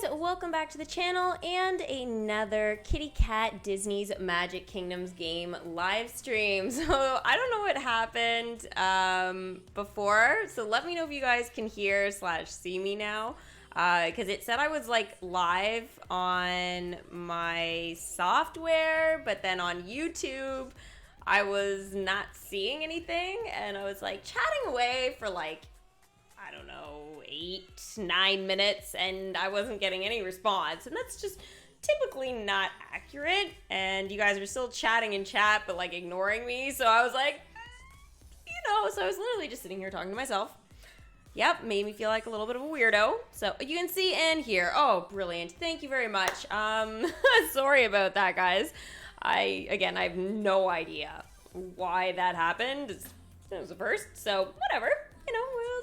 guys, welcome back to the channel and another Kitty Cat Disney's Magic Kingdoms game live stream. So I don't know what happened before, so let me know if you guys can hear / see me now, because it said I was like live on my software, but then on YouTube I was not seeing anything, and I was like chatting away for like, I don't know, 8-9 minutes, and I wasn't getting any response, and that's just typically not accurate. And you guys were still chatting in chat but like ignoring me, so I was like, so I was literally just sitting here talking to myself. Yep, made me feel like a little bit of a weirdo. So you can see and hear. Oh, brilliant. Thank you very much. Sorry about that, guys. I have no idea why that happened. It was the first, so whatever.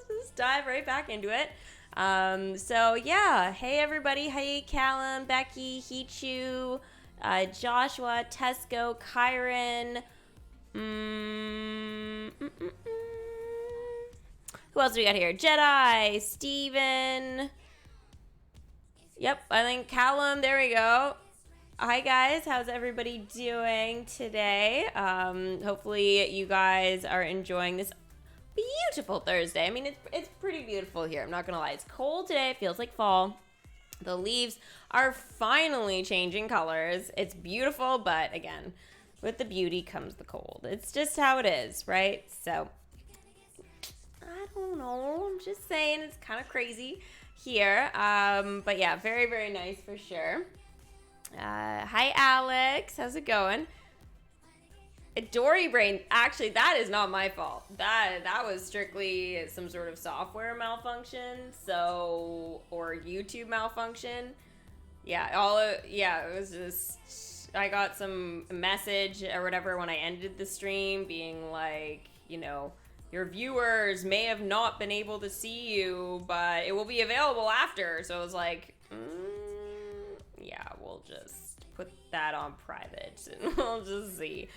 We'll just dive right back into it. So yeah, hey everybody. Hey Callum, Becky, Hichu, Joshua, Tesco, Kyron. Who else do we got here? Jedi, Steven. Yep, I think Callum, there we go. Hi guys, how's everybody doing today? Hopefully you guys are enjoying this beautiful Thursday. I mean, it's pretty beautiful here. I'm not gonna lie. It's cold today. It feels like fall. The leaves are finally changing colors. It's beautiful, but again, with the beauty comes the cold. It's just how it is, right? So, I don't know. I'm just saying it's kind of crazy here. But yeah, very, very nice for sure. Hi, Alex. How's it going? Dory Brain, actually, that is not my fault. That was strictly some sort of software malfunction, or YouTube malfunction. Yeah, it was just, I got some message or whatever when I ended the stream being like, your viewers may have not been able to see you, but it will be available after. So I was like, yeah, we'll just put that on private and we'll just see.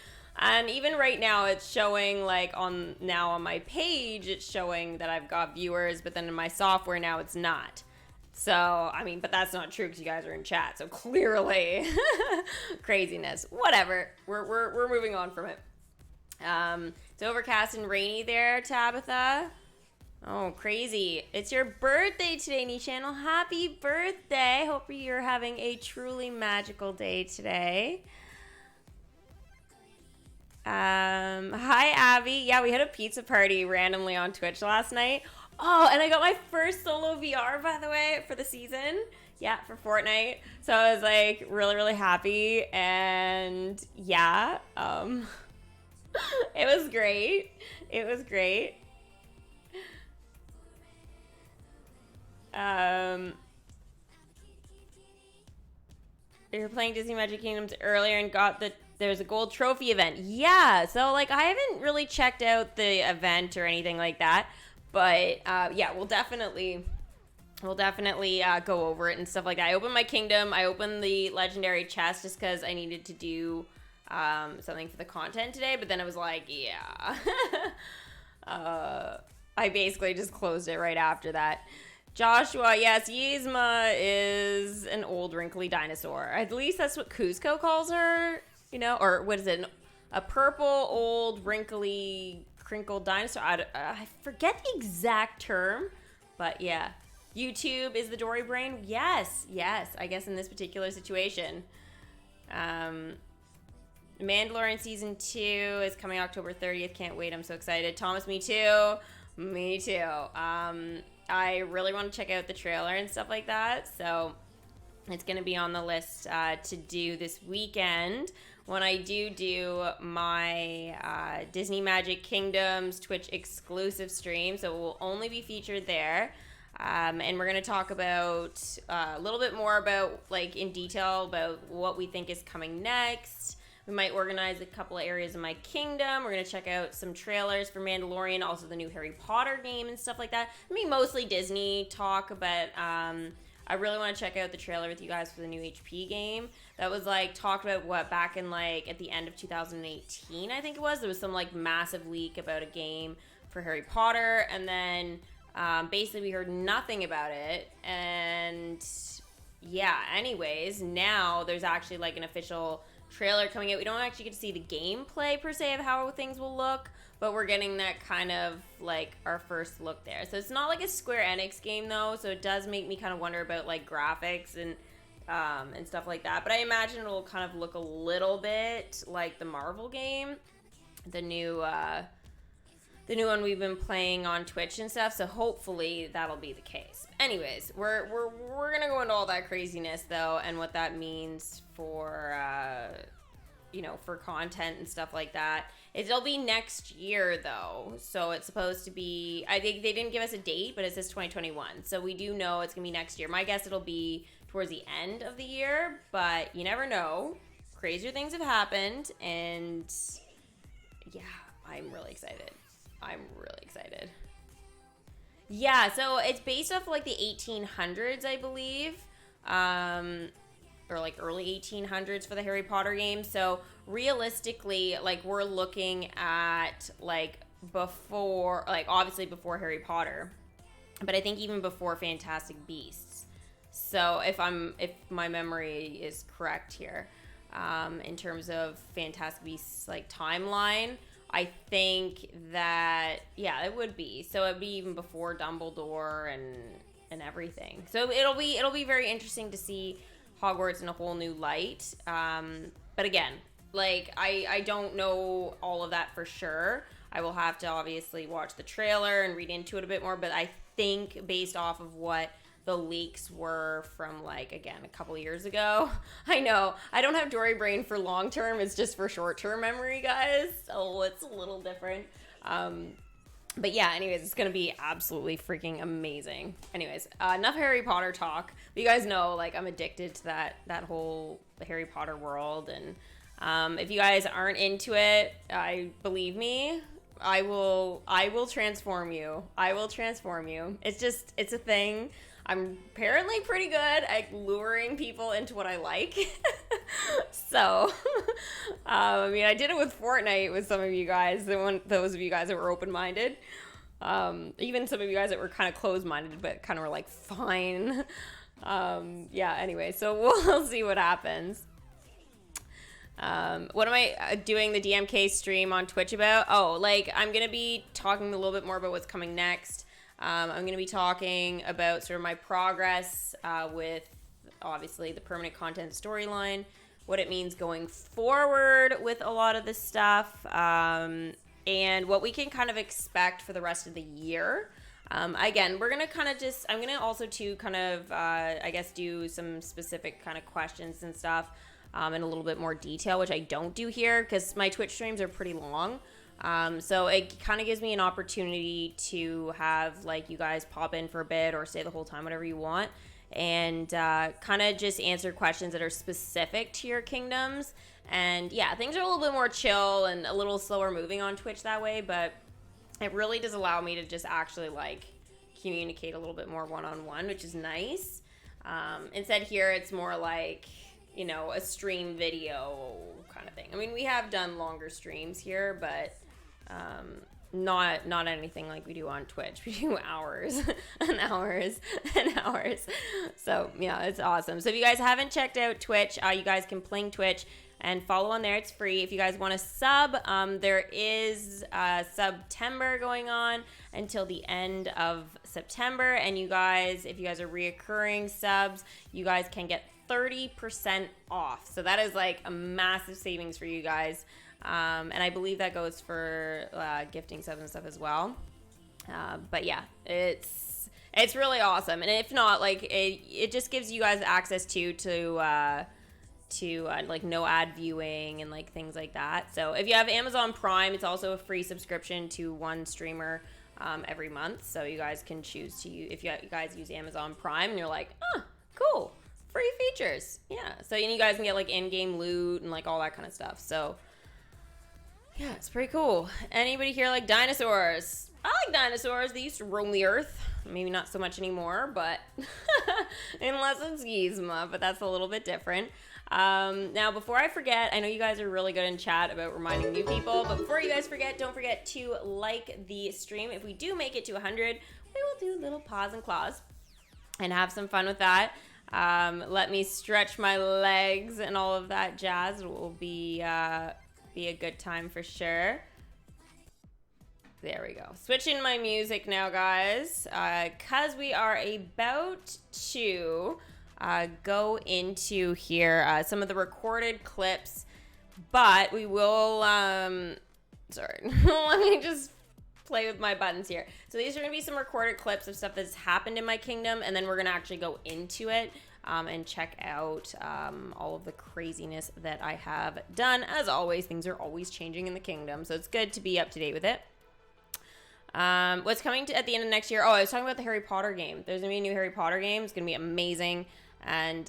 And even right now, it's showing like on my page, it's showing that I've got viewers, but then in my software now it's not. So, I mean, but that's not true because you guys are in chat. So clearly, craziness. Whatever. We're moving on from it. It's overcast and rainy there, Tabitha. Oh, crazy. It's your birthday today, Channel. Happy birthday. Hope you're having a truly magical day today. Hi Abby. Yeah, we had a pizza party randomly on Twitch last night. Oh, and I got my first solo VR, by the way, for the season. Yeah, for Fortnite. So I was like really, really happy, and yeah, it was great. It was great. They were playing Disney Magic Kingdoms earlier and got there's a gold trophy event. Yeah, so like I haven't really checked out the event or anything like that, but yeah, we'll definitely go over it and stuff like that. I opened my kingdom. I opened the legendary chest just because I needed to do something for the content today, but then I was like, yeah. I basically just closed it right after that. Joshua, yes, Yzma is an old wrinkly dinosaur. At least that's what Kuzco calls her, or what is it? A purple, old, wrinkly, crinkled dinosaur. I forget the exact term, but yeah. YouTube is the Dory Brain? Yes, I guess in this particular situation. Mandalorian Season 2 is coming October 30th. Can't wait. I'm so excited. Thomas, me too. Me too. I really want to check out the trailer and stuff like that, so it's going to be on the list to do this weekend when I do my Disney Magic Kingdoms Twitch exclusive stream, so it will only be featured there. And we're going to talk about a little bit more about, like, in detail about what we think is coming next. We might organize a couple of areas in my kingdom. We're going to check out some trailers for Mandalorian, also the new Harry Potter game and stuff like that. I mean, mostly Disney talk, but I really want to check out the trailer with you guys for the new HP game. That was, like, talked about, back in, like, at the end of 2018, I think it was. There was some, like, massive leak about a game for Harry Potter, and then basically we heard nothing about it, and yeah, anyways, now there's actually like an official trailer coming out. We don't actually get to see the gameplay per se of how things will look, but we're getting that kind of like our first look there. So it's not like a Square Enix game though, so it does make me kind of wonder about like graphics and stuff like that. But I imagine it'll kind of look a little bit like the Marvel game, the new one we've been playing on Twitch and stuff. So hopefully that'll be the case. Anyways, we're gonna go into all that craziness though, and what that means for for content and stuff like that. It'll be next year though, so it's supposed to be. I think they didn't give us a date, but it says 2021. So we do know it's gonna be next year. My guess it'll be towards the end of the year, but you never know. Crazier things have happened, and yeah, I'm really excited. Yeah, so it's based off like the 1800s, I believe, or like early 1800s for the Harry Potter game. So realistically, like we're looking at like before, like obviously before Harry Potter, but I think even before Fantastic Beasts. So if my memory is correct here, in terms of Fantastic Beasts like timeline, I think that, yeah, it would be. So it'd be even before Dumbledore and everything. So it'll be very interesting to see Hogwarts in a whole new light. But again, like I don't know all of that for sure. I will have to obviously watch the trailer and read into it a bit more, but I think based off of what the leaks were from, like, again, a couple years ago. I know, I don't have Dory brain for long term, it's just for short term memory, guys, so it's a little different. But yeah, anyways, it's gonna be absolutely freaking amazing. Anyways, enough Harry Potter talk. But you guys know, like, I'm addicted to that whole Harry Potter world, and if you guys aren't into it, believe me, I will transform you. It's a thing. I'm apparently pretty good at luring people into what I like. So, I mean, I did it with Fortnite with some of you guys, those of you guys that were open-minded. Even some of you guys that were kind of closed-minded, but kind of were like, fine. Yeah, anyway, so we'll see what happens. What am I doing the DMK stream on Twitch about? Oh, like, I'm going to be talking a little bit more about what's coming next. I'm going to be talking about sort of my progress with, obviously, the permanent content storyline, what it means going forward with a lot of this stuff, and what we can kind of expect for the rest of the year. Again, we're going to kind of just, I'm going to also too kind of, I guess, do some specific kind of questions and stuff in a little bit more detail, which I don't do here because my Twitch streams are pretty long. So it kind of gives me an opportunity to have, like, you guys pop in for a bit or stay the whole time, whatever you want, and kind of just answer questions that are specific to your kingdoms. And yeah, things are a little bit more chill and a little slower moving on Twitch that way, but it really does allow me to just actually, like, communicate a little bit more one-on-one, which is nice. Instead here, it's more like, you know, a stream video kind of thing. I mean, we have done longer streams here, but not anything like we do on Twitch. We do hours and hours and hours. So yeah, it's awesome. So if you guys haven't checked out Twitch, you guys can pling Twitch and follow on there. It's free. If you guys want to sub, there is September going on until the end of September. And you guys, if you guys are reoccurring subs, you guys can get 30% off. So that is like a massive savings for you guys. And I believe that goes for gifting subs and stuff as well. But yeah, it's really awesome. And if not, like, it just gives you guys access to like no ad viewing and like things like that. So if you have Amazon Prime, it's also a free subscription to one streamer every month. So you guys can choose to use, if you guys use Amazon Prime and you're like, oh, cool, free features. Yeah. So you guys can get like in-game loot and like all that kind of stuff. So yeah, it's pretty cool. Anybody here like dinosaurs? I like dinosaurs. They used to roam the earth. Maybe not so much anymore, but unless it's Yzma, but that's a little bit different. Now, before I forget, I know you guys are really good in chat about reminding new people, but before you guys forget, don't forget to like the stream. If we do make it to 100, we will do little paws and claws and have some fun with that. Let me stretch my legs and all of that jazz. It will be a good time for sure. There we go. Switching my music now, guys, because we are about to go into here some of the recorded clips, but we will, sorry, let me just play with my buttons here. So these are going to be some recorded clips of stuff that's happened in my kingdom, and then we're going to actually go into it and check out all of the craziness that I have done. As always, things are always changing in the kingdom, so it's good to be up to date with it. What's coming at the end of next year? Oh, I was talking about the Harry Potter game. There's gonna be a new Harry Potter game. It's gonna be amazing, and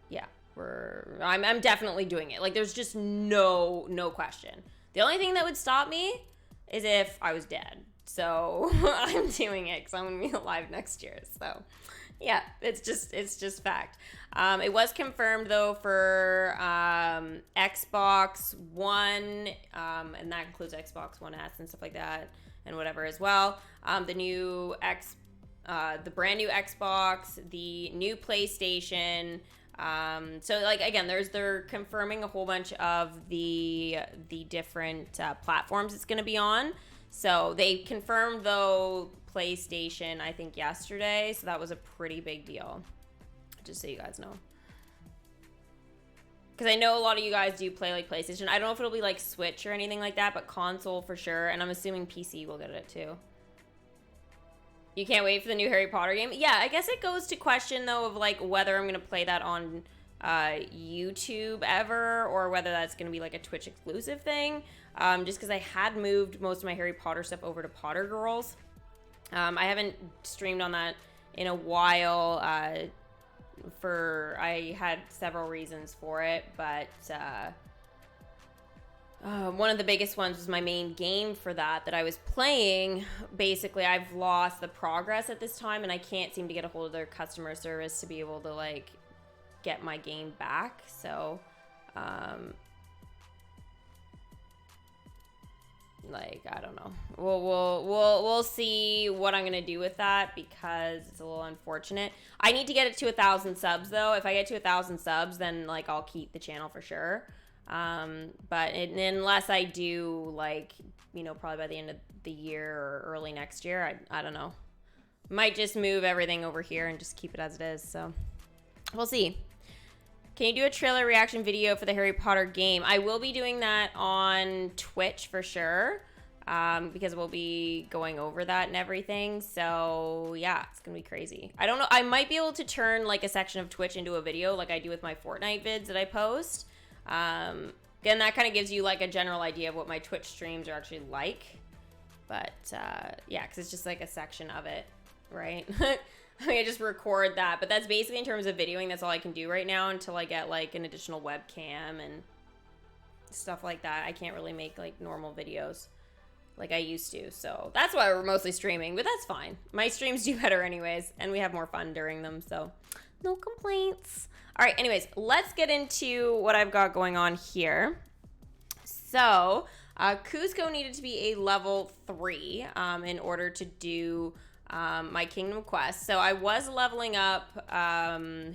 yeah, I'm definitely doing it. Like, there's just no question. The only thing that would stop me is if I was dead. So I'm doing it because I'm gonna be alive next year. So yeah, it's just fact. It was confirmed though for Xbox One, and that includes Xbox One S and stuff like that, and whatever as well. The brand new Xbox, the new PlayStation. So like, again, they're confirming a whole bunch of the different platforms it's going to be on. So they confirmed though PlayStation, I think yesterday. So that was a pretty big deal, just so you guys know. Because I know a lot of you guys do play like PlayStation. I don't know if it'll be like Switch or anything like that, but console for sure. And I'm assuming PC will get it too. You can't wait for the new Harry Potter game? Yeah, I guess it goes to question though of like whether I'm going to play that on YouTube ever, or whether that's going to be like a Twitch exclusive thing. Just because I had moved most of my Harry Potter stuff over to Potter Girls. I haven't streamed on that in a while. I had several reasons for it, but one of the biggest ones was my main game for that I was playing. Basically, I've lost the progress at this time, and I can't seem to get a hold of their customer service to be able to like get my game back. So like, I don't know. We'll see what I'm gonna do with that, because it's a little unfortunate. I need to get it to 1,000 subs though. If I get to 1,000 subs, then like I'll keep the channel for sure. But unless I do, like, you know, probably by the end of the year or early next year, I don't know. Might just move everything over here and just keep it as it is. So we'll see. Can you do a trailer reaction video for the Harry Potter game? I will be doing that on Twitch for sure, because we'll be going over that and everything. So yeah, it's gonna be crazy. I don't know. I might be able to turn like a section of Twitch into a video like I do with my Fortnite vids that I post. Again, that kind of gives you like a general idea of what my Twitch streams are actually like. But yeah, because it's just like a section of it, right? I mean, I just record that, but that's basically in terms of videoing, that's all I can do right now until I get like an additional webcam and stuff like that. I can't really make like normal videos like I used to, so that's why we're mostly streaming, but that's fine. My streams do better anyways, and we have more fun during them, so no complaints. All right, anyways, let's get into what I've got going on here. So Kuzco needed to be a level 3 in order to do my Kingdom Quest. So I was leveling up,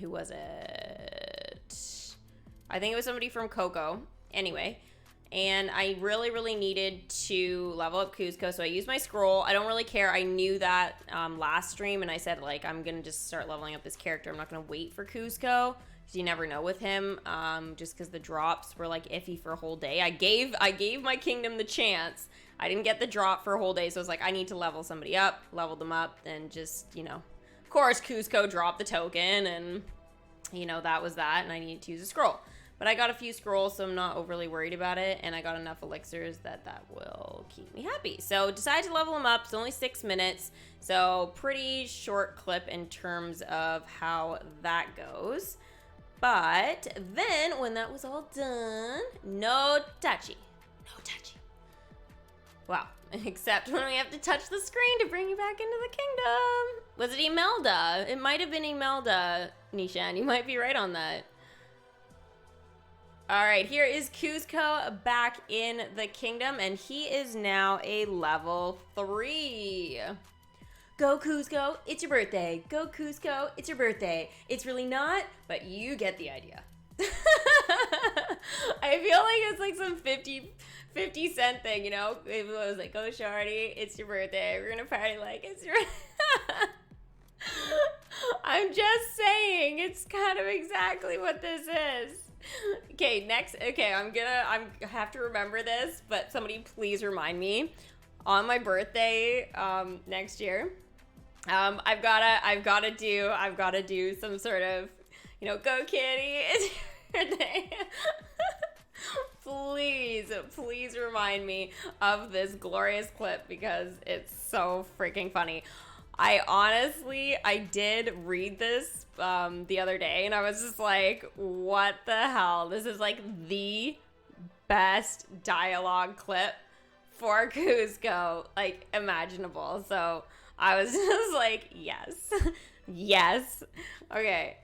who was it? I think it was somebody from Coco. Anyway, and I really needed to level up Kuzco, so I used my scroll. I don't really care. I knew that last stream, and I said, like, I'm gonna just start leveling up this character. I'm not gonna wait for Kuzco, because you never know with him, just because the drops were like iffy for a whole day. I gave my kingdom the chance. I didn't get the drop for a whole day, so I was like, I need to level somebody up, leveled them up, and just, you know, of course, Kuzco dropped the token, and, you know, that was that, and I needed to use a scroll. But I got a few scrolls, so I'm not overly worried about it, and I got enough elixirs that will keep me happy. So decided to level them up. It's only 6 minutes, so pretty short clip in terms of how that goes. But then, when that was all done, no touchy. No touchy. Wow, except when we have to touch the screen to bring you back into the kingdom. Was it Imelda? It might have been Imelda, Nishan. You might be right on that. All right, here is Kuzco back in the kingdom, and he is now a level 3. Go Kuzco, it's your birthday. Go Kuzco, it's your birthday. It's really not, but you get the idea. I feel like it's like some 50 cent thing, you know? It was like, go Shardy, it's your birthday. We're gonna party like it's your I'm just saying, it's kind of exactly what this is. Okay, next. Okay, I have to remember this, but somebody please remind me on my birthday next year. I've gotta do some sort of, you know, go kitty, it's your birthday. Please remind me of this glorious clip because it's so freaking funny. I did read this the other day and I was just like, what the hell? This is like the best dialogue clip for Kuzco, like, imaginable. So I was just like, yes. Yes. Okay.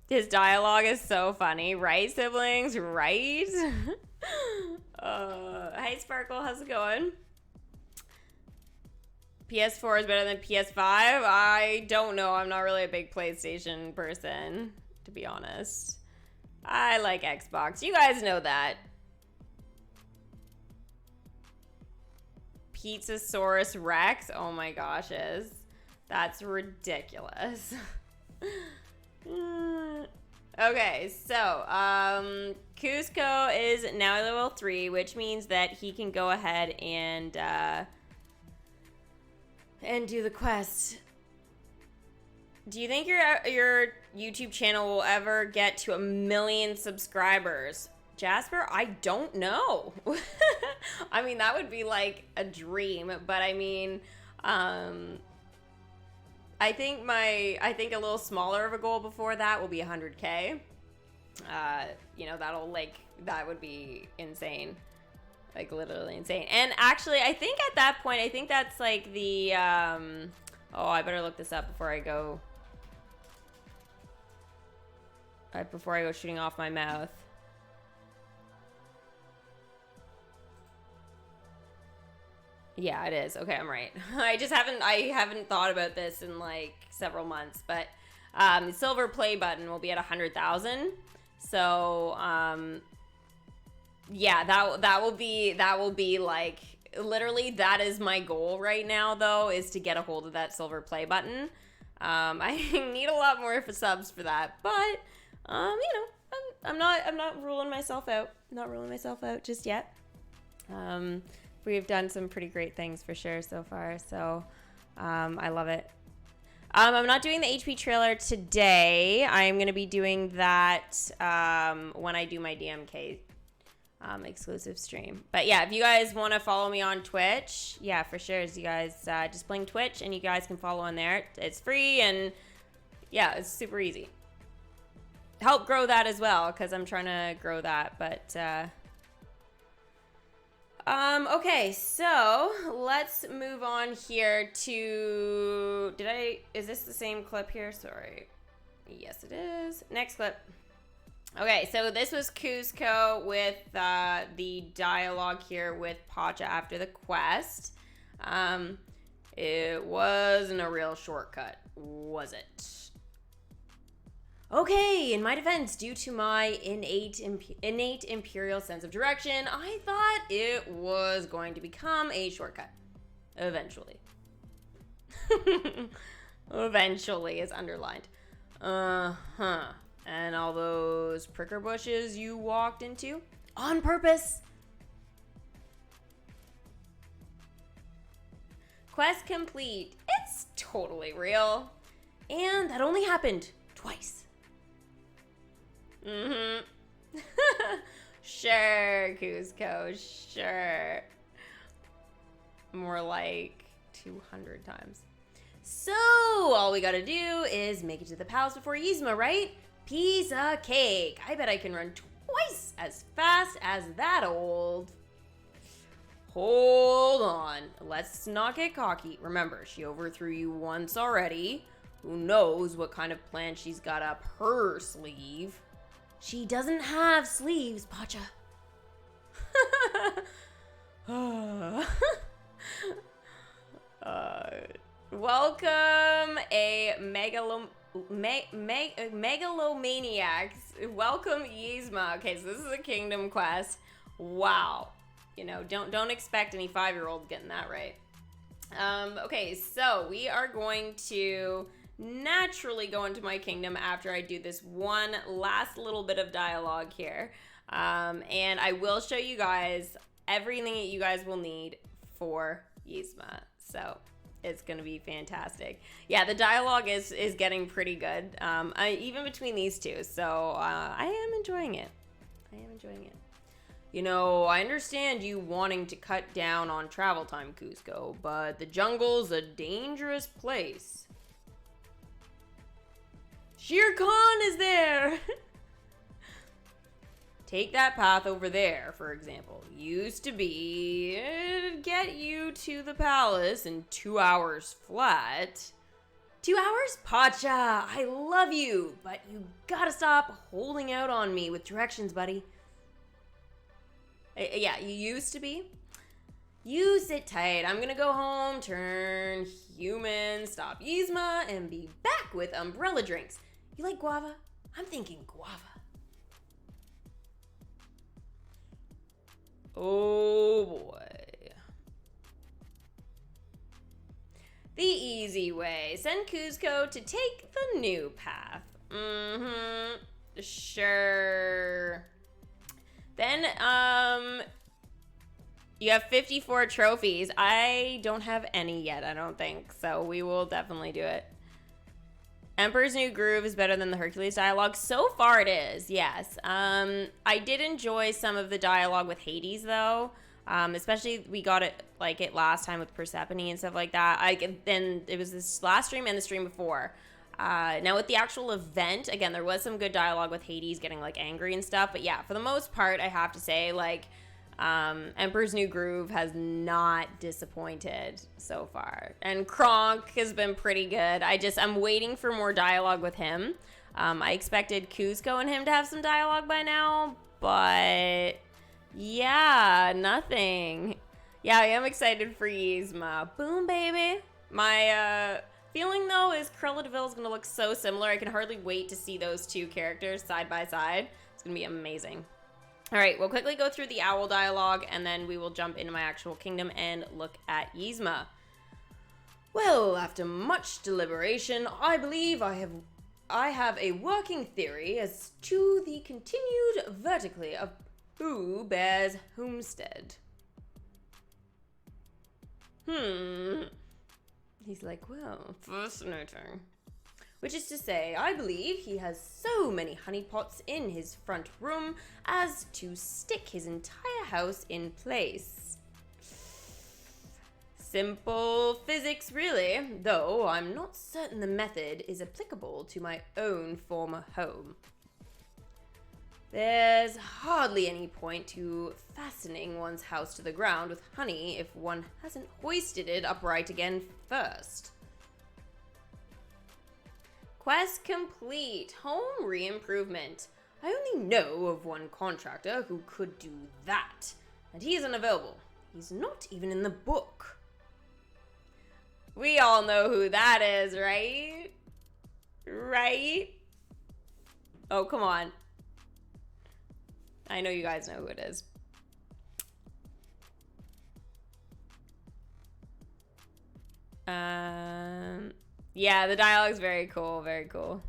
His dialogue is so funny. Right, siblings? Right? Hey, Sparkle. How's it going? PS4 is better than PS5? I don't know. I'm not really a big PlayStation person, to be honest. I like Xbox. You guys know that. Pizzasaurus Rex? Oh my gosh, that's ridiculous. Okay, so, Kuzco is now level 3, which means that he can go ahead and do the quest. Do you think your YouTube channel will ever get to 1 million subscribers? Jasper, I don't know. I mean, that would be like a dream, but I mean, I think a little smaller of a goal before that will be 100K. You know, that would be insane. Like, literally insane. And actually, I think at that point, I think that's like the, oh, I better look this up before I go shooting off my mouth. Yeah, it is. Okay, I'm right. I haven't thought about this in like several months, but the silver play button will be at 100,000. So, yeah, that will be like, literally, that is my goal right now, though, is to get a hold of that silver play button. I need a lot more subs for that, but you know, I'm not ruling myself out. Not ruling myself out just yet. We've done some pretty great things for sure so far, so I love it. I'm not doing the HP trailer today. I'm going to be doing that when I do my DMK exclusive stream. But yeah, if you guys want to follow me on Twitch, yeah, for sure. You guys just playing Twitch, and you guys can follow on there. It's free, and yeah, it's super easy. Help grow that as well, because I'm trying to grow that, but... okay, so let's move on here to, is this the same clip here? Sorry. Yes, it is. Next clip. Okay, so this was Kuzco with, the dialogue here with Pacha after the quest. It wasn't a real shortcut, was it? Okay, in my defense, due to my innate imperial sense of direction, I thought it was going to become a shortcut. Eventually. Eventually is underlined. Uh-huh. And all those pricker bushes you walked into? On purpose. Quest complete. It's totally real. And that only happened twice. Mm-hmm. Sure, Kuzco, sure. More like 200 times. So, all we gotta do is make it to the palace before Yzma, right? Piece of cake. I bet I can run twice as fast as that old. Hold on. Let's not get cocky. Remember, she overthrew you once already. Who knows what kind of plan she's got up her sleeve. She doesn't have sleeves, Pacha. Welcome, a megalomaniac. Welcome, Yzma. Okay, so this is a kingdom quest. Wow. You know, don't expect any 5-year-old getting that right. Okay, so we are going to naturally go into my kingdom after I do this one last little bit of dialogue here. And I will show you guys everything that you guys will need for Yzma. So it's gonna be fantastic. Yeah, the dialogue is getting pretty good, even between these two. So I am enjoying it. You know, I understand you wanting to cut down on travel time, Kuzco, but the jungle's a dangerous place. Shere Khan is there! Take that path over there, for example. Used to be, it'd get you to the palace in 2 hours flat. 2 hours? Pacha, I love you, but you gotta stop holding out on me with directions, buddy. Yeah, you used to be. You sit tight. I'm gonna go home, turn human, stop Yzma, and be back with umbrella drinks. You like guava? I'm thinking guava. Oh boy. The easy way. Send Kuzco to take the new path. Sure. Then, you have 54 trophies. I don't have any yet, I don't think. So we will definitely do it. Emperor's New Groove is better than the Hercules dialogue. So far it is, yes. I did enjoy some of the dialogue with Hades, though. Especially we got it last time with Persephone and stuff like that. Then it was this last stream and the stream before. Now with the actual event, again, there was some good dialogue with Hades getting like angry and stuff, but yeah, for the most part, I have to say, like, Emperor's New Groove has not disappointed so far, and Kronk has been pretty good. I'm waiting for more dialogue with him. I expected Kuzco and him to have some dialogue by now, but yeah, nothing. Yeah, I am excited for Yzma. Boom, baby. My, feeling, though, is Cruella de Vil is going to look so similar. I can hardly wait to see those two characters side by side. It's going to be amazing. All right, we'll quickly go through the owl dialogue, and then we will jump into my actual kingdom and look at Yzma. Well, after much deliberation, I believe I have a working theory as to the continued vertically of who bears homestead. He's like, well, fascinating. Which is to say, I believe he has so many honeypots in his front room as to stick his entire house in place. Simple physics, really, though I'm not certain the method is applicable to my own former home. There's hardly any point to fastening one's house to the ground with honey if one hasn't hoisted it upright again first. Quest complete. Home re-improvement. I only know of one contractor who could do that, and he is unavailable. He's not even in the book. We all know who that is, right? Right? Oh, come on. I know you guys know who it is. Yeah, the dialogue's very cool, very cool.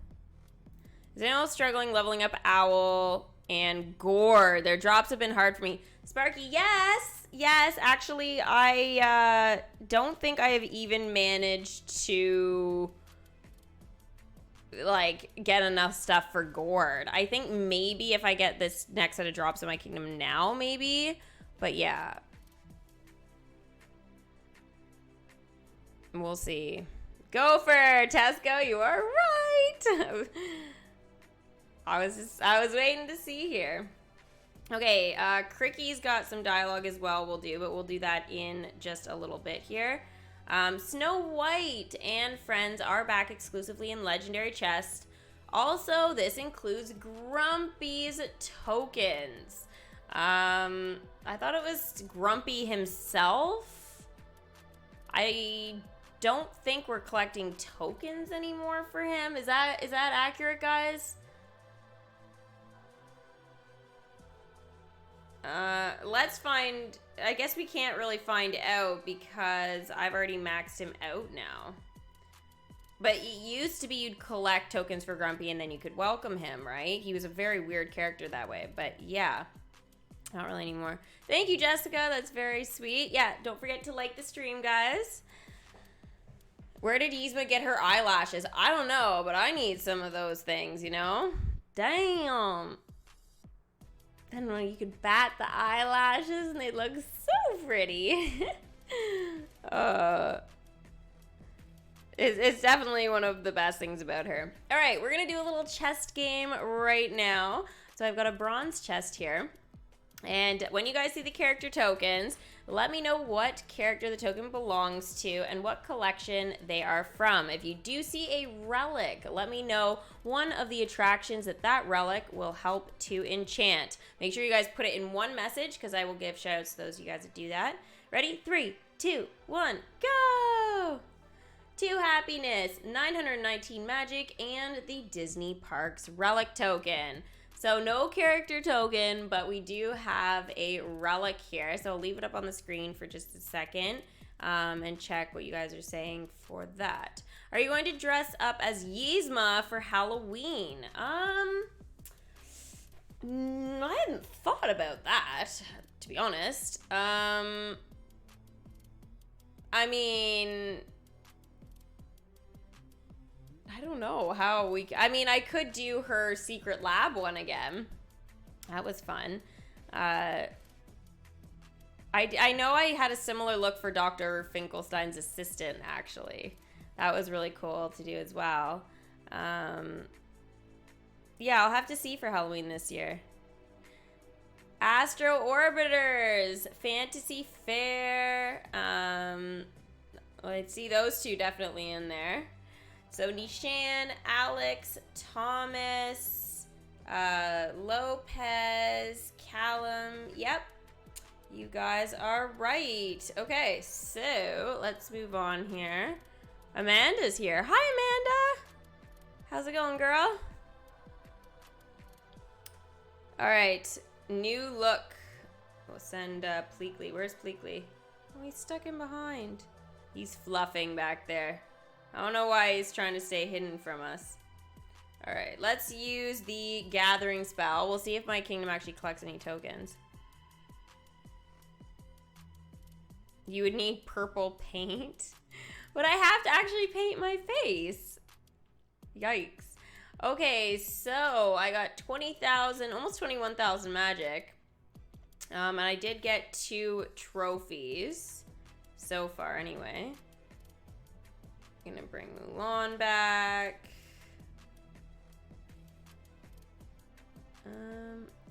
Is anyone else struggling leveling up Owl and Gore? Their drops have been hard for me. Sparky, yes! Yes, actually, I don't think I have even managed to, like, get enough stuff for Gourd. I think maybe if I get this next set of drops in my kingdom now, maybe. But yeah. We'll see. Gopher, Tesco, you are right. I was waiting to see here. Okay, Cricky's got some dialogue as well. We'll do that in just a little bit here. Snow White and friends are back exclusively in Legendary Chest. Also, this includes Grumpy's tokens. I thought it was Grumpy himself. I don't think we're collecting tokens anymore for him. Is that accurate, guys? Let's find... I guess we can't really find out because I've already maxed him out now. But it used to be you'd collect tokens for Grumpy and then you could welcome him, right? He was a very weird character that way, but yeah. Not really anymore. Thank you, Jessica. That's very sweet. Yeah, don't forget to like the stream, guys. Where did Yzma get her eyelashes? I don't know, but I need some of those things, you know? Damn. Then you could bat the eyelashes and they look so pretty. It's definitely one of the best things about her. All right, we're gonna do a little chest game right now. So I've got a bronze chest here. And when you guys see the character tokens, let me know what character the token belongs to and what collection they are from. If you do see a relic, let me know one of the attractions that relic will help to enchant. Make sure you guys put it in one message because I will give shout outs to those of you guys that do that. Ready? 3, 2, 1, go! 2 happiness, 919 magic, and the Disney Parks relic token. So no character token, but we do have a relic here. So I'll leave it up on the screen for just a second and check what you guys are saying for that. Are you going to dress up as Yzma for Halloween? I hadn't thought about that, to be honest. I mean... I don't know how we... I mean, I could do her secret lab one again. That was fun. I know I had a similar look for Dr. Finkelstein's assistant, actually. That was really cool to do as well. Yeah, I'll have to see for Halloween this year. Astro Orbiters, Fantasy Fair. Let's see, those two definitely in there. So Nishan, Alex, Thomas, Lopez, Callum. Yep, you guys are right. Okay, so let's move on here. Amanda's here. Hi, Amanda. How's it going, girl? All right, new look. We'll send Pleakley. Where's Pleakley? Oh, he's stuck in behind. He's fluffing back there. I don't know why he's trying to stay hidden from us. All right, let's use the gathering spell. We'll see if my kingdom actually collects any tokens. You would need purple paint. But I have to actually paint my face. Yikes. Okay, so I got 20,000, almost 21,000 magic. And I did get 2 trophies so far anyway. Gonna bring Mulan back.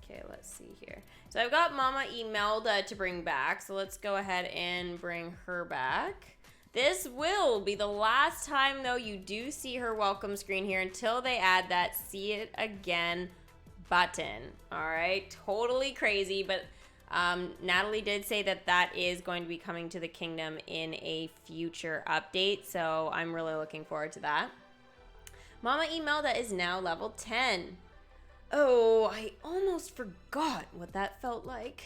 Okay, let's see here. So I've got Mama Imelda to bring back, so let's go ahead and bring her back. This will be the last time, though, you do see her welcome screen here until they add that see it again button. All right, totally crazy, but Natalie did say that is going to be coming to the kingdom in a future update, so I'm really looking forward to that. Mama Imelda is now level 10. Oh, I almost forgot what that felt like.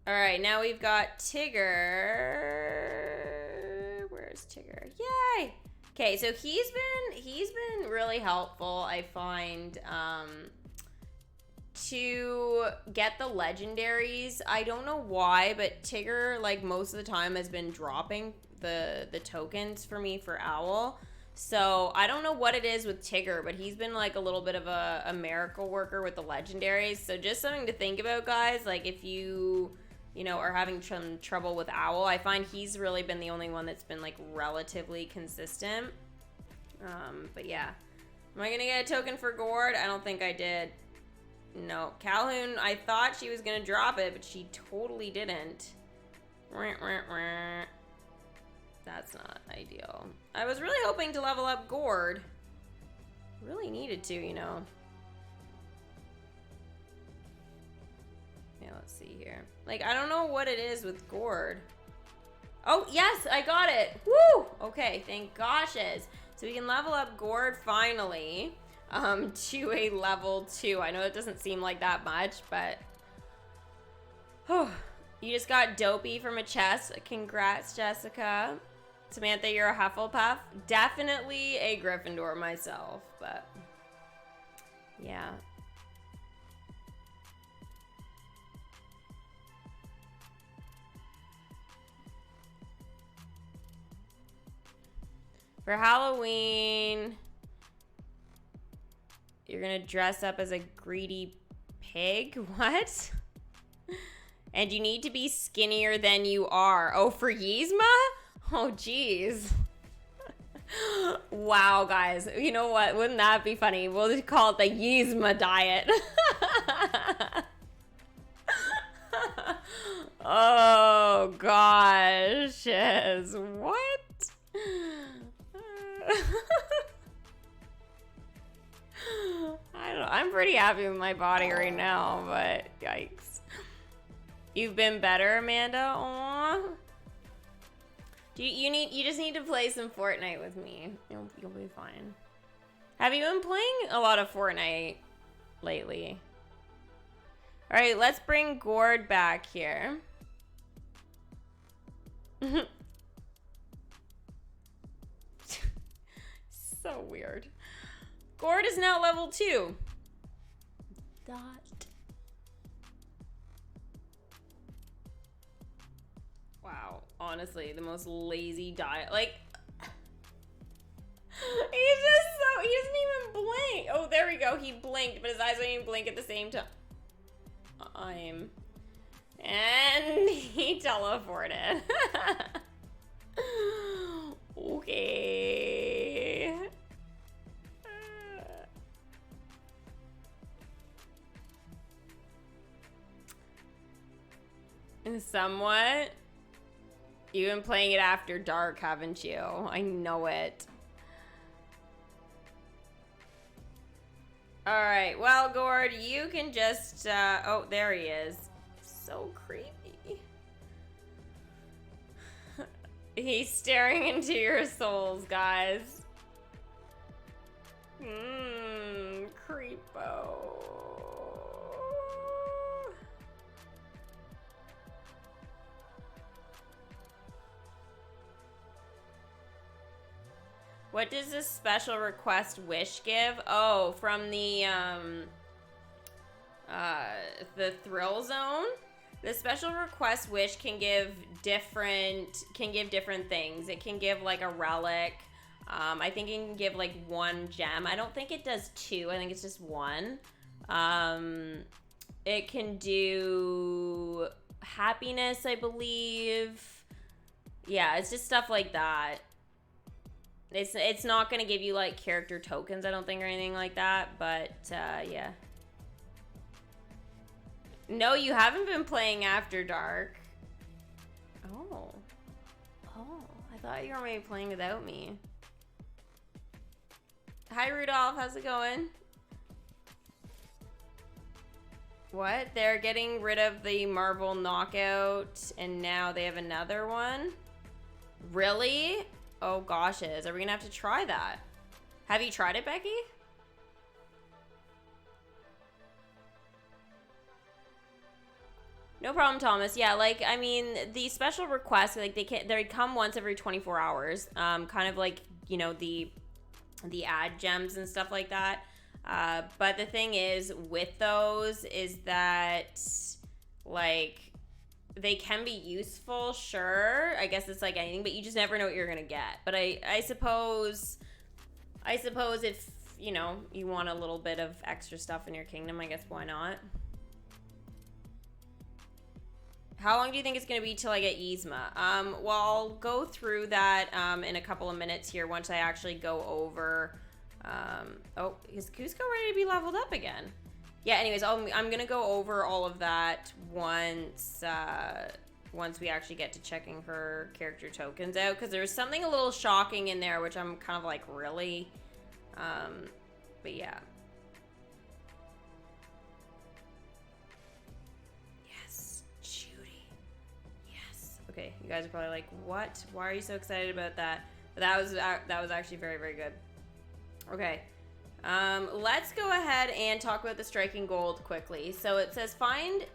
All right, now we've got Tigger. Where's Tigger? Yay! Okay, so he's been really helpful, I find, to get the legendaries. I don't know why, but Tigger, like, most of the time has been dropping the tokens for me for Owl. So I don't know what it is with Tigger, but he's been like a little bit of a miracle worker with the legendaries. So just something to think about, guys. Like, if you know, are having some trouble with Owl, I find he's really been the only one that's been like relatively consistent. But yeah. Am I gonna get a token for Gord? I don't think I did. No. Calhoun, I thought she was gonna drop it, but she totally didn't. That's not ideal. I was really hoping to level up Gord. Really needed to, you know. Yeah, let's see here. Like, I don't know what it is with Gord. Oh, yes, I got it. Woo! Okay, thank goshes. So we can level up Gord finally to a level 2. I know it doesn't seem like that much, but... You just got Dopey from a chest. Congrats, Jessica. Samantha, you're a Hufflepuff. Definitely a Gryffindor myself, but... Yeah. For Halloween, you're gonna dress up as a greedy pig? What? And you need to be skinnier than you are. Oh, for Yzma? Oh, jeez. Wow, guys. You know what? Wouldn't that be funny? We'll just call it the Yzma diet. Oh, gosh. Yes. What? I don't know. I'm pretty happy with my body right now, but yikes. You've been better, Amanda? Aww. You just need to play some Fortnite with me. You'll be fine. Have you been playing a lot of Fortnite lately? All right, let's bring Gord back here. So weird. Gord is now level 2. Dot. Wow, honestly, the most lazy diet. Like, he's just so, he doesn't even blink. Oh, there we go. He blinked, but his eyes don't even blink at the same time. And he teleported. Okay. Somewhat. You've been playing it after dark, haven't you? I know it. Alright, well, Gord, you can just, oh, there he is. So creepy. He's staring into your souls, guys. Creepo. What does this special request wish give? Oh, from the thrill zone. The special request wish can give different things. It can give like a relic. I think it can give like 1 gem. I don't think it does 2. I think it's just 1. It can do happiness, I believe. Yeah, it's just stuff like that. It's not gonna give you like character tokens, I don't think, or anything like that, but yeah. No, you haven't been playing After Dark. Oh, I thought you were maybe playing without me. Hi Rudolph, how's it going? What? They're getting rid of the Marvel Knockout and now they have another one? Really? Oh goshes, are we gonna have to try that? Have you tried it, Becky? No problem, Thomas. Yeah, like, I mean, the special requests, like, they come once every 24 hours. Kind of like, you know, the ad gems and stuff like that. But the thing is, with those, is that, like, they can be useful, sure. I guess it's like anything, but you just never know what you're gonna get. But I suppose if, you know, you want a little bit of extra stuff in your kingdom, I guess why not? How long do you think it's going to be till I get Yzma? Well, I'll go through that in a couple of minutes here once I actually go over... oh, is Kuzco ready to be leveled up again? Yeah, anyways, I'm going to go over all of that once we actually get to checking her character tokens out, because there's something a little shocking in there, which I'm kind of like, really? But yeah. Okay, you guys are probably like, what? Why are you so excited about that? But that was actually very, very good. Okay. Let's go ahead and talk about the striking gold quickly. So it says find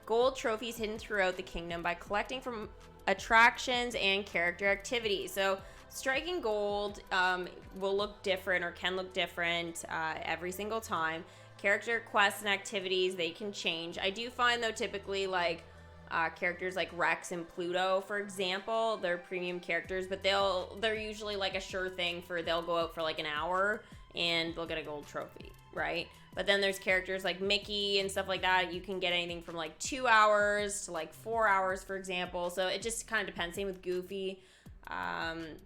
gold trophies hidden throughout the kingdom by collecting from attractions and character activities. So striking gold will look different or can look different every single time. Character quests and activities, they can change. I do find though typically like characters like Rex and Pluto, for example, they're premium characters, but they're usually like a sure thing for they'll go out for like an hour and they'll get a gold trophy, right? But then there's characters like Mickey and stuff like that. You can get anything from like 2 hours to like 4 hours, for example. So it just kind of depends. Same with Goofy.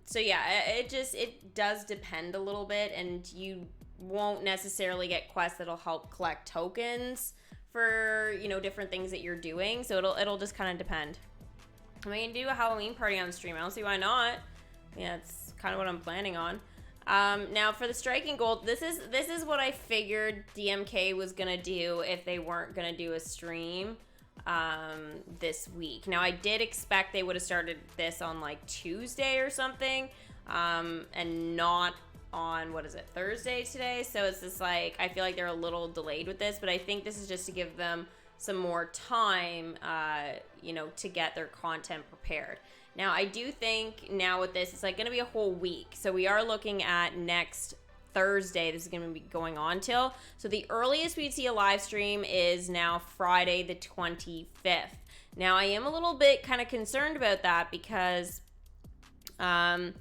So yeah, it does depend a little bit, and you won't necessarily get quests that'll help collect tokens for, you know, different things that you're doing. So it'll just kind of depend. I mean, do a Halloween party on stream. I don't see why not. Yeah, it's kind of what I'm planning on. Now for the striking gold, this is what I figured DMK was gonna do if they weren't gonna do a stream this week. Now I did expect they would have started this on like Tuesday or something, and not on, what is it, Thursday today. So it's just like, I feel like they're a little delayed with this, but I think this is just to give them some more time, you know, to get their content prepared. Now, I do think now with this, it's like going to be a whole week. So we are looking at next Thursday. This is going to be going on till. So the earliest we'd see a live stream is now Friday the 25th. Now, I am a little bit kind of concerned about that because, I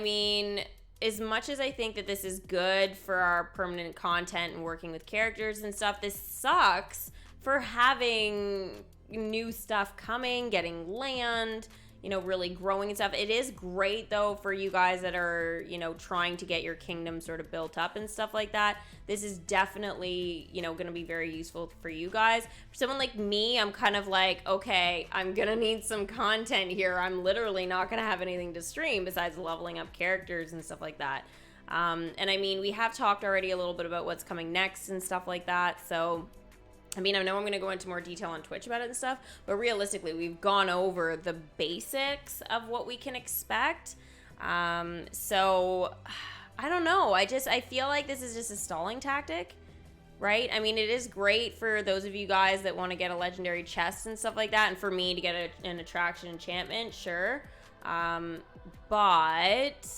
mean, as much as I think that this is good for our permanent content and working with characters and stuff, this sucks for having new stuff coming, getting land, you know, really growing and stuff. It is great though for you guys that are, you know, trying to get your kingdom sort of built up and stuff like that. This is definitely, you know, going to be very useful for you guys. For someone like me, I'm kind of like, okay, I'm going to need some content here. I'm literally not going to have anything to stream besides leveling up characters and stuff like that. And I mean, we have talked already a little bit about what's coming next and stuff like that. So I mean, I know I'm going to go into more detail on Twitch about it and stuff, but realistically, we've gone over the basics of what we can expect. So, I don't know. I feel like this is just a stalling tactic, right? I mean, it is great for those of you guys that want to get a legendary chest and stuff like that, and for me to get an attraction enchantment, sure. But,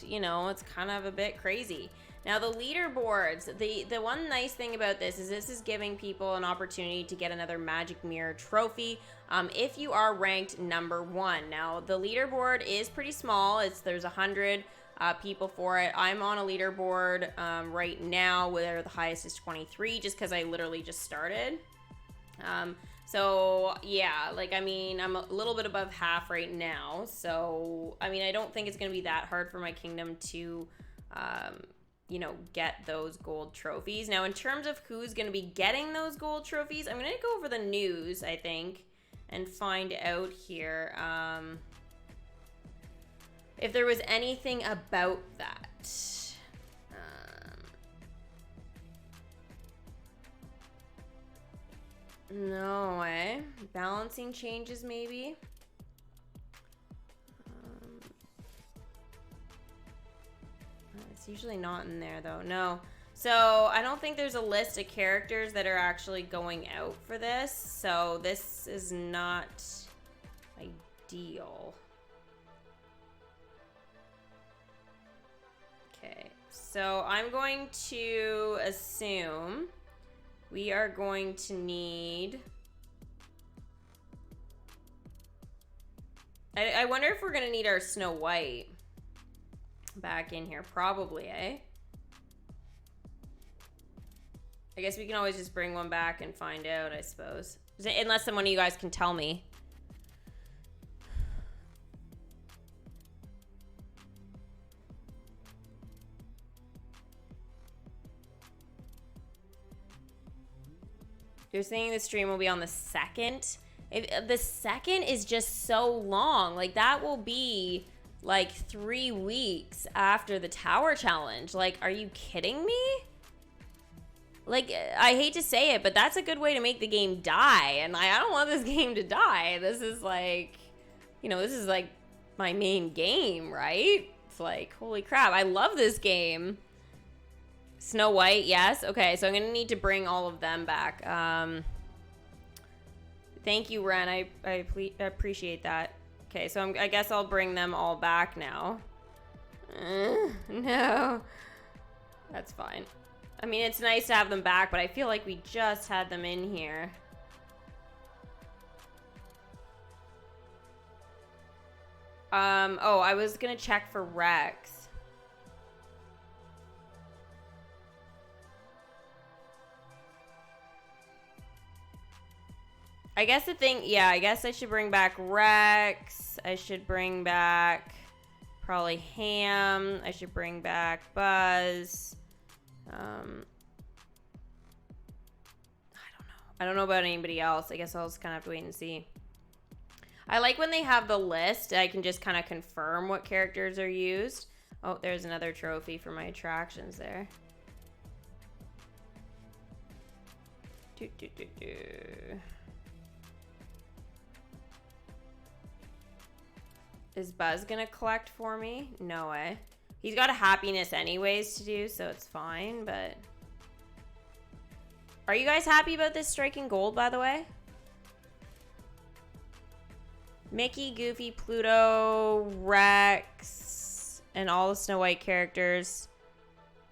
you know, it's kind of a bit crazy. Now, the leaderboards, the one nice thing about this is giving people an opportunity to get another Magic Mirror trophy if you are ranked number 1. Now, the leaderboard is pretty small. There's 100 people for it. I'm on a leaderboard right now where the highest is 23 just because I literally just started. So, yeah, like, I mean, I'm a little bit above half right now. So, I mean, I don't think it's going to be that hard for my kingdom to you know, get those gold trophies. Now, in terms of who's going to be getting those gold trophies, I'm going to go over the news, I think, and find out here if there was anything about that. No way. Balancing changes, maybe. It's usually not in there though. No. So I don't think there's a list of characters that are actually going out for this. So this is not ideal. Okay. So I'm going to assume we are going to need... I wonder if we're going to need our Snow White back in here. Probably, eh? I guess we can always just bring one back and find out, I suppose. Unless one of you guys can tell me. You're saying the stream will be on the 2nd? The 2nd is just so long. Like, that will be like 3 weeks after the tower challenge. Like, are you kidding me? Like, I hate to say it, but that's a good way to make the game die. And I don't want this game to die. This is like, you know, this is like my main game, right? It's like, holy crap, I love this game. Snow White, yes. Okay, so I'm gonna need to bring all of them back. Thank you, Ren. I appreciate that. Okay, so I guess I'll bring them all back now. No. That's fine. I mean, it's nice to have them back, but I feel like we just had them in here. Oh, I was gonna check for Rex. I guess the thing, yeah, I guess I should bring back Rex. I should bring back probably Ham. I should bring back Buzz. I don't know. I don't know about anybody else. I guess I'll just kind of have to wait and see. I like when they have the list. I can just kind of confirm what characters are used. Oh, there's another trophy for my attractions there. Is Buzz gonna collect for me? No way. He's got a happiness anyways to do, so it's fine, but... Are you guys happy about this striking gold, by the way? Mickey, Goofy, Pluto, Rex, and all the Snow White characters.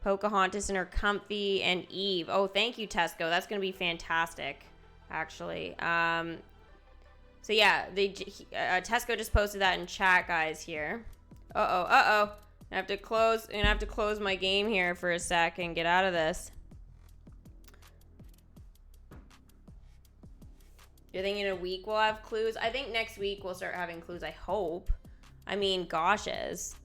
Pocahontas and her Comfy, and Eve. Oh, thank you, Tesco. That's going to be fantastic, actually. So yeah, Tesco just posted that in chat, guys, here. Uh-oh. I have to close my game here for a sec and get out of this. You're thinking in a week we'll have clues? I think next week we'll start having clues, I hope. I mean, goshes.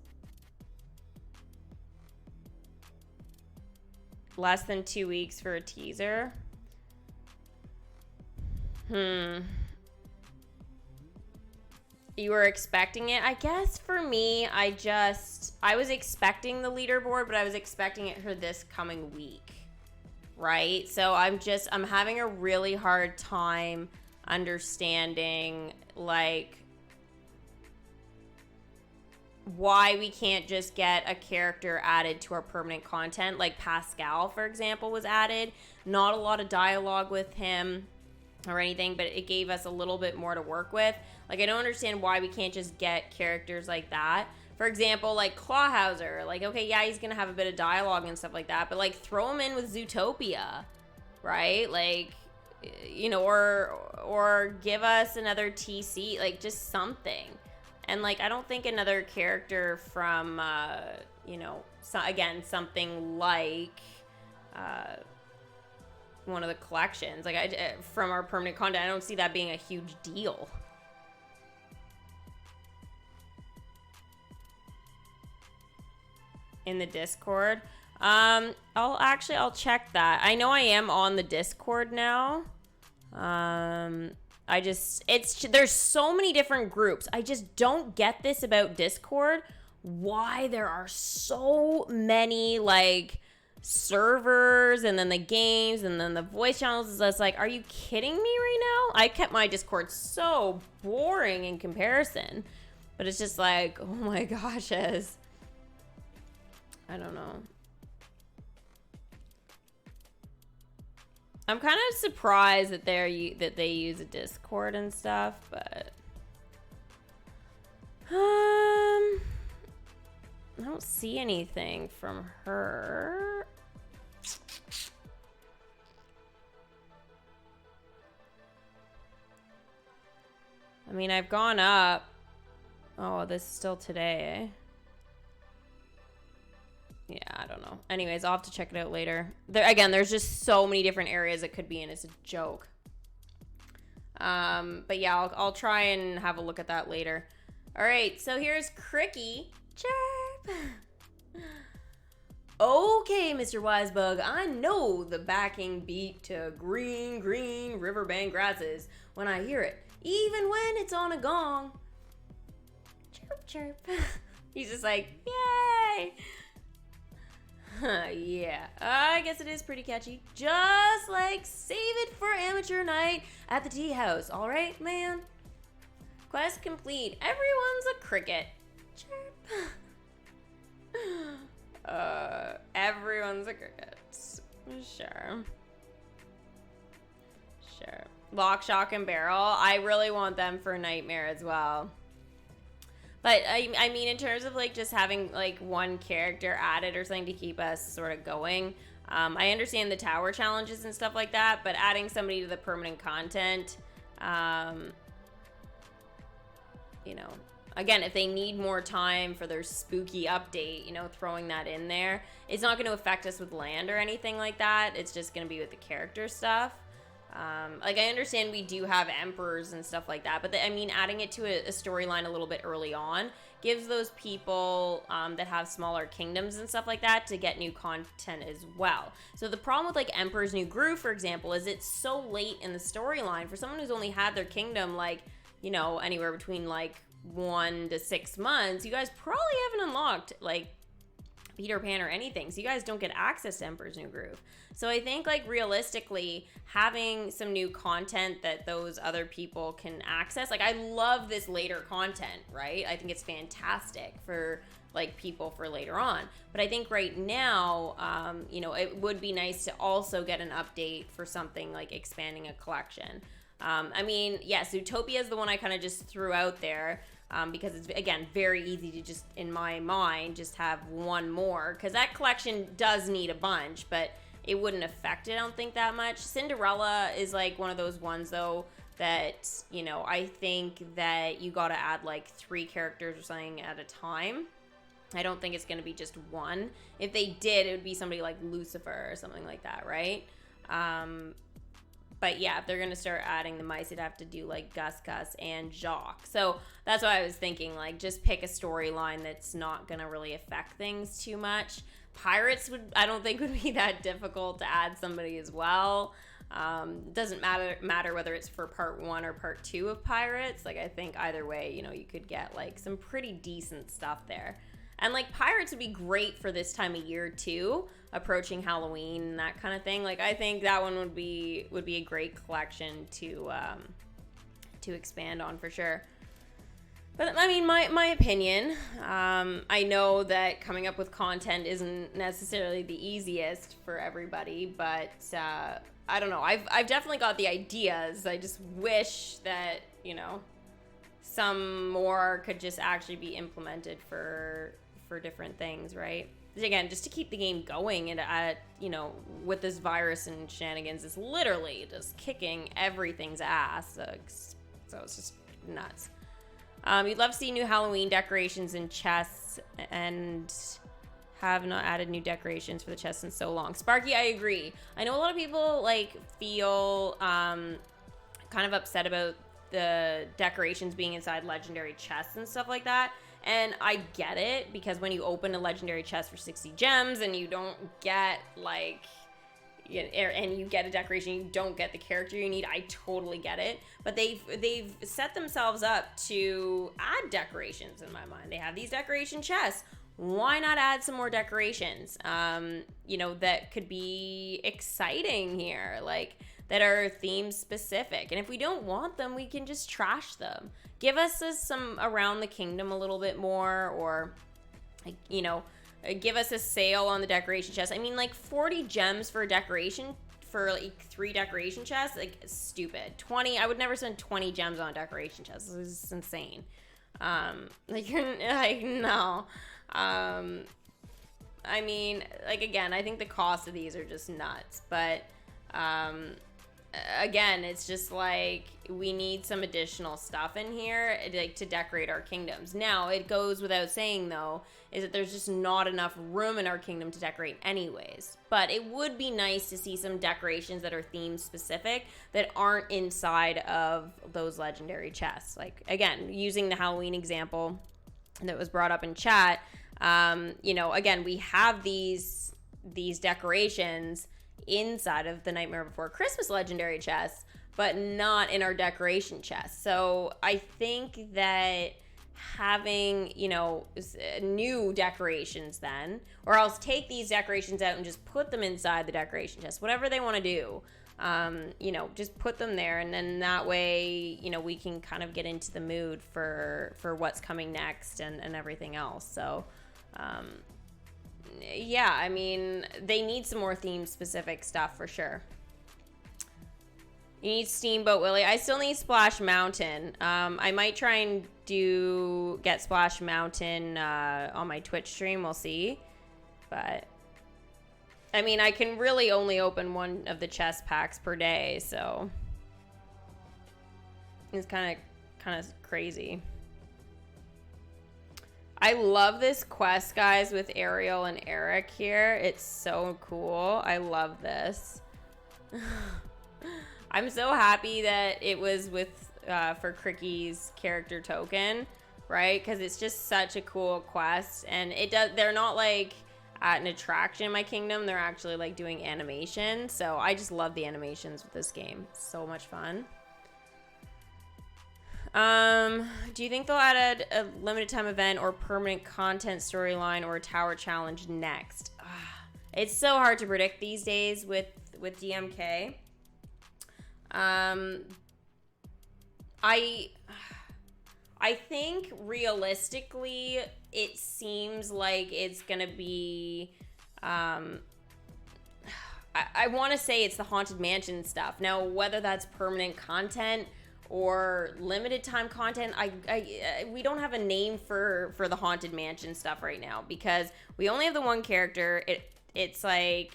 Less than 2 weeks for a teaser. You were expecting it? I guess for me, I was expecting the leaderboard, but I was expecting it for this coming week, right? So I'm having a really hard time understanding, like, why we can't just get a character added to our permanent content. Like Pascal, for example, was added. Not a lot of dialogue with him or anything, but it gave us a little bit more to work with. Like, I don't understand why we can't just get characters like that. For example, like Clawhauser. Like, okay, yeah, he's gonna have a bit of dialogue and stuff like that, but like throw him in with Zootopia, right? Like, you know, or give us another TC, like just something. And like, I don't think another character from, you know, again, something like one of the collections, like from our permanent content, I don't see that being a huge deal. In the Discord, I'll check that. I know I am on the Discord now. There's so many different groups. I just don't get this about Discord. Why there are so many like servers and then the games and then the voice channels is just like, are you kidding me right now? I kept my Discord so boring in comparison, but it's just like, oh my gosh, I don't know. I'm kind of surprised that they use a Discord and stuff, but I don't see anything from her. I mean, I've gone up. Oh, this is still today, eh? Yeah, I don't know. Anyways, I'll have to check it out later. There's just so many different areas it could be in. It's a joke. But yeah, I'll try and have a look at that later. All right, so here's Cricky. Chirp. Okay, Mr. Wisebug, I know the backing beat to Green, Green Riverbank Grasses when I hear it, even when it's on a gong. Chirp, chirp. He's just like, yay. Yeah, I guess it is pretty catchy. Just like Save It for Amateur Night at the Tea House. All right, man? Quest complete. Everyone's a cricket. Chirp. Everyone's a cricket. Sure. Sure. Lock, Shock, and Barrel. I really want them for Nightmare as well. But I mean, in terms of like just having like one character added or something to keep us sort of going, I understand the tower challenges and stuff like that, but adding somebody to the permanent content, you know, again, if they need more time for their spooky update, you know, throwing that in there, it's not going to affect us with land or anything like that. It's just going to be with the character stuff. Like, I understand we do have emperors and stuff like that, but I mean, adding it to a storyline a little bit early on gives those people that have smaller kingdoms and stuff like that to get new content as well. So the problem with like Emperor's New Groove, for example, is it's so late in the storyline for someone who's only had their kingdom like, you know, anywhere between like 1 to 6 months. You guys probably haven't unlocked like Peter Pan or anything, so you guys don't get access to Emperor's New Groove. So I think like realistically having some new content that those other people can access, like I love this later content, right? I think it's fantastic for like people for later on, but I think right now you know, it would be nice to also get an update for something like expanding a collection. I mean, yes, Zootopia is the one I kind of just threw out there. Because it's, again, very easy to just, in my mind, just have one more. Because that collection does need a bunch, but it wouldn't affect it, I don't think, that much. Cinderella is, like, one of those ones, though, that, you know, I think that you gotta add, like, 3 characters or something at a time. I don't think it's gonna be just one. If they did, it would be somebody like Lucifer or something like that, right? But yeah, if they're going to start adding the mice, they'd have to do like Gus Gus and Jacques. So that's why I was thinking, like, just pick a storyline that's not going to really affect things too much. Pirates I don't think would be that difficult to add somebody as well. Doesn't matter whether it's for part 1 or part 2 of Pirates. Like, I think either way, you know, you could get like some pretty decent stuff there. And like Pirates would be great for this time of year too, approaching Halloween and that kind of thing. Like, I think that one would be a great collection to expand on for sure. But I mean, my opinion, I know that coming up with content isn't necessarily the easiest for everybody, but I don't know. I've definitely got the ideas. I just wish that, you know, some more could just actually be implemented for different things, right? Again, just to keep the game going, and you know, with this virus and shenanigans, it's literally just kicking everything's ass. So it's just nuts. You'd love to see new Halloween decorations and chests, and have not added new decorations for the chests in so long. Sparky, I agree. I know a lot of people like feel kind of upset about the decorations being inside legendary chests and stuff like that. And I get it, because when you open a legendary chest for 60 gems and you don't get like, and you get a decoration, you don't get the character you need, I totally get it. But they've set themselves up to add decorations in my mind. They have these decoration chests. Why not add some more decorations, you know, that could be exciting here, like that are theme specific. And if we don't want them, we can just trash them. Give us some around the kingdom a little bit more, or, like, you know, give us a sale on the decoration chest. I mean, like 40 gems for a decoration, for like 3 decoration chests, like stupid. 20, I would never spend 20 gems on a decoration chest. This is insane. Like, you're like, no. I mean, like, again, I think the cost of these are just nuts, but again, it's just like we need some additional stuff in here, like, to decorate our kingdoms. Now, it goes without saying, though, is that there's just not enough room in our kingdom to decorate anyways. But it would be nice to see some decorations that are theme specific that aren't inside of those legendary chests. Like, again, using the Halloween example that was brought up in chat, you know, again, we have these decorations inside of the Nightmare Before Christmas legendary chests, but not in our decoration chests. So I think that having, you know, new decorations then, or else take these decorations out and just put them inside the decoration chest, whatever they want to do. you know, just put them there, and then that way, you know, we can kind of get into the mood for what's coming next and everything else. So yeah, I mean, they need some more theme specific stuff for sure. You need Steamboat Willie. I still need Splash Mountain. I might try and get Splash Mountain on my Twitch stream. We'll see. But I mean, I can really only open one of the chest packs per day, so it's kind of crazy. I love this quest, guys, with Ariel and Eric here. It's so cool. I love this. I'm so happy that it was with for Cricky's character token, right? Because it's just such a cool quest, and they're not like at an attraction in my kingdom. They're actually like doing animation, so I just love the animations with this game. It's so much fun. Do you think they'll add a limited time event or permanent content storyline or a tower challenge next? It's so hard to predict these days with DMK. I think realistically, it seems like it's gonna be, I want to say it's the Haunted Mansion stuff. Now, whether that's permanent content or limited time content, we don't have a name for the Haunted Mansion stuff right now because we only have the one character. It's like,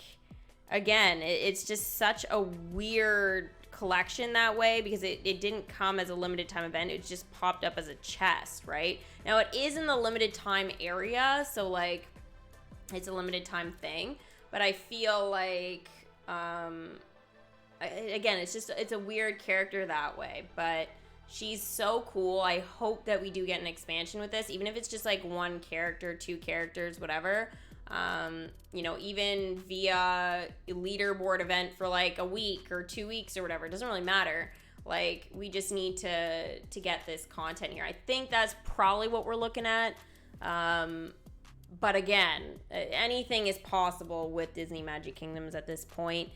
again, it's just such a weird collection that way because it didn't come as a limited time event. It just popped up as a chest, right? Now it is in the limited time area, so like it's a limited time thing, but I feel like again, it's a weird character that way, but she's so cool. I hope that we do get an expansion with this, even if it's just like one character, two characters, whatever. You know, even via a leaderboard event for like a week or 2 weeks or whatever, it doesn't really matter. Like, we just need to get this content here. I think that's probably what we're looking at. But again, anything is possible with Disney Magic Kingdoms at this point.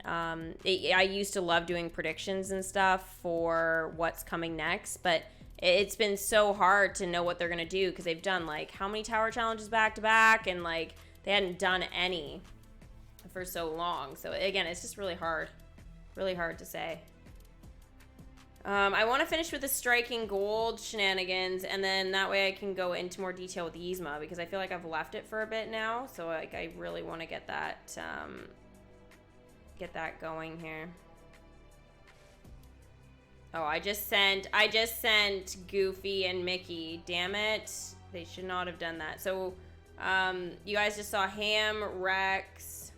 I used to love doing predictions and stuff for what's coming next, but it's been so hard to know what they're going to do because they've done like how many tower challenges back to back, and like they hadn't done any for so long. So again, it's just really hard to say. I want to finish with the striking gold shenanigans, and then that way I can go into more detail with Yzma because I feel like I've left it for a bit now. So like I really want to get that going here. Oh, I just sent Goofy and Mickey. Damn it. They should not have done that. So, you guys just saw Ham, Rex.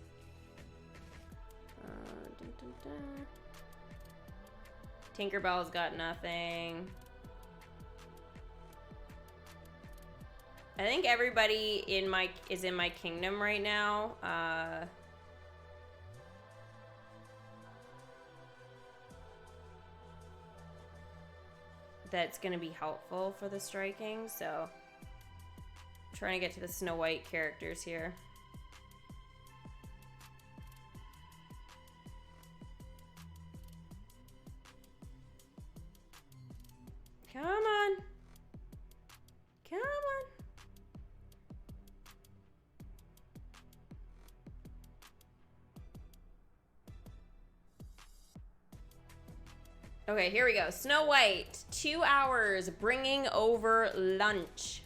Tinkerbell's got nothing. I think everybody is in my kingdom right now. That's going to be helpful for the striking, so I'm trying to get to the Snow White characters here. Come on. Come on. Okay, here we go. Snow White, 2 hours, bringing over lunch.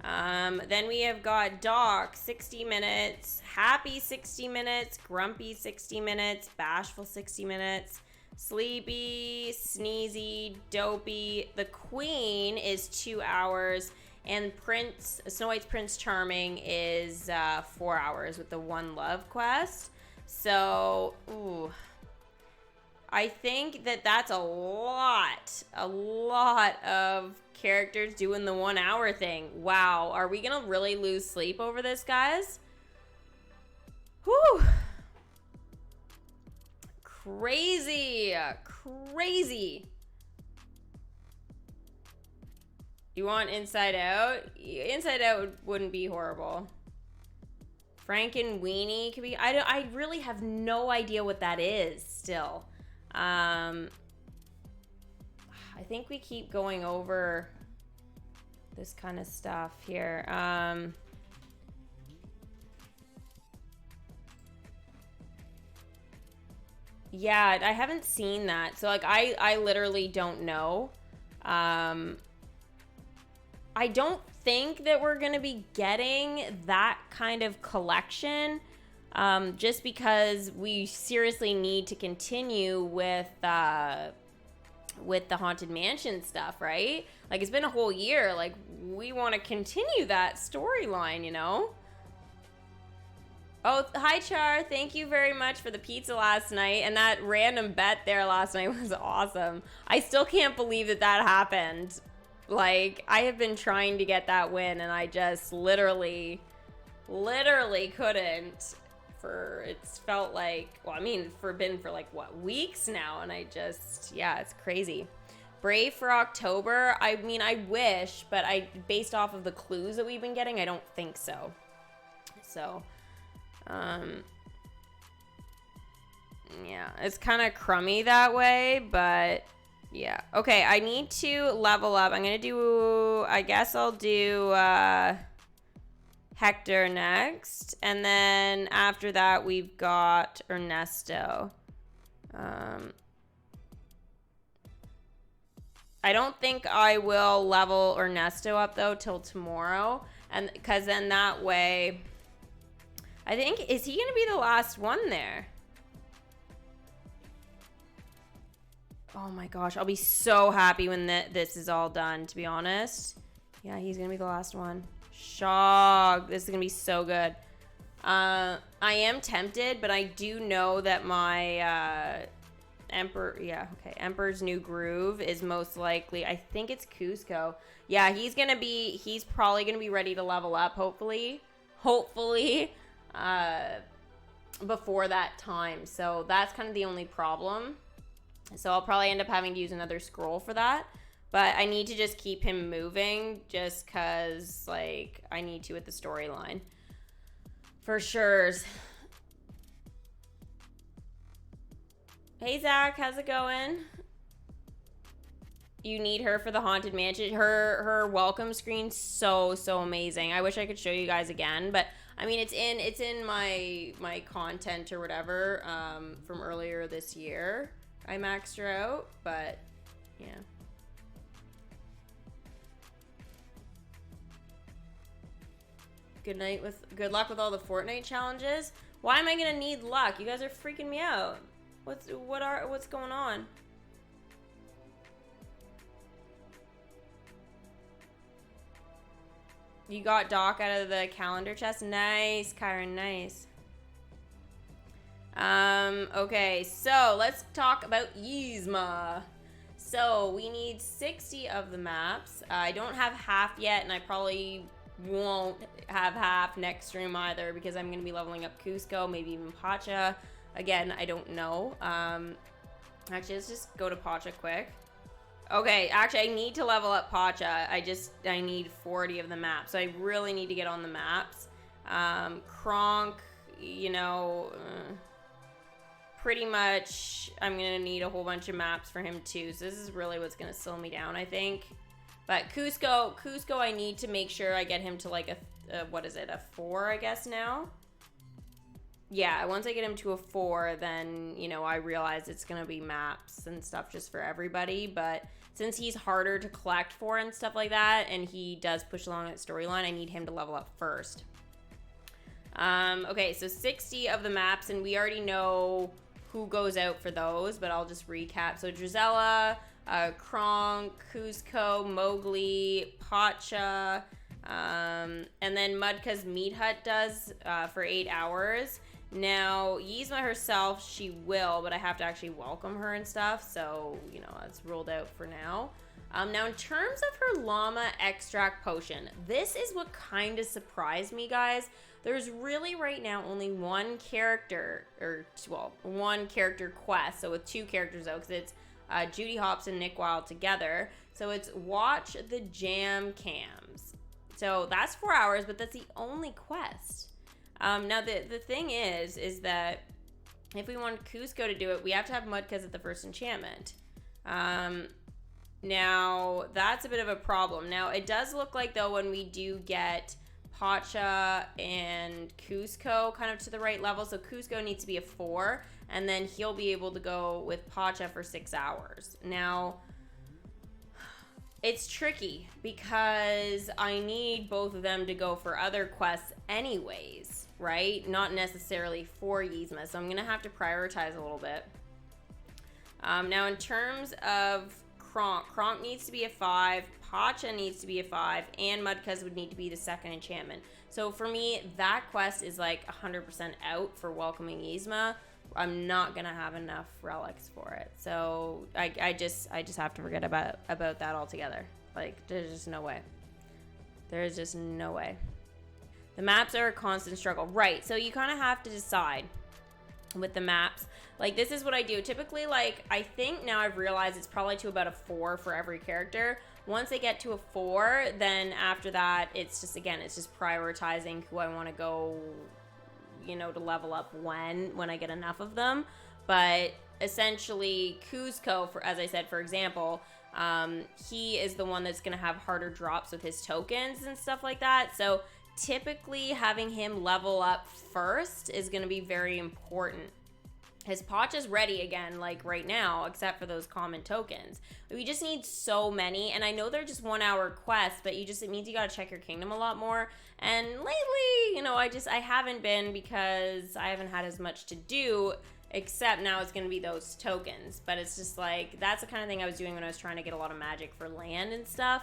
Then we have got Doc, 60 minutes, Happy 60 minutes, Grumpy 60 minutes, Bashful 60 minutes, Sleepy, Sneezy, Dopey. The Queen is 2 hours, and Snow White's Prince Charming is 4 hours with the One Love quest. So, ooh. I think that's a lot of characters doing the 1 hour thing. Wow, are we gonna really lose sleep over this, guys? Whew. Crazy. You want Inside Out? Inside Out wouldn't be horrible. Frankenweenie could be. I really have no idea what that is still. I think we keep going over this kind of stuff here. Yeah, I haven't seen that. So like I literally don't know. I don't think that we're going to be getting that kind of collection, just because we seriously need to continue with the Haunted Mansion stuff, right? Like, it's been a whole year. Like, we want to continue that storyline, you know? Oh, hi, Char. Thank you very much for the pizza last night. And that random bet there last night was awesome. I still can't believe that that happened. Like, I have been trying to get that win, and I just literally couldn't. It's felt like, well, I mean, been for like, what, weeks now, and I just, yeah, it's crazy. Brave for October, I mean, I wish, but based off of the clues that we've been getting, I don't think so. So, yeah, it's kind of crummy that way, but yeah. Okay, I need to level up. I'm gonna do, I guess I'll do Hector next, and then after that we've got Ernesto. I don't think I will level Ernesto up though till tomorrow, and because then that way, I think, is he gonna be the last one there? Oh my gosh, I'll be so happy when this is all done, to be honest. Yeah, he's gonna be the last one. Shock. This is gonna be so good. I am tempted, but I do know that my Emperor's New Groove is most likely, I think it's Kuzco. Yeah, he's probably gonna be ready to level up, hopefully before that time. So that's kind of the only problem. So I'll probably end up having to use another scroll for that. But I need to just keep him moving just because, like, I need to with the storyline. For sure. Hey, Zach. How's it going? You need her for the Haunted Mansion. Her welcome screen's so amazing. I wish I could show you guys again. But, I mean, it's in my content or whatever from earlier this year. I maxed her out, but, yeah. Good luck with all the Fortnite challenges. Why am I gonna need luck? You guys are freaking me out. What's going on? You got Doc out of the calendar chest. Nice, Kyron. Nice. Okay, so let's talk about Yzma. So we need 60 of the maps. I don't have half yet, and I probably won't have half next stream either because I'm going to be leveling up Kuzco, maybe even Pacha. Again, I don't know. Actually, let's just go to Pacha quick. Okay, actually, I need to level up Pacha. I need 40 of the maps, so I really need to get on the maps. Kronk, you know, pretty much I'm going to need a whole bunch of maps for him too, so this is really what's going to slow me down, I think. But Kuzco, I need to make sure I get him to like what is it, a 4, I guess now? Yeah, once I get him to a 4, then, you know, I realize it's going to be maps and stuff just for everybody. But since he's harder to collect for and stuff like that, and he does push along that storyline, I need him to level up first. Okay, so 60 of the maps, and we already know who goes out for those, but I'll just recap. So Drizella, Kronk, Kuzco, Mowgli, Pacha, and then Mudka's Meat Hut does for 8 hours. Now, Yzma herself, she will, but I have to actually welcome her and stuff, so, you know, that's ruled out for now. Now, in terms of her llama extract potion, this is what kind of surprised me, guys. There's really right now only one character, one character quest, so with 2 characters though, because it's Judy Hopps and Nick Wilde together. So it's watch the jam cams. So that's 4 hours, but that's the only quest. Now, the thing is that if we want Kuzco to do it, we have to have Mudkaz at the first enchantment. Now, that's a bit of a problem. Now, it does look like, though, when we do get Pacha and Kuzco kind of to the right level, so Kuzco needs to be a 4, and then he'll be able to go with Pacha for 6 hours. Now, it's tricky because I need both of them to go for other quests anyways, right? Not necessarily for Yzma, so I'm going to have to prioritize a little bit. Now, in terms of Kronk needs to be a 5, Pacha needs to be a 5, and Mudkaz would need to be the second enchantment. So for me, that quest is like 100% out for welcoming Yzma. I'm not gonna have enough relics for it, so I just have to forget about that altogether. Like, there's just no way. There's just no way. The maps are a constant struggle, right? So you kind of have to decide with the maps. Like, this is what I do typically. Like, I think now I've realized it's probably to about a 4 for every character. Once I get to a 4, then after that, it's just, again, it's just prioritizing who I want to go, you know, to level up when I get enough of them. But essentially, Kuzco, for, as I said, for example, he is the one that's going to have harder drops with his tokens and stuff like that. So typically having him level up first is going to be very important. His Pacha's ready again, like right now, except for those common tokens. We just need so many, and I know they're just 1 hour quests, but it means you gotta check your kingdom a lot more. And lately, you know, I haven't been, because I haven't had as much to do, except now it's gonna be those tokens. But it's just like, that's the kind of thing I was doing when I was trying to get a lot of magic for land and stuff.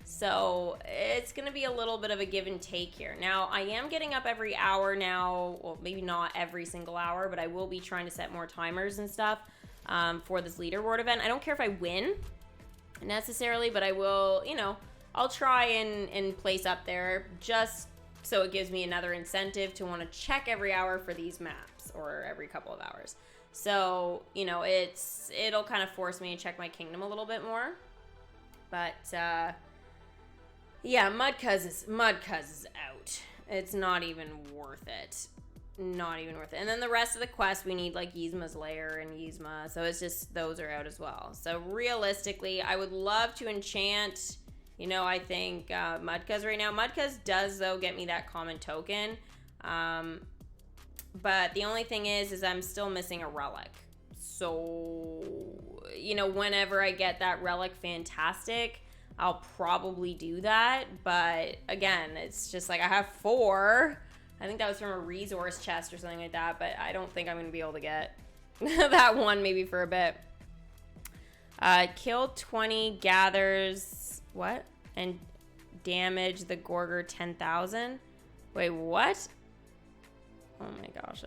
So it's going to be a little bit of a give and take here. Now, I am getting up every hour now. Well, maybe not every single hour, but I will be trying to set more timers and stuff for this leaderboard event. I don't care if I win necessarily, but I will, you know, I'll try and place up there just so it gives me another incentive to want to check every hour for these maps, or every couple of hours. So, you know, it'll kind of force me to check my kingdom a little bit more. But, yeah, Mudkaz is out. It's not even worth it. Not even worth it. And then the rest of the quests, we need like Yzma's Lair and Yzma. So it's just, those are out as well. So realistically, I would love to enchant, you know, I think Mudkaz right now. Mudkaz does, though, get me that common token. But the only thing is I'm still missing a relic. So, you know, whenever I get that relic, fantastic. I'll probably do that, but again, it's just like I have 4. I think that was from a resource chest or something like that, but I don't think I'm going to be able to get that one maybe for a bit. Kill 20 gathers, what? And damage the Gorger 10,000? Wait, what? Oh my gosh.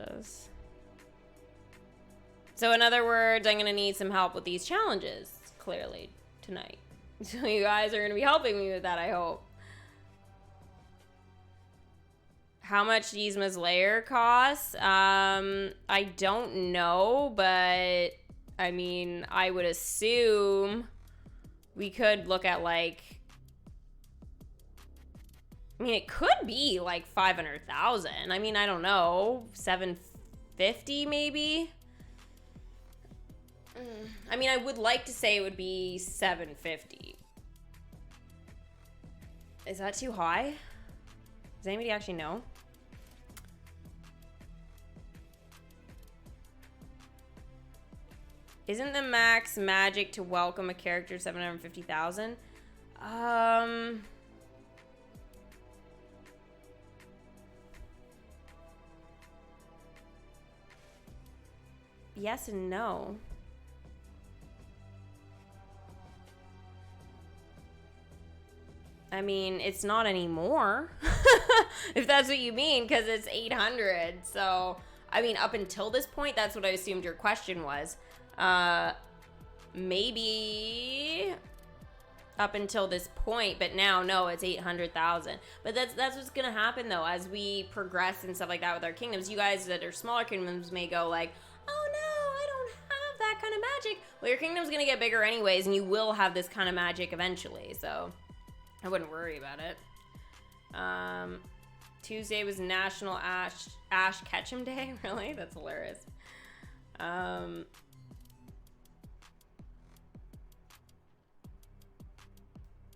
So in other words, I'm going to need some help with these challenges, clearly, tonight. So you guys are going to be helping me with that, I hope. How much Yzma's Lair costs? I don't know, but I mean, I would assume we could look at like, I mean, it could be like 500,000. I mean, I don't know, 750 maybe. I mean, I would like to say it would be 750. Is that too high? Does anybody actually know? Isn't the max magic to welcome a character 750,000? Yes and no. I mean, it's not anymore, if that's what you mean, because it's 800. So, I mean, up until this point, that's what I assumed your question was. Maybe up until this point, but now, no, it's 800,000. But that's what's going to happen, though, as we progress and stuff like that with our kingdoms. You guys that are smaller kingdoms may go like, oh, no, I don't have that kind of magic. Well, your kingdom's going to get bigger anyways, and you will have this kind of magic eventually, so I wouldn't worry about it. Tuesday was National Ash Ketchum Day. Really? That's hilarious.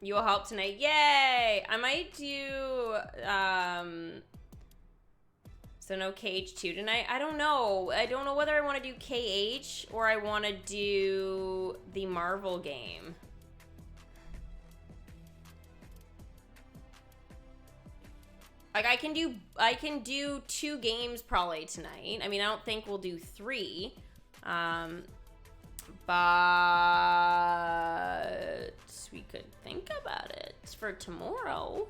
You will help tonight. Yay! I might do, so no KH2 tonight. I don't know. I don't know whether I want to do KH or I want to do the Marvel game. Like, I can do 2 games probably tonight. I mean, I don't think we'll do 3. But we could think about it for tomorrow.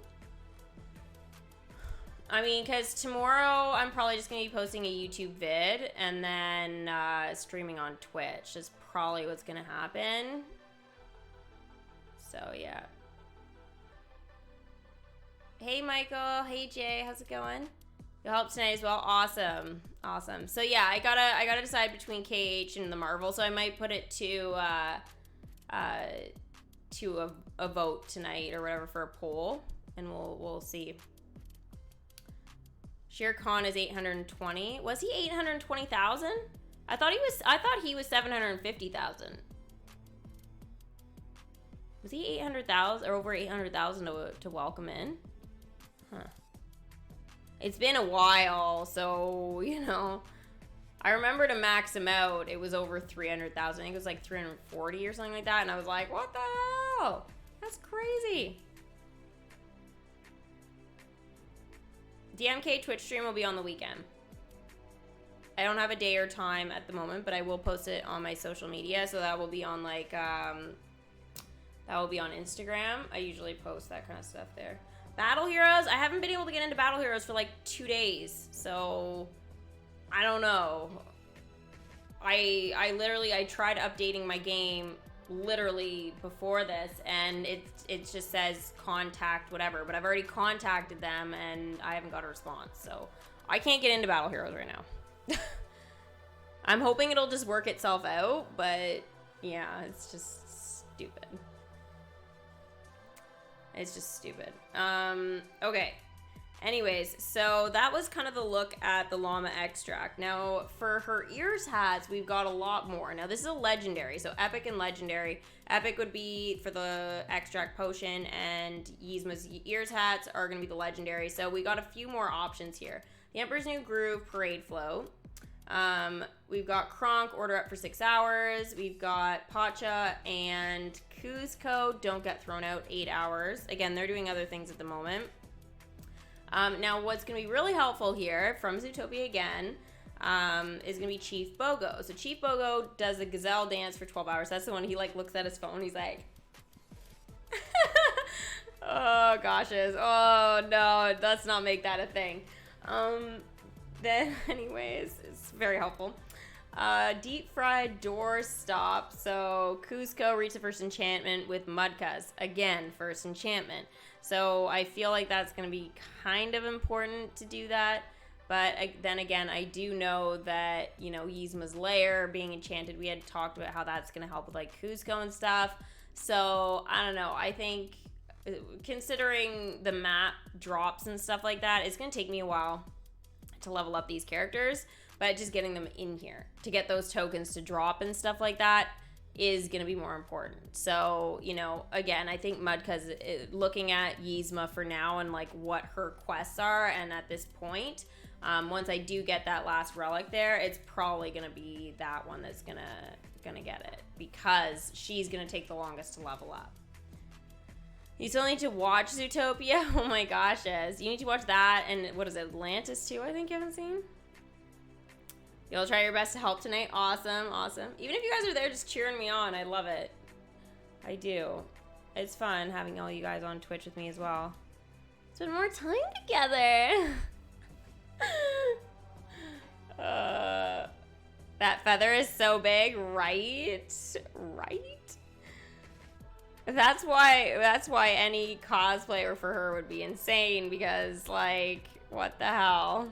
I mean, because tomorrow I'm probably just going to be posting a YouTube vid and then streaming on Twitch is probably what's going to happen. So, yeah. Hey, Michael. Hey, Jay. How's it going? You'll help tonight as well. Awesome. Awesome. So, yeah, I gotta decide between KH and the Marvel. So, I might put it to a vote tonight or whatever for a poll. And we'll see. Shere Khan is 820. Was he 820,000? I thought he was 750,000. Was he 800,000 or over 800,000 to welcome in? Huh. It's been a while, so, you know, I remember to max him out, it was over 300,000. I think it was like 340 or something like that, and I was like, what the hell? That's crazy. DMK Twitch stream will be on the weekend. I don't have a day or time at the moment, but I will post it on my social media, so that will be on, like, that will be on Instagram. I usually post that kind of stuff there. Battle Heroes? I haven't been able to get into Battle Heroes for like 2 days, so I don't know. I tried updating my game literally before this, and it just says contact whatever, but I've already contacted them and I haven't got a response, so I can't get into Battle Heroes right now. I'm hoping it'll just work itself out, but yeah, it's just stupid. It's just stupid. Okay. Anyways, so that was kind of the look at the llama extract. Now, for her ears hats, we've got a lot more. Now, this is a legendary, so epic and legendary. Epic would be for the extract potion, and Yzma's ears hats are going to be the legendary. So we got a few more options here. The Emperor's New Groove Parade Float. We've got Kronk, Order Up for 6 hours. We've got Pacha and Kuzco, Don't Get Thrown Out, 8 hours. Again, they're doing other things at the moment. Now, what's going to be really helpful here, from Zootopia again, is going to be Chief Bogo. So Chief Bogo does a gazelle dance for 12 hours. That's the one he, like, looks at his phone. He's like... oh, goshes. Oh, no. Let's not make that a thing. Then, anyways, it's very helpful. Deep fried door stop. So Kuzco reached the first enchantment with Mudcuz. Again, first enchantment. So I feel like that's going to be kind of important to do that. But then again, I do know that, you know, Yzma's lair being enchanted, we had talked about how that's going to help with like Kuzco and stuff. So I don't know. I think considering the map drops and stuff like that, it's going to take me a while to level up these characters, but just getting them in here to get those tokens to drop and stuff like that is going to be more important. So, you know, again, I think Mudcuz, looking at Yzma for now and like what her quests are, and at this point, once I do get that last relic there, it's probably going to be that one that's gonna get it, because she's going to take the longest to level up. You still need to watch Zootopia? Oh my gosh, Ez. You need to watch that, and what is it, Atlantis too, I think you haven't seen? You'll try your best to help tonight. Awesome, awesome. Even if you guys are there just cheering me on, I love it. I do. It's fun having all you guys on Twitch with me as well. Spend more time together. That feather is so big, right? Right? That's why any cosplayer for her would be insane, because, like, what the hell?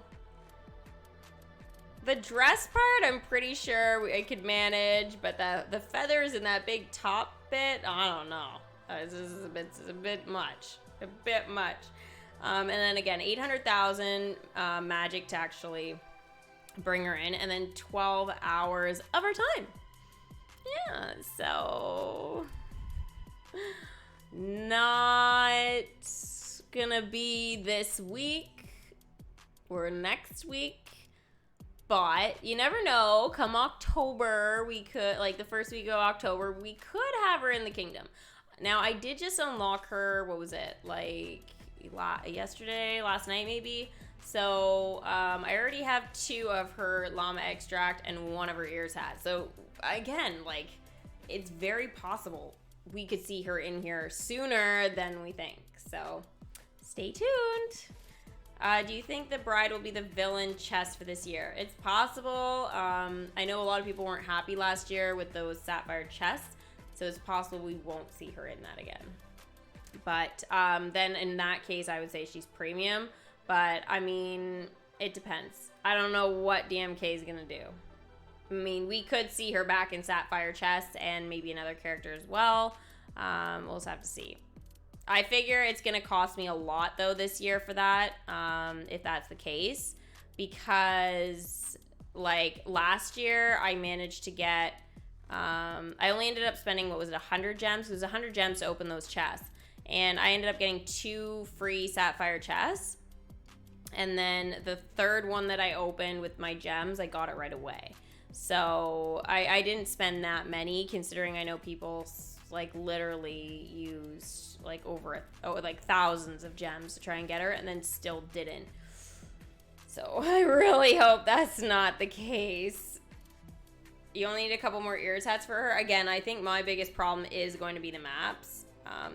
The dress part, I'm pretty sure I could manage, but the feathers and that big top bit, I don't know. This is a bit much. A bit much. And then again, 800,000 magic to actually bring her in, and then 12 hours of her time. Yeah, so not gonna be this week or next week, but you never know. Come October, we could, like the first week of October, we could have her in the kingdom. Now, I did just unlock her, what was it, like yesterday, last night maybe? So I already have 2 of her llama extract and 1 of her ears hat. So again, like, it's very possible we could see her in here sooner than we think. So stay tuned. Do you think the bride will be the villain chest for this year? It's possible. I know a lot of people weren't happy last year with those sapphire chests, so it's possible we won't see her in that again. But then in that case, I would say she's premium. But, I mean, it depends. I don't know what DMK is going to do. I mean, we could see her back in Sapphire Chest and maybe another character as well. We'll just have to see. I figure it's going to cost me a lot, though, this year for that, if that's the case. Because, like, last year, I managed to get... I only ended up spending, what was it, 100 gems? It was 100 gems to open those chests. And I ended up getting 2 free Sapphire chests. And then the third one that I opened with my gems, I got it right away. So I didn't spend that many, considering I know people like literally used like like thousands of gems to try and get her, and then still didn't. So I really hope that's not the case. You only need a couple more ears hats for her. Again, I think my biggest problem is going to be the maps,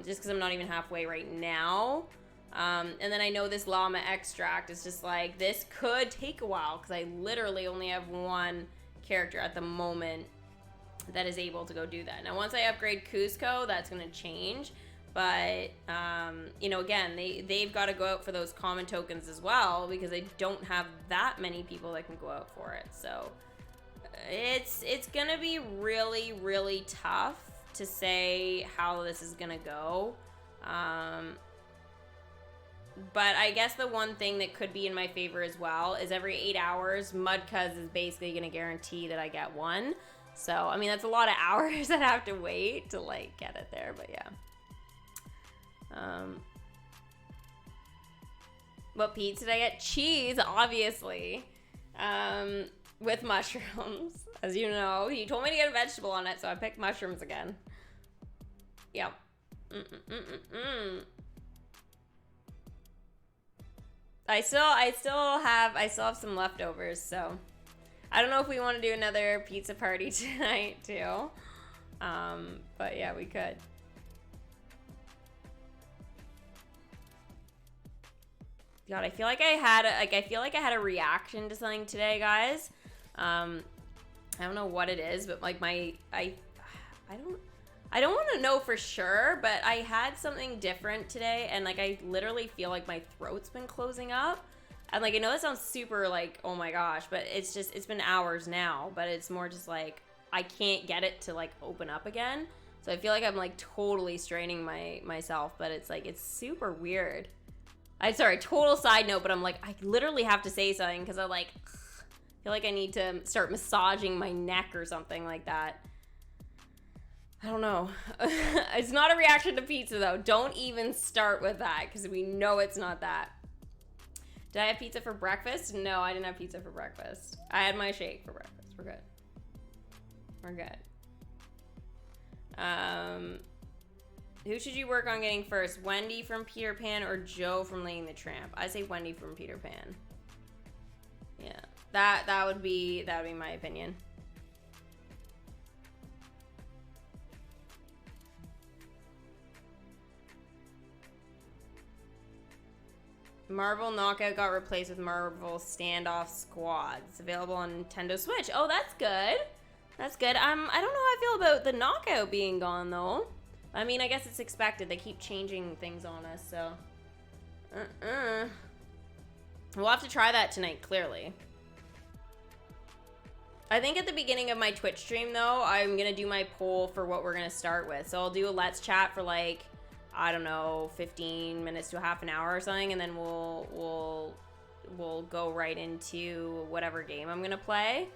just because I'm not even halfway right now. And then I know this llama extract is just like, this could take a while because I literally only have 1 character at the moment that is able to go do that. Now, once I upgrade Kuzco, that's going to change. But, you know, again, they've got to go out for those common tokens as well because they don't have that many people that can go out for it. So it's going to be really, really tough to say how this is going to go. But I guess the one thing that could be in my favor as well is every 8 hours, Mudcuz is basically going to guarantee that I get 1. So, I mean, that's a lot of hours that I have to wait to, like, get it there. But, yeah. What pizza did I get? Cheese, obviously. With mushrooms. As you know, he told me to get a vegetable on it, so I picked mushrooms again. Yep. I still have some leftovers, so I don't know if we want to do another pizza party tonight too. But yeah, we could. God, I feel like I had a reaction to something today, guys. I don't know what it is, but like I don't want to know for sure, but I had something different today, and like I literally feel like my throat's been closing up. And like I know that sounds super like, oh my gosh, but it's been hours now, but it's more just like I can't get it to like open up again. So I feel like I'm like totally straining myself, but it's like it's super weird. Sorry, total side note, but I'm like I literally have to say something because I like feel like I need to start massaging my neck or something like that. I don't know. It's not a reaction to pizza, though. Don't even start with that, because we know it's not that. Did I have pizza for breakfast? No, I didn't have pizza for breakfast. I had my shake for breakfast. We're good. We're good. Who should you work on getting first? Wendy from Peter Pan or Joe from Laying the Tramp? I say Wendy from Peter Pan. Yeah, that would be my opinion. Marvel Knockout got replaced with Marvel Standoff Squads. Available on Nintendo Switch. Oh, that's good. That's good. I don't know how I feel about the Knockout being gone, though. I mean, I guess it's expected. They keep changing things on us, so... We'll have to try that tonight, clearly. I think at the beginning of my Twitch stream, though, I'm going to do my poll for what we're going to start with. So I'll do a Let's Chat for, like... I don't know, 15 minutes to a half an hour or something, and then we'll go right into whatever game I'm gonna play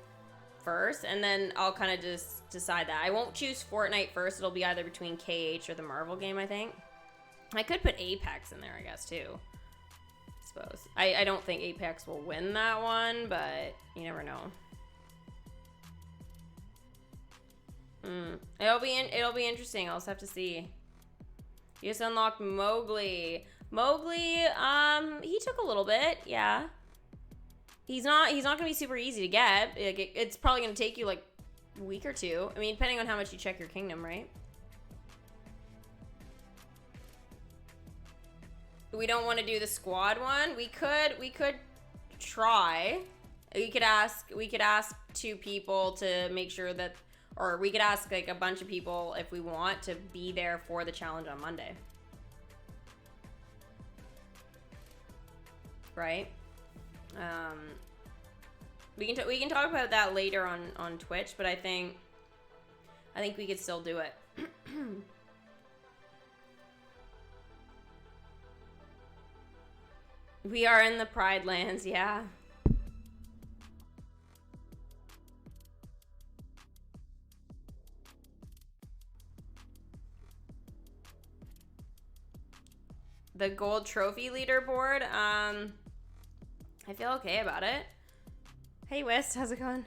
first, and then I'll kind of just decide that. I won't choose Fortnite first. It'll be either between KH or the Marvel game, I think. I could put Apex in there, I guess, too. I suppose. I don't think Apex will win that one, but you never know. It'll be interesting. I'll just have to see. You just unlocked Mowgli. Mowgli, he took a little bit, yeah. He's not gonna be super easy to get. Like, it's probably gonna take you like a week or two. I mean, depending on how much you check your kingdom, right? We don't want to do the squad one. We could try. We could ask 2 people to make sure that, or we could ask like a bunch of people if we want to be there for the challenge on Monday. Right? We can talk about that later on Twitch, but I think we could still do it. We are in the Pride Lands, yeah. The gold trophy leaderboard, I feel okay about it. Hey West, how's it going?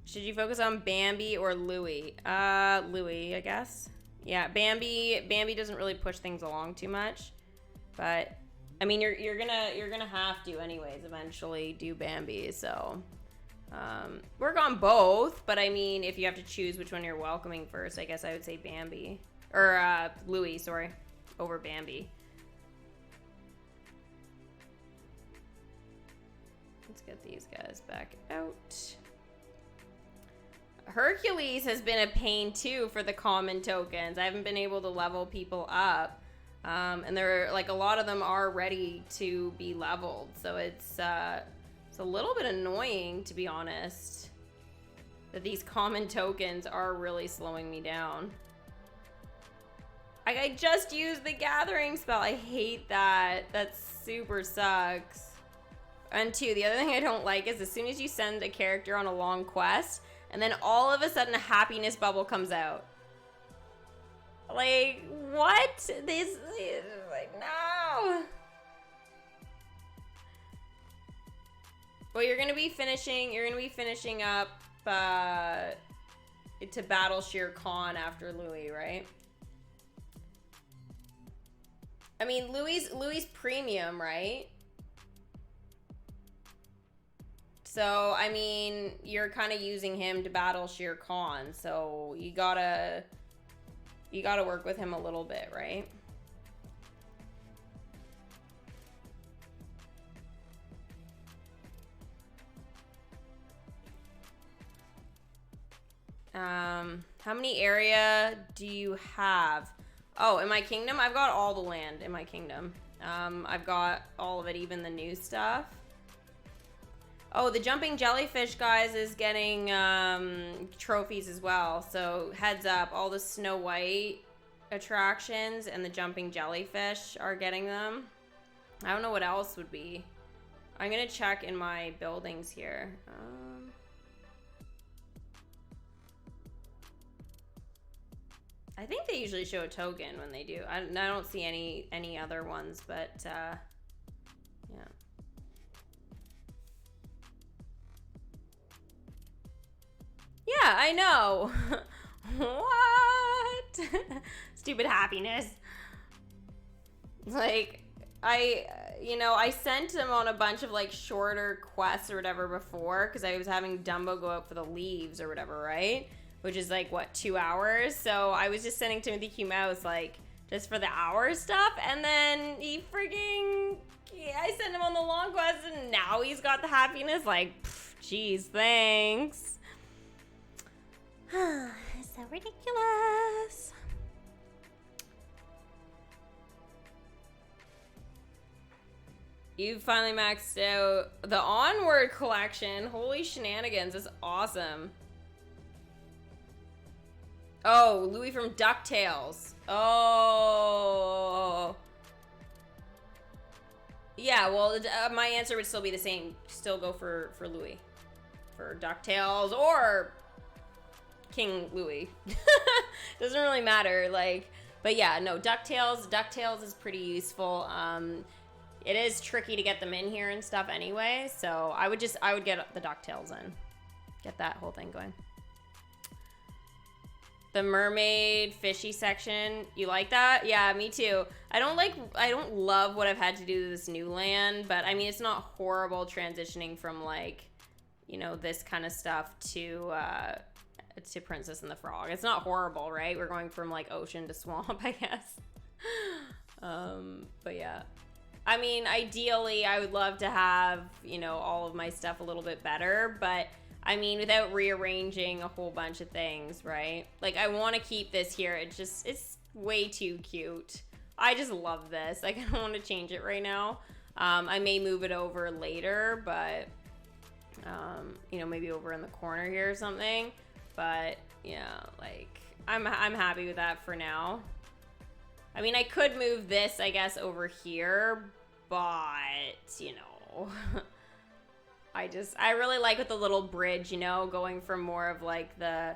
Should you focus on Bambi or Louie? Louie, I guess. Yeah, Bambi doesn't really push things along too much. But I mean, you're gonna have to anyways eventually do Bambi, so work on both. But I mean, if you have to choose which one you're welcoming first, I guess I would say Bambi or Louie, sorry, over Bambi. Let's get these guys back out. Hercules has been a pain too for the common tokens. I haven't been able to level people up. And they're like, a lot of them are ready to be leveled, so it's a little bit annoying, to be honest, that these common tokens are really slowing me down. I just used the gathering spell. I hate that. That super sucks. And 2, the other thing I don't like is as soon as you send a character on a long quest, and then all of a sudden a happiness bubble comes out. Like, what? This is like, no. Well, you're gonna be finishing up to battle Shere Khan after Louis, right? I mean, Louis premium, right? So, I mean, you're kind of using him to battle Shere Khan, so you gotta work with him a little bit, right? How many area do you have? Oh, in my kingdom, I've got all the land in my kingdom. I've got all of it, even the new stuff. Oh, the jumping jellyfish, guys, is getting trophies as well. So heads up, all the Snow White attractions and the jumping jellyfish are getting them. I don't know what else would be. I'm gonna check in my buildings here. I think they usually show a token when they do. I don't see any other ones, but yeah. Yeah, I know. What? Stupid happiness. Like, I sent him on a bunch of like shorter quests or whatever before, because I was having Dumbo go out for the leaves or whatever, right? Which is like, what, 2 hours? So I was just sending Timothy Q Mouse like just for the hour stuff, and then I sent him on the long quest, and now he's got the happiness. Like, geez, thanks. It's so ridiculous. You finally maxed out the Onward collection. Holy shenanigans, that's awesome. Oh, Louis from DuckTales. Oh. Yeah, well, my answer would still be the same. Still go for Louis. For DuckTales or King Louis. Doesn't really matter, like, but yeah, no, DuckTales is pretty useful. It is tricky to get them in here and stuff anyway, so I would get the DuckTales in. Get that whole thing going. The mermaid fishy section, you like that? Yeah, me too. I don't love what I've had to do to this new land, but I mean, it's not horrible transitioning from, like, you know, this kind of stuff to Princess and the Frog. It's not horrible, right? We're going from, like, ocean to swamp, I guess. But yeah. I mean, ideally, I would love to have, you know, all of my stuff a little bit better, but I mean, without rearranging a whole bunch of things, right? Like, I want to keep this here. It's way too cute. I just love this. Like, I don't want to change it right now. I may move it over later, but, you know, maybe over in the corner here or something. But, yeah, like, I'm happy with that for now. I mean, I could move this, I guess, over here, but, you know... I really like with the little bridge, you know, going from more of like the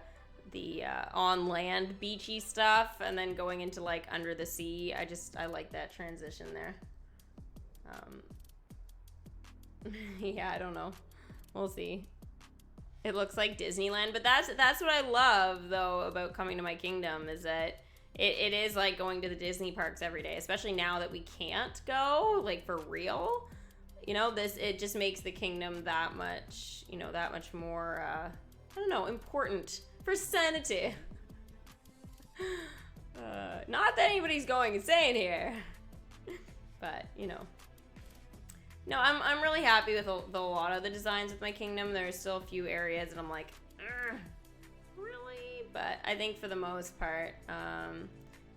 on land beachy stuff and then going into like under the sea. I like that transition there. Yeah, I don't know. We'll see. It looks like Disneyland, but that's what I love though about coming to my kingdom is that it is like going to the Disney parks every day, especially now that we can't go like for real. You know, it just makes the kingdom that much, you know, that much more, I don't know, important for sanity. Not that anybody's going insane here, but, you know. No, I'm really happy with a lot of the designs with my kingdom. There's still a few areas that I'm like, really? But I think for the most part,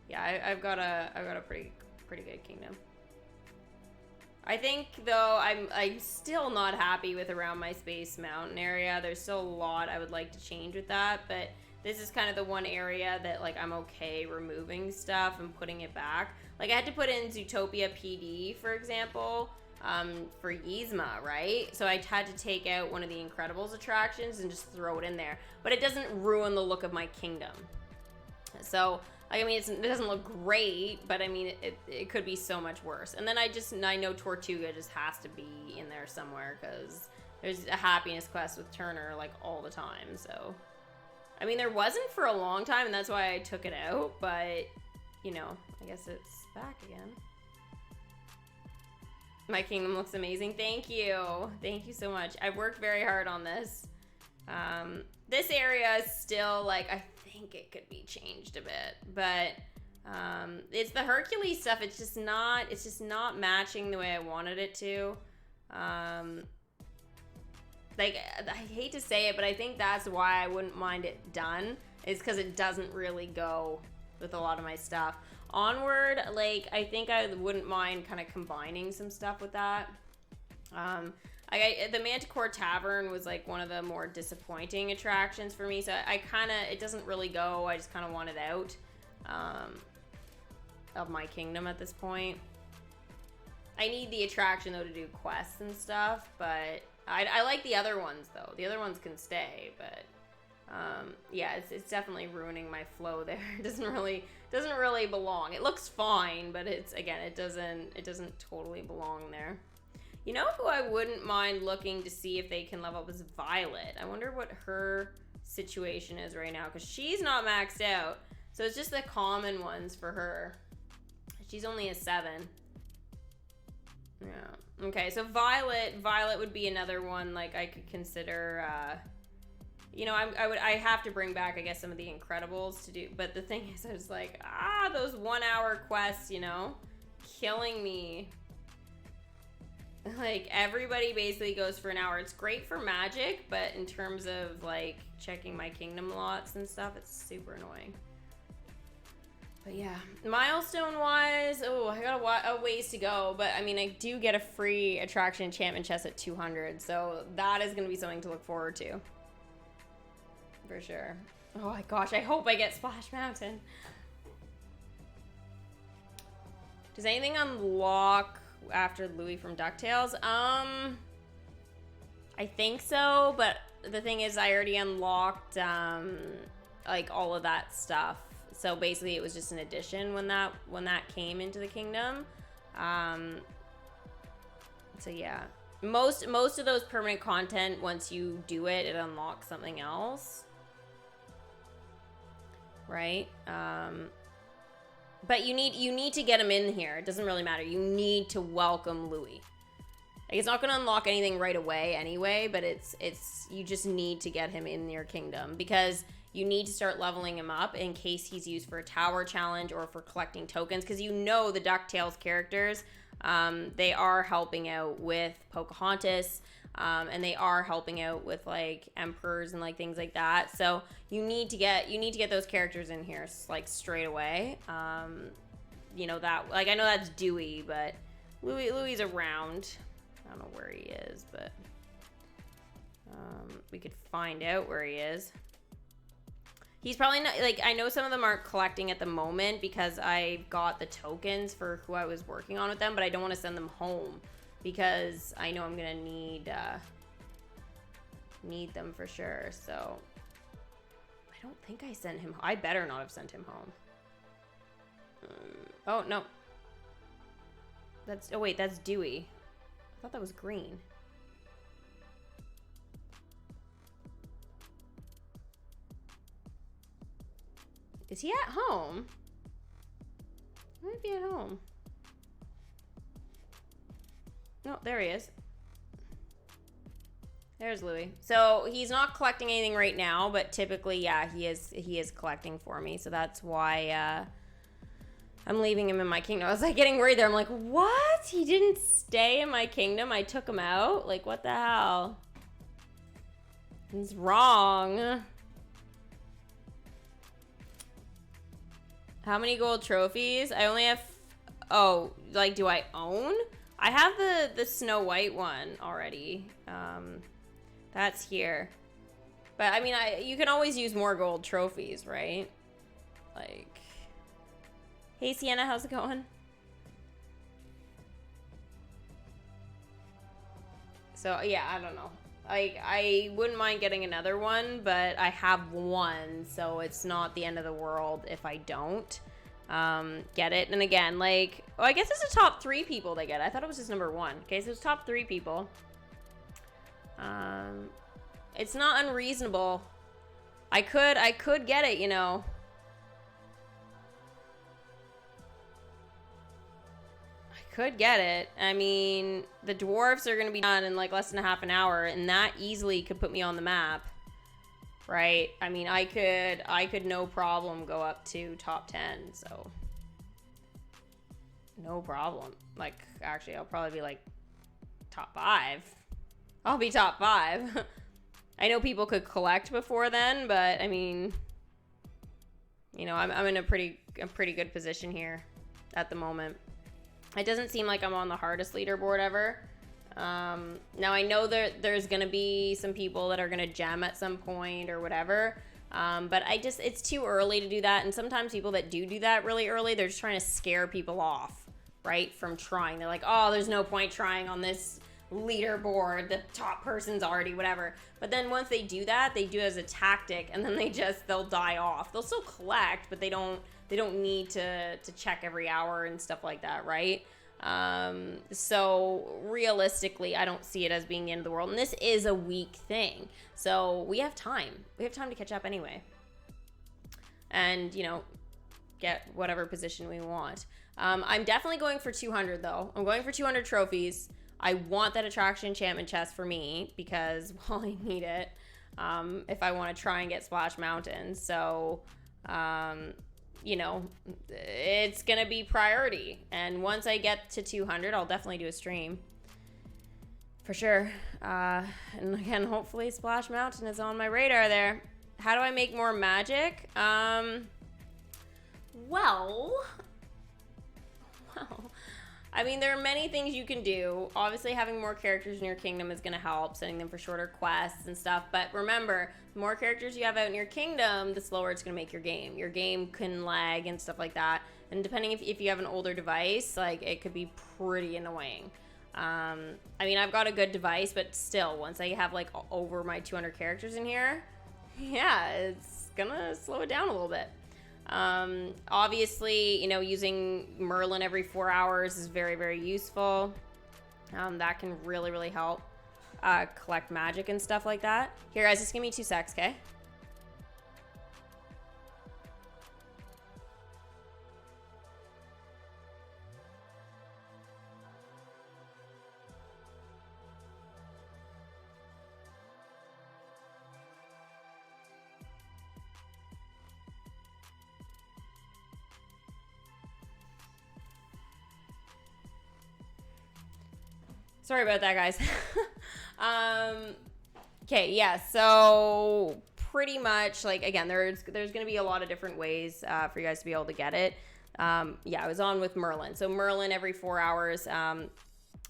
yeah, I've got a pretty good kingdom. I think, though, I'm still not happy with around my Space Mountain area. There's still a lot I would like to change with that, but this is kind of the one area that, like, I'm okay removing stuff and putting it back. Like, I had to put in Zootopia PD, for example, for Yzma, right? So I had to take out one of the Incredibles attractions and just throw it in there. But it doesn't ruin the look of my kingdom. So... I mean, it doesn't look great, but I mean, it could be so much worse. And then I know Tortuga just has to be in there somewhere because there's a happiness quest with Turner like all the time. So, I mean, there wasn't for a long time, and that's why I took it out. But, you know, I guess it's back again. My kingdom looks amazing. Thank you. Thank you so much. I've worked very hard on this. This area is still like, I think it could be changed a bit, but it's the Hercules stuff. It's just not matching the way I wanted it to. Like, I hate to say it, but I think that's why I wouldn't mind it done, is because it doesn't really go with a lot of my stuff. Onward, like, I think I wouldn't mind kind of combining some stuff with that. The Manticore Tavern was like one of the more disappointing attractions for me, so it doesn't really go. I just kind of want it out of my kingdom at this point. I need the attraction though to do quests and stuff, but I like the other ones though. The other ones can stay, but yeah, it's definitely ruining my flow there. It doesn't really belong. It looks fine, but it doesn't totally belong there. You know who I wouldn't mind looking to see if they can level up is Violet. I wonder what her situation is right now, because she's not maxed out. So it's just the common ones for her. She's only a 7. Yeah. Okay, so Violet would be another one like I could consider. You know, I have to bring back, I guess, some of the Incredibles to do. But the thing is, I was like, those 1-hour quests, you know, killing me. Like, everybody basically goes for an hour. It's great for magic, but in terms of, like, checking my kingdom lots and stuff, it's super annoying. But yeah, milestone-wise, I got a ways to go, but I mean, I do get a free attraction enchantment chest at 200, so that is going to be something to look forward to. For sure. Oh my gosh, I hope I get Splash Mountain. Does anything unlock after Louie from DuckTales? I think so, but the thing is I already unlocked like all of that stuff. So basically it was just an addition when that came into the kingdom. So yeah. Most of those permanent content, once you do it, it unlocks something else. Right? But you need to get him in here. It doesn't really matter. You need to welcome Louie. Like, it's not going to unlock anything right away anyway, but it's you just need to get him in your kingdom because you need to start leveling him up in case he's used for a tower challenge or for collecting tokens, because you know the DuckTales characters, they are helping out with Pocahontas, and they are helping out with like emperors and like things like that. So you need to get those characters in here like straight away. You know that, like, I know that's Dewey, but Louie's around. I don't know where he is, but we could find out where he is. He's probably not, like, I know some of them aren't collecting at the moment because I got the tokens for who I was working on with them, but I don't want to send them home because I know I'm gonna need them for sure. So I don't think I sent him. I better not have sent him home. Oh no, that's, oh wait, that's Dewey. I thought that was green. Is he at home? He might be at home. No, there he is. There's Louie. So he's not collecting anything right now, but typically, yeah, he is collecting for me. So that's why I'm leaving him in my kingdom. I was like getting worried there. I'm like, what? He didn't stay in my kingdom. I took him out. Like, what the hell? He's wrong. How many gold trophies? I only have, oh, like, do I own? I have the Snow White one already. That's here. But I mean, you can always use more gold trophies, right? Like, hey Sienna, how's it going? So yeah, I don't know. Like, I wouldn't mind getting another one, but I have one, so it's not the end of the world if I don't get it. And again, like, oh, I guess it's the top 3 people that get it. I thought it was just number 1. Okay, so it's top 3 people. It's not unreasonable. I could get it, you know. Could get it. I mean, the dwarfs are gonna be done in like less than a half an hour, and that easily could put me on the map, right? I mean, I could no problem go up to top 10, so no problem. Like, actually, I'll probably be like top 5. I'll be top 5. I know people could collect before then, but I mean, you know, I'm in a pretty good position here at the moment. It doesn't seem like I'm on the hardest leaderboard ever. Now I know there's gonna be some people that are gonna gem at some point or whatever. But it's too early to do that. And sometimes people that do that really early, they're just trying to scare people off, right? From trying. They're like, oh, there's no point trying on this leaderboard. The top person's already whatever. But then once they do that, they do it as a tactic, and then they'll die off. They'll still collect, but they don't need to check every hour and stuff like that, right? So realistically, I don't see it as being the end of the world. And this is a week thing. So we have time. We have time to catch up anyway. And, you know, get whatever position we want. I'm definitely going for 200, though. I'm going for 200 trophies. I want that attraction enchantment chest for me because, well, I need it if I want to try and get Splash Mountain. So, you know, it's going to be priority. And once I get to 200, I'll definitely do a stream. For sure. And again, hopefully Splash Mountain is on my radar there. How do I make more magic? Well, I mean, there are many things you can do. Obviously, having more characters in your kingdom is going to help, sending them for shorter quests and stuff. But remember, the more characters you have out in your kingdom, the slower it's going to make your game. Your game can lag and stuff like that. And depending if you have an older device, like, it could be pretty annoying. I mean, I've got a good device, but still, once I have, like, over my 200 characters in here, yeah, it's going to slow it down a little bit. Obviously, you know, using Merlin every 4 hours is very, very useful. That can really, really help collect magic and stuff like that. Here, guys, just give me 2 secs, okay? Sorry about that, guys. Okay, yeah, so pretty much, like, again, there's going to be a lot of different ways for you guys to be able to get it. Yeah, I was on with Merlin. So Merlin every 4 hours.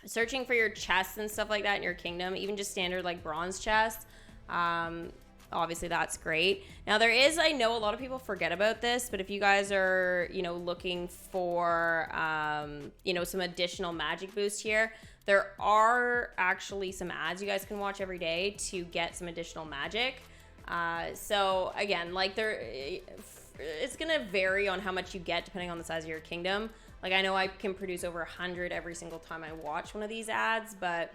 Searching for your chests and stuff like that in your kingdom, even just standard, like, bronze chests. Obviously, that's great. Now, there is, I know a lot of people forget about this, but if you guys are, you know, looking for, you know, some additional magic boost here, there are actually some ads you guys can watch every day to get some additional magic. So again, like, it's gonna vary on how much you get depending on the size of your kingdom. Like, I know I can produce over 100 every single time I watch one of these ads, but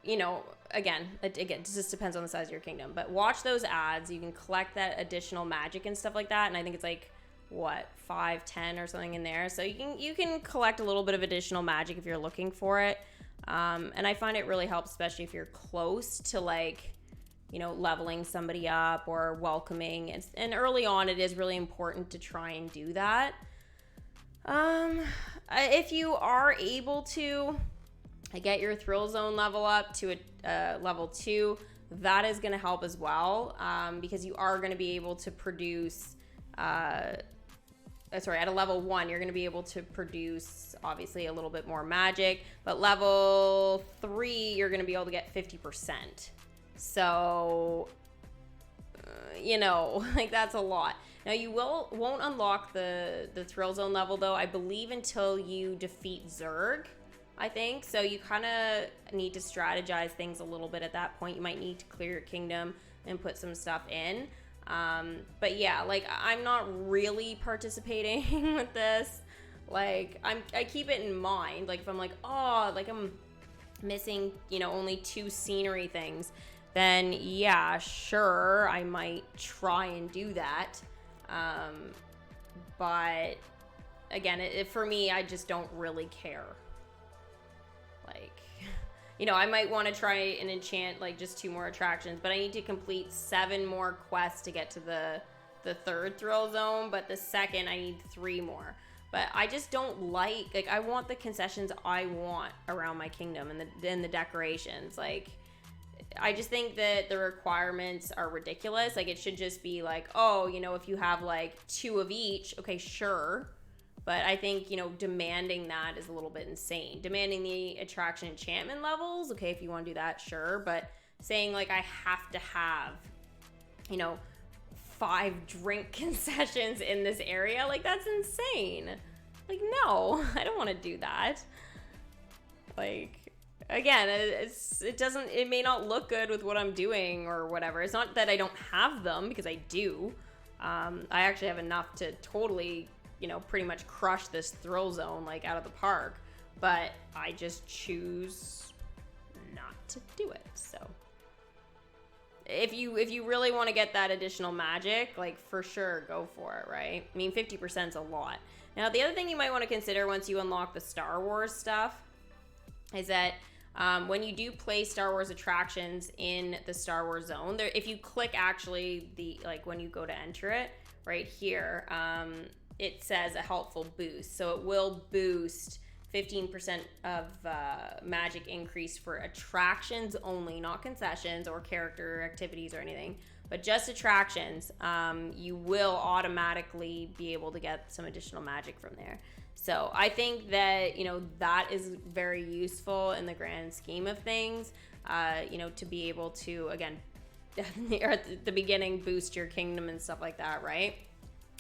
you know, again, it just depends on the size of your kingdom. But watch those ads. You can collect that additional magic and stuff like that. And I think it's like, what, 5, 10 or something in there. So you can collect a little bit of additional magic if you're looking for it. And I find it really helps, especially if you're close to, like, you know, leveling somebody up or welcoming. And early on, it is really important to try and do that. If you are able to get your thrill zone level up to a level 2, that is going to help as well, because you are going to be able to produce at a level 1 you're going to be able to produce obviously a little bit more magic, but level 3 you're going to be able to get 50%. So you know, like, that's a lot. Now, you won't unlock the thrill zone level, though, I believe, until you defeat Zerg, I think. So you kind of need to strategize things a little bit at that point. You might need to clear your kingdom and put some stuff in. But yeah, like, I'm not really participating with this. Like, I keep it in mind. Like, if I'm like, oh, like, I'm missing, you know, only 2 scenery things, then yeah, sure, I might try and do that. But again, for me, I just don't really care. Like, you know, I might want to try and enchant, like, just 2 more attractions, but I need to complete 7 more quests to get to the 3rd thrill zone, but the 2nd I need 3 more. But I just don't like, I want the concessions I want around my kingdom and the decorations. Like, I just think that the requirements are ridiculous. Like, it should just be like, oh, you know, if you have, like, 2 of each, okay, sure. But I think, you know, demanding that is a little bit insane. Demanding the attraction enchantment levels, okay, if you want to do that, sure. But saying, like, I have to have, you know, 5 drink concessions in this area, like, that's insane. Like, no, I don't want to do that. Like, again, it may not look good with what I'm doing or whatever. It's not that I don't have them, because I do. I actually have enough to totally, you know, pretty much crush this thrill zone, like, out of the park, but I just choose not to do it. So if you really want to get that additional magic, like, for sure, go for it, right? I mean, 50% is a lot. Now, the other thing you might want to consider once you unlock the Star Wars stuff is that when you do play Star Wars attractions in the Star Wars zone, there, if you click actually when you go to enter it right here, it says a helpful boost. So it will boost 15% of magic increase for attractions only, not concessions or character activities or anything, But just attractions, you will automatically be able to get some additional magic from there. So I think that, you know, that is very useful in the grand scheme of things, you know, to be able to, again, at the beginning, boost your kingdom and stuff like that, right?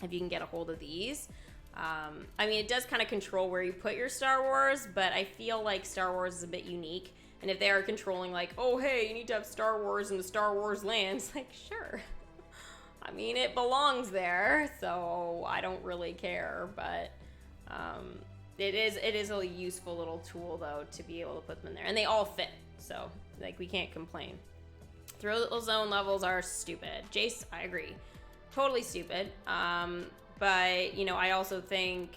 If you can get a hold of these. I mean, it does kind of control where you put your Star Wars, but I feel like Star Wars is a bit unique. And if they are controlling like, oh, hey, you need to have Star Wars in the Star Wars lands, like, sure. I mean, it belongs there, so I don't really care. But it is a useful little tool, though, to be able to put them in there. And they all fit, so, like, we can't complain. Thrill Zone levels are stupid. Jace, I agree. Totally stupid. But, you know, I also think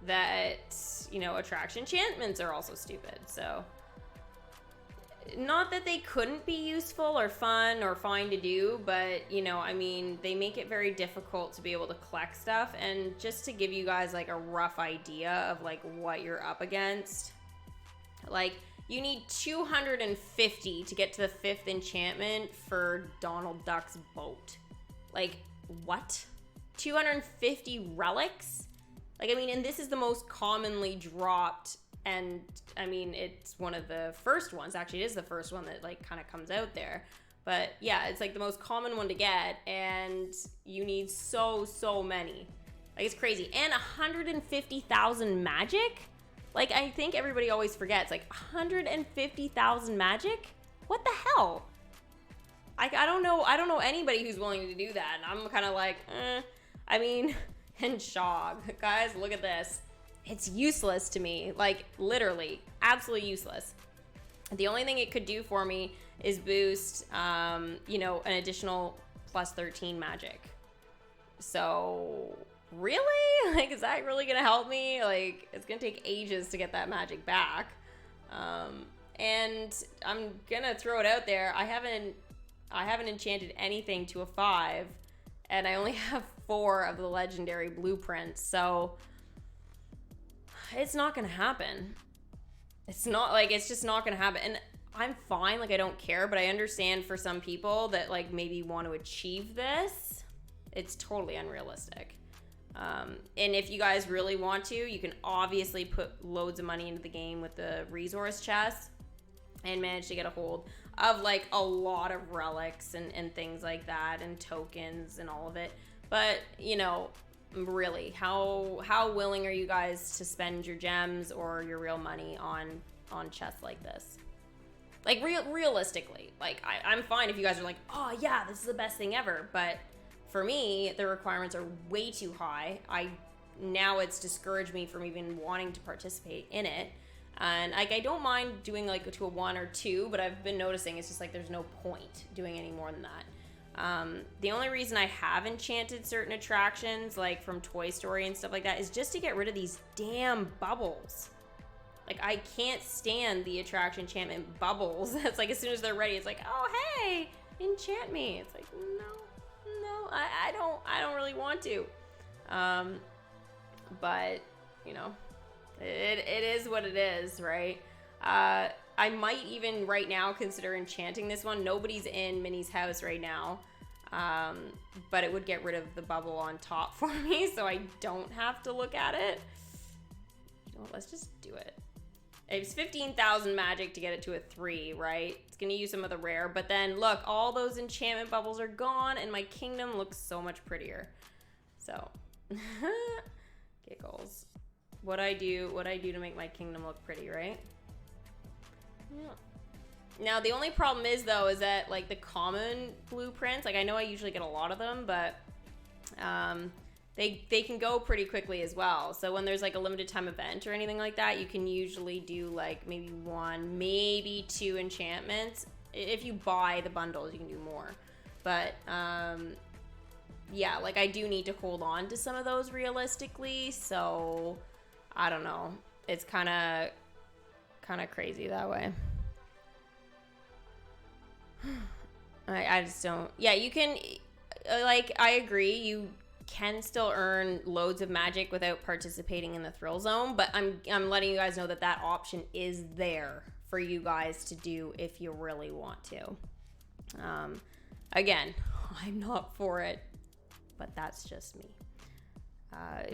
that, you know, attraction enchantments are also stupid. So, not that they couldn't be useful or fun or fine to do, but, you know, I mean, they make it very difficult to be able to collect stuff. And just to give you guys, like, a rough idea of, like, what you're up against, like, you need 250 to get to the 5th enchantment for Donald Duck's boat. Like, what? 250 relics? Like, I mean, and this is the most commonly dropped, and I mean, it's one of the first ones. Actually, it is the first one that, like, kind of comes out there. But yeah, it's like the most common one to get, and you need so many. Like, it's crazy. And 150,000 magic? Like, I think everybody always forgets, like, 150,000 magic? What the hell? I don't know anybody who's willing to do that, and I'm kind of like, I mean, and Shog, guys, look at this. It's useless to me, like, literally, absolutely useless. The only thing it could do for me is boost, you know, an additional plus 13 magic. So, really? Like, is that really gonna help me? Like, it's gonna take ages to get that magic back. And I'm gonna throw it out there. I haven't enchanted anything to a 5, and I only have 4 of the legendary blueprints, so it's not gonna happen. It's just not gonna happen. And I'm fine, like, I don't care, but I understand for some people that, like, maybe want to achieve this, it's totally unrealistic. And if you guys really want to, you can obviously put loads of money into the game with the resource chest and manage to get a hold of, like, a lot of relics and things like that, and tokens and all of it. But, you know, really, how willing are you guys to spend your gems or your real money on chests like this? Like, realistically, like, I'm fine if you guys are like, oh yeah, this is the best thing ever, but for me, the requirements are way too high. Now it's discouraged me from even wanting to participate in it. And, like, I don't mind doing, like, to a 1 or 2, but I've been noticing it's just, like, there's no point doing any more than that. The only reason I have enchanted certain attractions, like from Toy Story and stuff like that, is just to get rid of these damn bubbles. Like, I can't stand the attraction enchantment bubbles. It's like, as soon as they're ready, it's like, oh, hey, enchant me. It's like, no, I don't really want to. But, you know, it is what it is, right? I might even right now consider enchanting this one. Nobody's in Minnie's house right now. But it would get rid of the bubble on top for me, so I don't have to look at it. You know what, let's just do it. It's 15,000 magic to get it to a 3, right? It's gonna use some of the rare, but then look, all those enchantment bubbles are gone, and my kingdom looks so much prettier. So, giggles. What I do to make my kingdom look pretty, right? Yeah. Now, the only problem is, though, is that, like, the common blueprints, like, I know I usually get a lot of them, but they can go pretty quickly as well. So when there's, like, a limited time event or anything like that, you can usually do, like, maybe 1, maybe 2 enchantments. If you buy the bundles, you can do more. But, yeah, like, I do need to hold on to some of those realistically, so I don't know. It's kind of crazy that way. I just don't. Yeah, you can, like, I agree, you can still earn loads of magic without participating in the thrill zone, but I'm letting you guys know that that option is there for you guys to do if you really want to. Again, I'm not for it, but that's just me.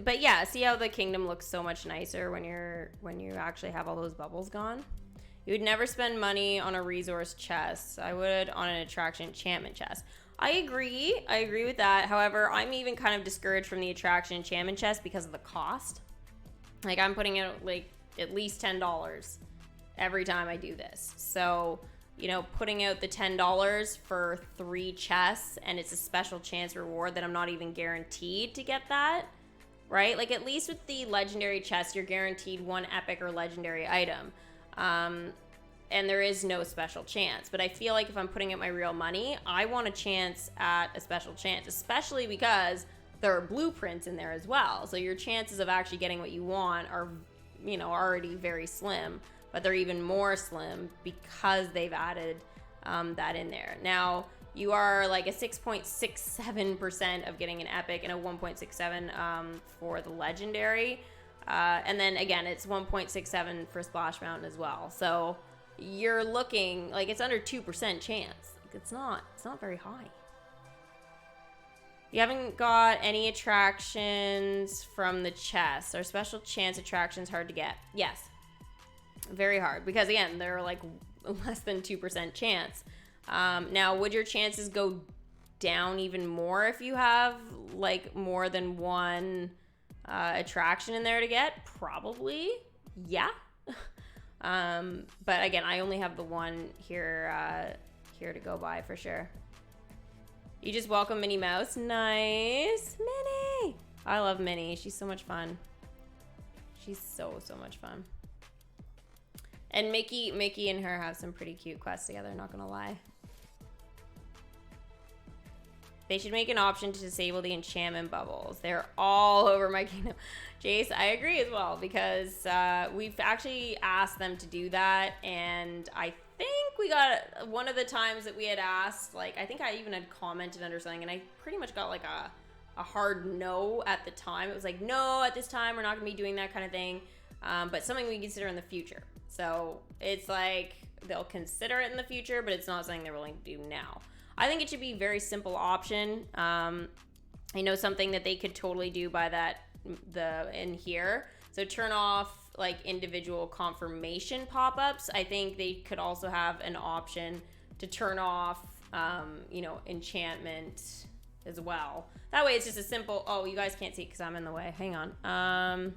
But yeah, see how the kingdom looks so much nicer when you actually have all those bubbles gone? You would never spend money on a resource chest. I would on an attraction enchantment chest. I agree with that. However, I'm even kind of discouraged from the attraction enchantment chest because of the cost. Like, I'm putting out like at least $10 every time I do this. So, you know, putting out the $10 for 3 chests, and it's a special chance reward that I'm not even guaranteed to get that, right? Like, at least with the legendary chest, you're guaranteed 1 epic or legendary item. And there is no special chance. But I feel like if I'm putting out my real money, I want a chance at a special chance, especially because there are blueprints in there as well. So your chances of actually getting what you want are, you know, already very slim, but they're even more slim because they've added that in there. Now, you are like a 6.67% of getting an epic and a 1.67 for the legendary. And then again, it's 1.67 for Splash Mountain as well. So you're looking like it's under 2% chance. Like, it's not very high. You haven't got any attractions from the chest. Are special chance attractions hard to get? Yes. Very hard. Because again, they're like less than 2% chance. Now, would your chances go down even more if you have like more than 1 attraction in there to get? Probably. Yeah. But again, I only have the 1 here to go by for sure. You just welcome Minnie Mouse. Nice. Minnie. I love Minnie. She's so much fun. She's so much fun. And Mickey and her have some pretty cute quests together, not gonna lie. They should make an option to disable the enchantment bubbles. They're all over my kingdom. Jace, I agree as well, because we've actually asked them to do that, and I think we got one of the times that we had asked, like, I think I even had commented under something, and I pretty much got like a hard no at the time. It was like, no, at this time, we're not gonna be doing that kind of thing, but something we consider in the future. So it's like they'll consider it in the future, but it's not something they're willing to do now. I think it should be a very simple option. I know something that they could totally do by in here. So turn off like individual confirmation pop-ups. I think they could also have an option to turn off, you know, enchantment as well. That way it's just a simple, oh, you guys can't see it because I'm in the way. Hang on.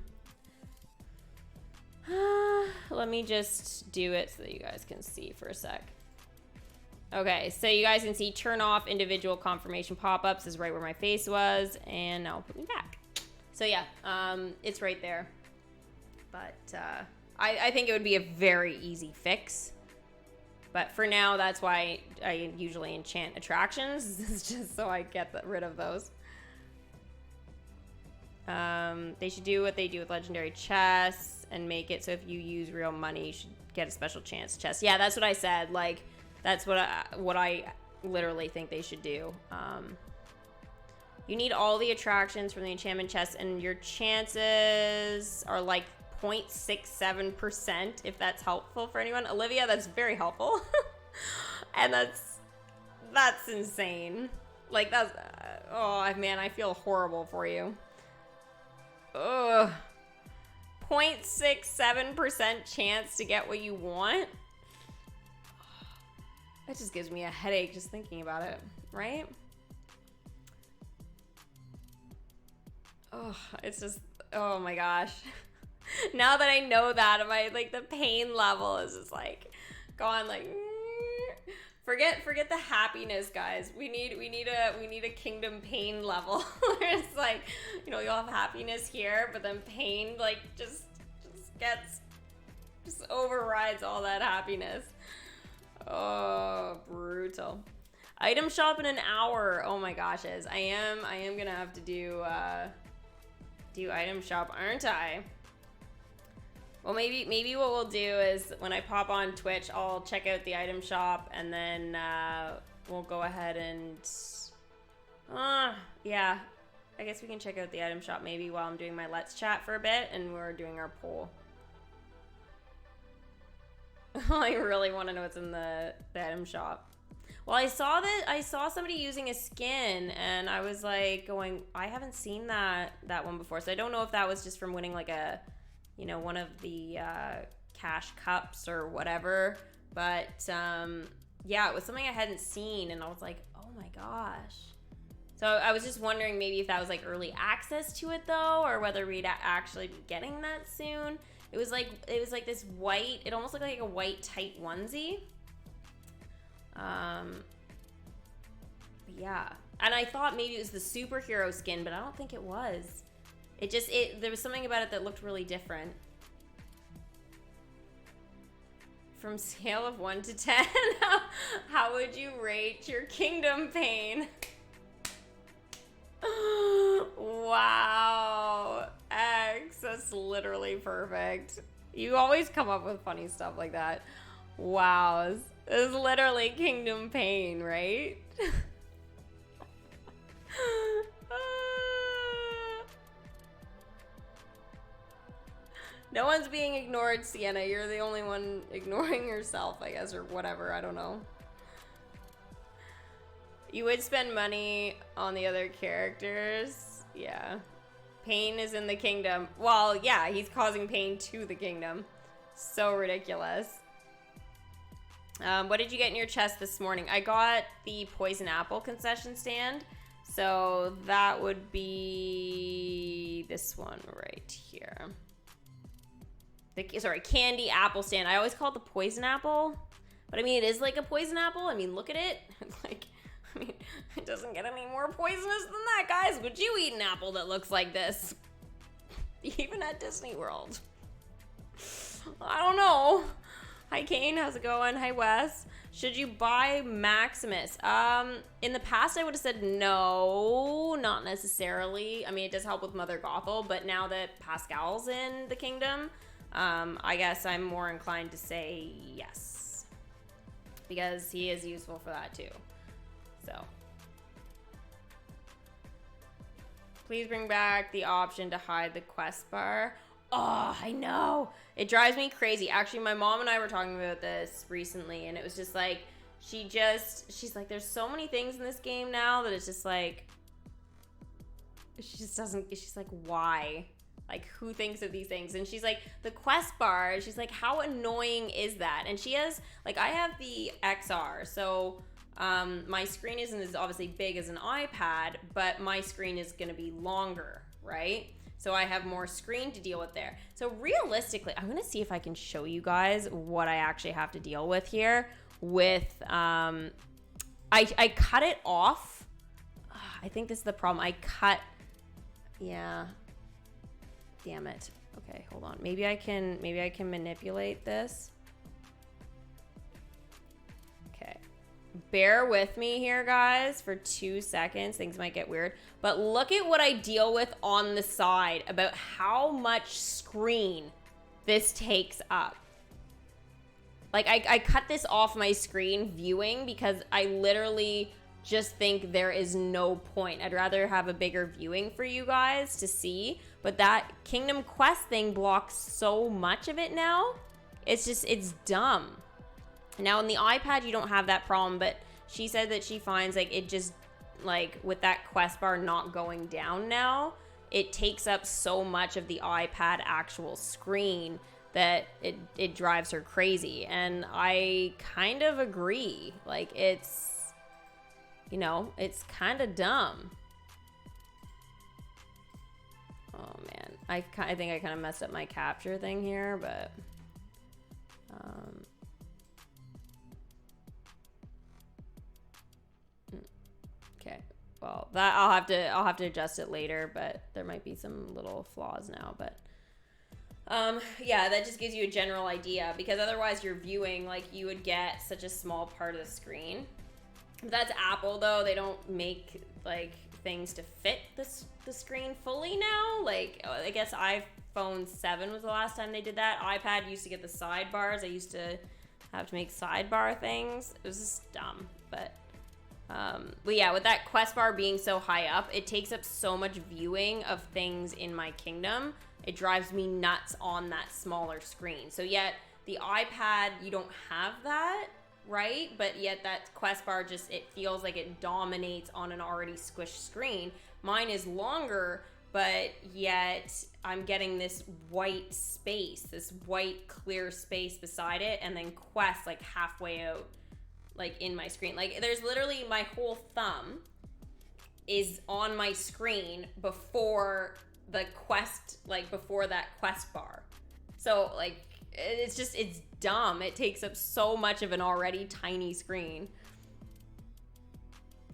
Let me just do it so that you guys can see for a sec. Okay, so you guys can see turn off individual confirmation pop-ups is right where my face was, and now put me back. So yeah, it's right there. But I think it would be a very easy fix. But for now, that's why I usually enchant attractions. It's just so I get rid of those. They should do what they do with legendary chests and make it so if you use real money, you should get a special chance chest. Yeah, that's what I said. Like, that's what I literally think they should do. You need all the attractions from the enchantment chest, and your chances are like 0.67%, if that's helpful for anyone. Olivia, that's very helpful. And that's insane. Like, that's oh man, I feel horrible for you. Ugh. 0.67% chance to get what you want. That just gives me a headache just thinking about it, right? Oh, it's just, oh my gosh. Now that I know that, like the pain level is just like gone, like forget the happiness, guys. We need a kingdom pain level where it's like, you know, you'll have happiness here, but then pain like just overrides all that happiness. Oh, brutal. Item shop in an hour. Oh my gosh, I am gonna have to do item shop, aren't I? Well, maybe what we'll do is when I pop on Twitch, I'll check out the item shop, and then we'll go ahead and yeah, I guess we can check out the item shop maybe while I'm doing my Let's Chat for a bit and we're doing our poll. I really want to know what's in the item shop. Well, I saw somebody using a skin, and I was like going, I haven't seen that one before, so I don't know if that was just from winning like a, you know, one of the cash cups or whatever. But yeah, it was something I hadn't seen, and I was like, oh my gosh. So I was just wondering maybe if that was like early access to it though, or whether we'd actually be getting that soon. It was like this white, it almost looked like a white tight onesie. Yeah, and I thought maybe it was the superhero skin, but I don't think it was. There was something about it that looked really different. From scale of 1 to 10, how would you rate your kingdom pain? Wow, X, that's literally perfect. You always come up with funny stuff like that. Wow, this is literally kingdom pain, right? No one's being ignored, Sienna. You're the only one ignoring yourself, I guess, or whatever. I don't know. You would spend money on the other characters. Yeah. Pain is in the kingdom. Well, yeah, he's causing pain to the kingdom. So ridiculous. What did you get in your chest this morning? I got the poison apple concession stand. So that would be this one right here. Sorry, candy apple stand. I always call it the poison apple. But I mean, it is like a poison apple. I mean, look at it. It's like, I mean, it doesn't get any more poisonous than that, guys. Would you eat an apple that looks like this? Even at Disney World. I don't know. Hi, Kane. How's it going? Hi, Wes. Should you buy Maximus? In the past, I would have said no, not necessarily. I mean, it does help with Mother Gothel, but now that Pascal's in the kingdom, I guess I'm more inclined to say yes. Because he is useful for that too. So. Please bring back the option to hide the quest bar. Oh, I know. It drives me crazy. Actually, my mom and I were talking about this recently, and it was just like, she's like, there's so many things in this game now that it's just like, she's like, why? Like, who thinks of these things? And she's like, the quest bar, she's like, how annoying is that? And she has, like, I have the XR, so my screen isn't as obviously big as an iPad, but my screen is going to be longer, right? So I have more screen to deal with there. So realistically, I'm going to see if I can show you guys what I actually have to deal with here with, I cut it off. I think this is the problem. Yeah. Damn it. Okay, hold on. Maybe I can manipulate this. Okay. Bear with me here, guys, for 2 seconds. Things might get weird. But look at what I deal with on the side about how much screen this takes up. Like, I cut this off my screen viewing because I literally just think there is no point. I'd rather have a bigger viewing for you guys to see. But that Kingdom Quest thing blocks so much of it now. It's dumb. Now, on the iPad, you don't have that problem, but she said that she finds, like, it just, like, with that quest bar not going down now, it takes up so much of the iPad actual screen that it drives her crazy. And I kind of agree. Like, it's, you know, it's kind of dumb. Oh, man. I think I kind of messed up my capture thing here, but... Okay, well, that I'll have to adjust it later, but there might be some little flaws now, but yeah, that just gives you a general idea, because otherwise you're viewing, like, you would get such a small part of the screen. But that's Apple, though. They don't make, like, things to fit the screen fully now. Like, I guess iPhone 7 was the last time they did that. iPad used to get the sidebars. I used to have to make sidebar things. It was just dumb, but yeah, with that quest bar being so high up, it takes up so much viewing of things in my kingdom. It drives me nuts on that smaller screen. So yet the iPad, you don't have that. right? But yet that quest bar just, it feels like it dominates on an already squished screen. Mine is longer, but yet I'm getting this white space, this white clear space beside it, and then quest like halfway out, like in my screen. Like there's literally my whole thumb is on my screen before the quest, like before that quest bar. So like it's just, it's dumb. It takes up so much of an already tiny screen.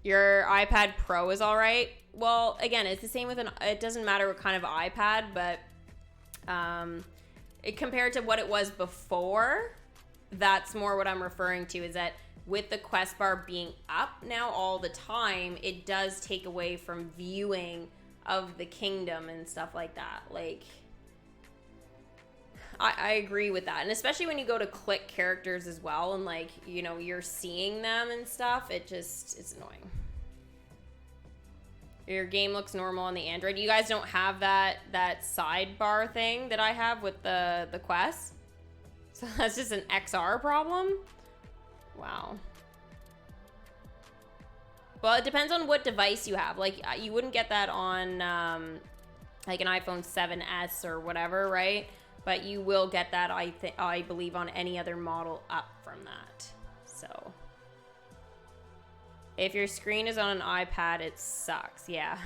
Your iPad Pro is all right. Well, again, it's the same with it doesn't matter what kind of iPad, but compared to what it was before, that's more what I'm referring to, is that with the quest bar being up now all the time, it does take away from viewing of the kingdom and stuff like that. Like, I agree with that. And especially when you go to click characters as well, and like, you know, you're seeing them and stuff, it's annoying. Your game looks normal on the Android. You guys don't have that sidebar thing that I have with the Quest? So that's just an XR problem? Wow. Well, it depends on what device you have. Like, you wouldn't get that on, like, an iPhone 7S or whatever, right? But you will get that, I believe, on any other model up from that. So, if your screen is on an iPad, it sucks. Yeah.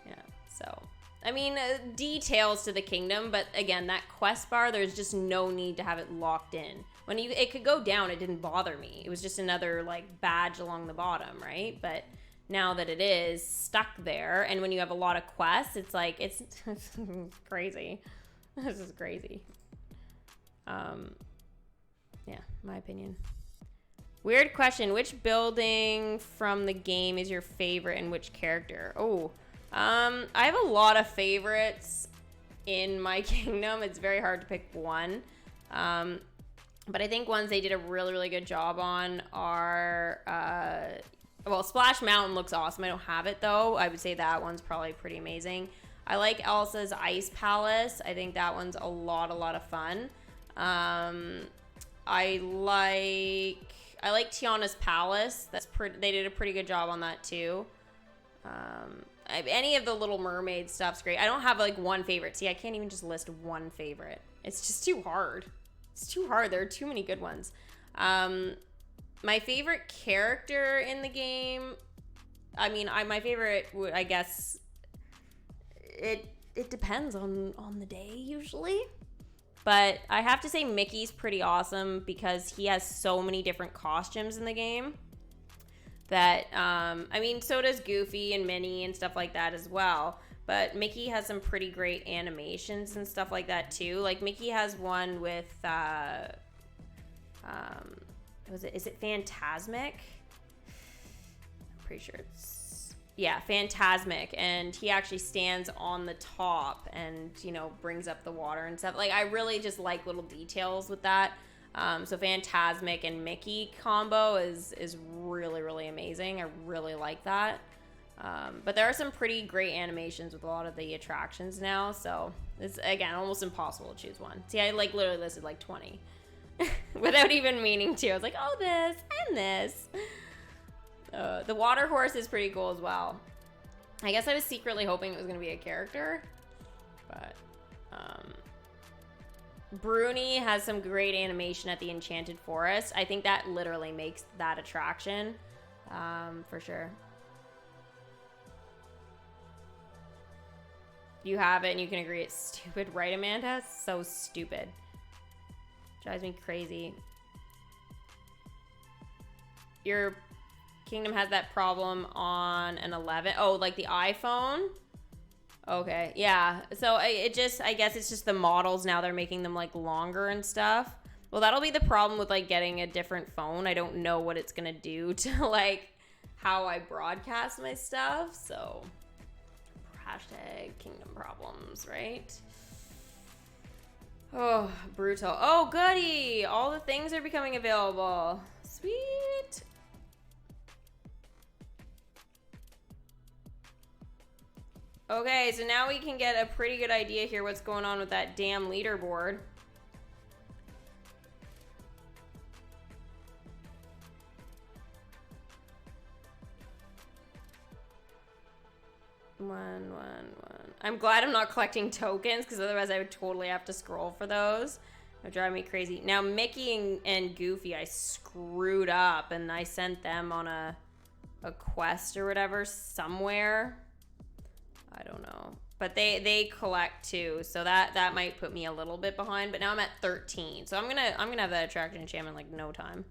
Yeah, so, I mean, details to the kingdom, but again, that quest bar, there's just no need to have it locked in. When it could go down, it didn't bother me. It was just another, like, badge along the bottom, right? But now that it is stuck there, and when you have a lot of quests, it's like, it's crazy. This is crazy. Yeah, my opinion. Weird question. Which building from the game is your favorite and which character? Oh, I have a lot of favorites in my kingdom. It's very hard to pick one. But I think ones they did a really, really good job on are, well, Splash Mountain looks awesome. I don't have it though. I would say that one's probably pretty amazing. I like Elsa's Ice Palace. I think that one's a lot of fun. I like Tiana's Palace. They did a pretty good job on that too. Any of the Little Mermaid stuff's great. I don't have like one favorite. See, I can't even just list one favorite. It's just too hard. It's too hard. There are too many good ones. My favorite character in the game, I mean, my favorite, I guess, it depends on the day usually. But I have to say Mickey's pretty awesome because he has so many different costumes in the game that, I mean, so does Goofy and Minnie and stuff like that as well. But Mickey has some pretty great animations and stuff like that too. Like Mickey has one with, is it Fantasmic? I'm pretty sure it's, yeah, Fantasmic. And he actually stands on the top and, you know, brings up the water and stuff. Like, I really just like little details with that. So Fantasmic and Mickey combo is really, really amazing. I really like that. But there are some pretty great animations with a lot of the attractions now. So it's, again, almost impossible to choose one. See, I like literally listed like 20 without even meaning to. I was like, oh, this and this. The water horse is pretty cool as well. I guess I was secretly hoping it was going to be a character. But Bruni has some great animation at the Enchanted Forest. I think that literally makes that attraction for sure. You have it and you can agree it's stupid, right, Amanda? It's so stupid. Drives me crazy. Your kingdom has that problem on an 11. Oh, like the iPhone? Okay, yeah. So I guess it's just the models now. They're making them like longer and stuff. Well, that'll be the problem with like getting a different phone. I don't know what it's gonna do to like how I broadcast my stuff. So hashtag kingdom problems, right? Oh, brutal. Oh, goody. All the things are becoming available. Sweet. Okay, so now we can get a pretty good idea here what's going on with that damn leaderboard. One. I'm glad I'm not collecting tokens, because otherwise I would totally have to scroll for those. It would drive me crazy. Now, Mickey and Goofy, I screwed up, and I sent them on a quest or whatever somewhere. I don't know. But they collect too, so that might put me a little bit behind. But now I'm at 13, so I'm gonna have that attraction enchantment like no time.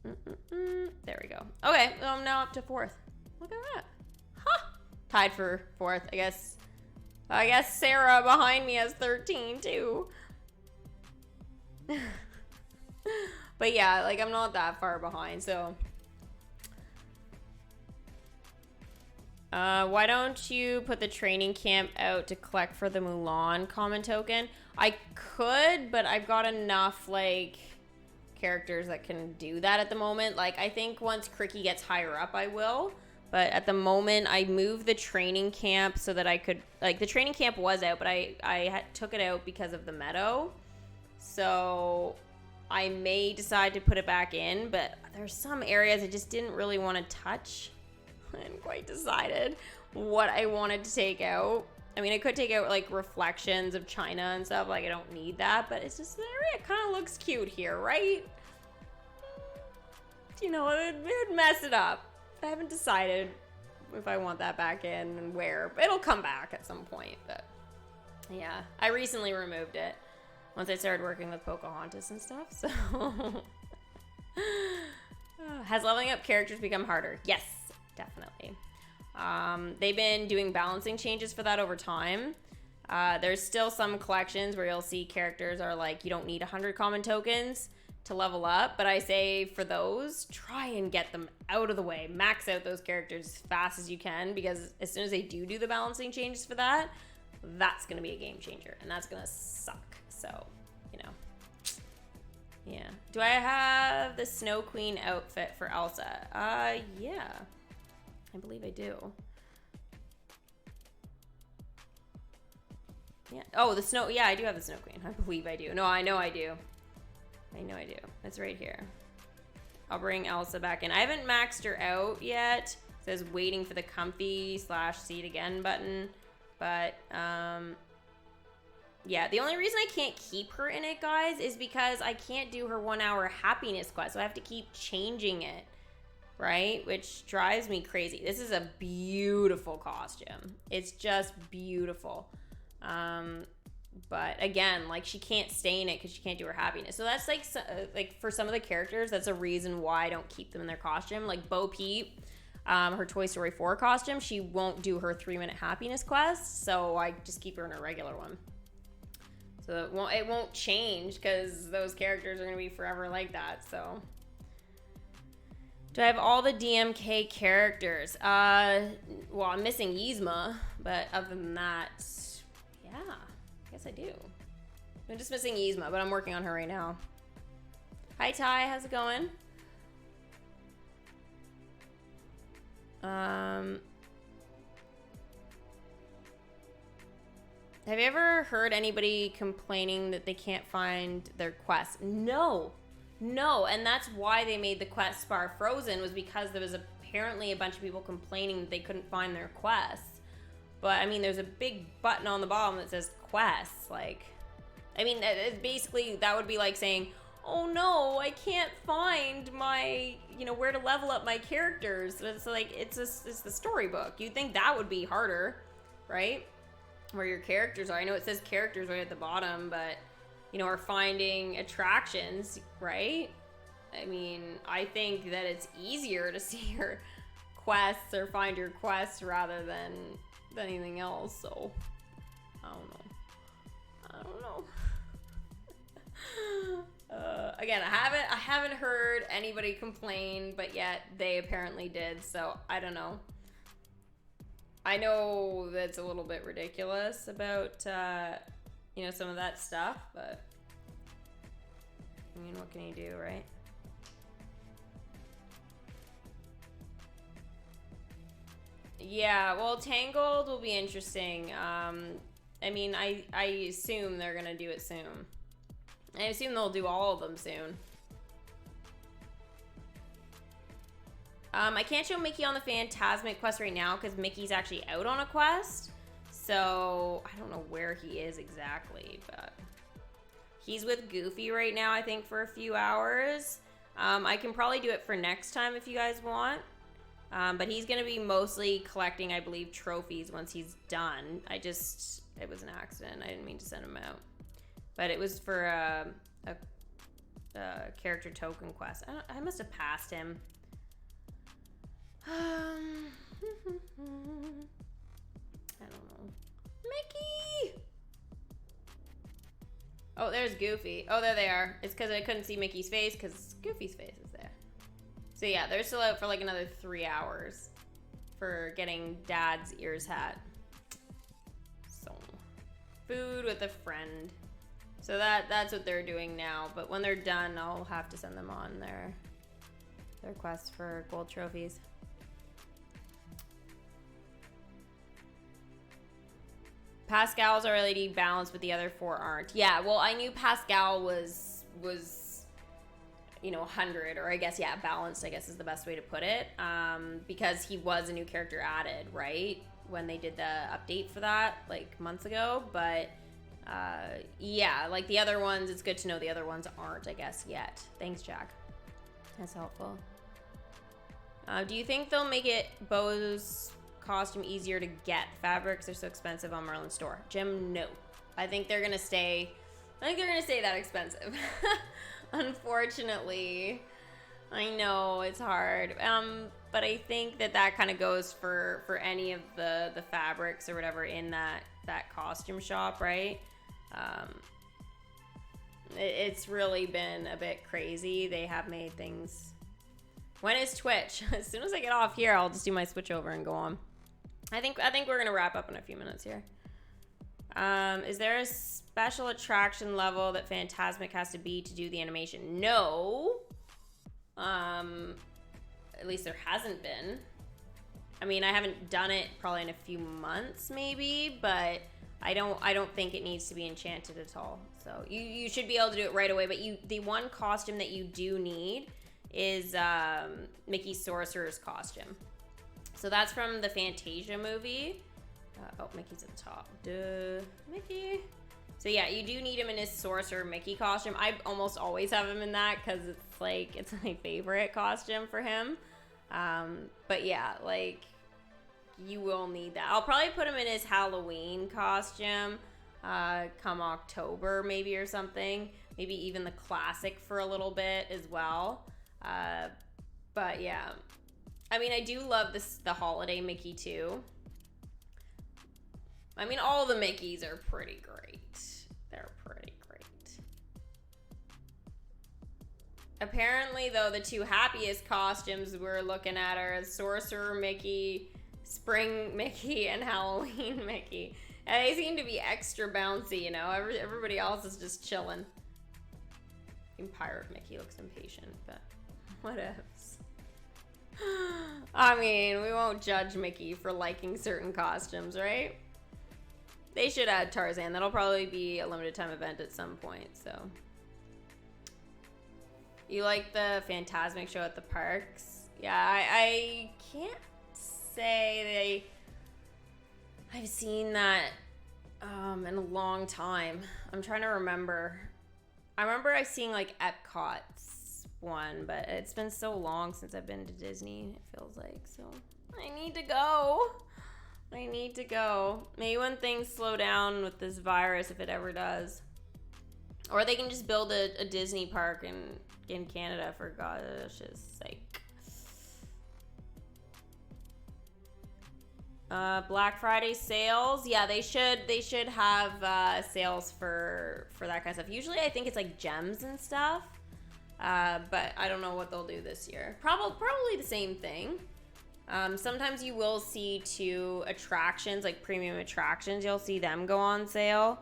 There we go. Okay, well, I'm now up to 4th. Look at that. Huh. Tied for 4th, I guess. I guess Sarah behind me has 13 too. But yeah, like I'm not that far behind, so. Why don't you put the training camp out to collect for the Mulan common token? I could, but I've got enough, like, characters that can do that at the moment. Like, I think once Cricky gets higher up, I will. But at the moment, I moved the training camp so that I could, like, the training camp was out, but I took it out because of the meadow. So I may decide to put it back in, but there's some areas I just didn't really want to touch. I hadn't quite decided what I wanted to take out. I mean, I could take out, like, reflections of China and stuff. Like, I don't need that, but it's just the area kind of looks cute here, right? You know, it would mess it up. I haven't decided if I want that back in and where. But it'll come back at some point. But yeah, I recently removed it once I started working with Pocahontas and stuff. So has leveling up characters become harder? Yes, definitely. They've been doing balancing changes for that over time. There's still some collections where you'll see characters are like, you don't need 100 common tokens to level up, but I say for those, try and get them out of the way. Max out those characters as fast as you can, because as soon as they do the balancing changes for that, that's going to be a game changer, and that's going to suck. So, you know. Yeah. Do I have the Snow Queen outfit for Elsa? Yeah. I believe I do. Yeah. Oh, the snow. Yeah, I do have the Snow Queen. I believe I do. No, I know I do. I know I do. It's right here. I'll bring Elsa back in. I haven't maxed her out yet. It says waiting for the comfy / see it again button. But, yeah, the only reason I can't keep her in it, guys, is because I can't do her 1 hour happiness quest. So I have to keep changing it, right? Which drives me crazy. This is a beautiful costume. It's just beautiful. But again, like, she can't stay in it because she can't do her happiness. So that's like for some of the characters, that's a reason why I don't keep them in their costume. Like Bo Peep, her Toy Story 4 costume, she won't do her 3-minute happiness quest. So I just keep her in her regular one. So it won't change because those characters are going to be forever like that. So do I have all the DMK characters? Well, I'm missing Yzma, but other than that, yeah. Yes, I do. I'm just missing Yzma, but I'm working on her right now. Hi, Ty. How's it going? Have you ever heard anybody complaining that they can't find their quest? No. And that's why they made the quest bar frozen, was because there was apparently a bunch of people complaining that they couldn't find their quests. But, I mean, there's a big button on the bottom that says quests. Like, I mean, basically, that would be like saying, oh no, I can't find my, where to level up my characters. It's like, it's the storybook. You'd think that would be harder, right? Where your characters are. I know it says characters right at the bottom, but, or finding attractions, right? I mean, I think that it's easier to see your quests or find your quests rather than anything else, so I don't know. Again, I haven't heard anybody complain, but yet they apparently did, so I don't know. I know that's a little bit ridiculous about some of that stuff, but I mean, what can you do, right? Yeah, well, Tangled will be interesting. I mean, I assume they're gonna do it soon. I assume they'll do all of them soon. I can't show Mickey on the Phantasmic quest right now because Mickey's actually out on a quest. So I don't know where he is exactly, but he's with Goofy right now, I think, for a few hours. I can probably do it for next time if you guys want. But he's going to be mostly collecting, I believe, trophies once he's done. It was an accident. I didn't mean to send him out. But it was for a character token quest. I must have passed him. I don't know. Mickey! Oh, there's Goofy. Oh, there they are. It's because I couldn't see Mickey's face because Goofy's face is there. So yeah, they're still out for like another 3 hours for getting Dad's ears hat. So, food with a friend. So that's what they're doing now. But when they're done, I'll have to send them on their quest for gold trophies. Pascal's already balanced, but the other 4 aren't. Yeah, well, I knew Pascal was 100, or I guess, yeah, balanced, I guess is the best way to put it, because he was a new character added, right, when they did the update for that, like, months ago, but, yeah, like, the other ones, it's good to know the other ones aren't, I guess, yet. Thanks, Jack. That's helpful. Do you think they'll make it Bo's costume easier to get? Fabrics are so expensive on Merlin's store. Jim, no. I think they're gonna stay that expensive. Unfortunately. I know it's hard. But I think that kind of goes for any of the fabrics or whatever in that costume shop, right? It's really been a bit crazy. They have made things. When is Twitch? As soon as I get off here, I'll just do my switch over and go on. I think we're gonna wrap up in a few minutes here. Is there a special attraction level that Phantasmic has to be to do the animation? No. At least there hasn't been. I mean, I haven't done it probably in a few months, maybe, but I don't think it needs to be enchanted at all. So you should be able to do it right away. But the one costume that you do need is Mickey's Sorcerer's costume. So that's from the Fantasia movie. Oh, Mickey's at the top. Duh, Mickey. So yeah, you do need him in his Sorcerer Mickey costume. I almost always have him in that because it's my favorite costume for him. But yeah, like, you will need that. I'll probably put him in his Halloween costume come October maybe or something. Maybe even the classic for a little bit as well. But yeah. I mean, I do love the holiday Mickey too. I mean, all the Mickeys are pretty great. They're pretty great. Apparently, though, the 2 happiest costumes we're looking at are Sorcerer Mickey, Spring Mickey, and Halloween Mickey. And they seem to be extra bouncy, you know? Everybody else is just chilling. Pirate Mickey looks impatient, but what else? I mean, we won't judge Mickey for liking certain costumes, right? They should add Tarzan. That'll probably be a limited time event at some point, so. You like the Phantasmic show at the parks? Yeah, I can't say I've seen that in a long time. I'm trying to remember. I remember I've seen like Epcot's one, but it's been so long since I've been to Disney, it feels like. So I need to go. Maybe when things slow down with this virus, if it ever does. Or they can just build a Disney park in Canada, for gosh sake. Black Friday sales. Yeah, they should have sales for that kind of stuff. Usually I think it's like gems and stuff. But I don't know what they'll do this year. Probably the same thing. Sometimes you will see 2 attractions, like premium attractions, you'll see them go on sale.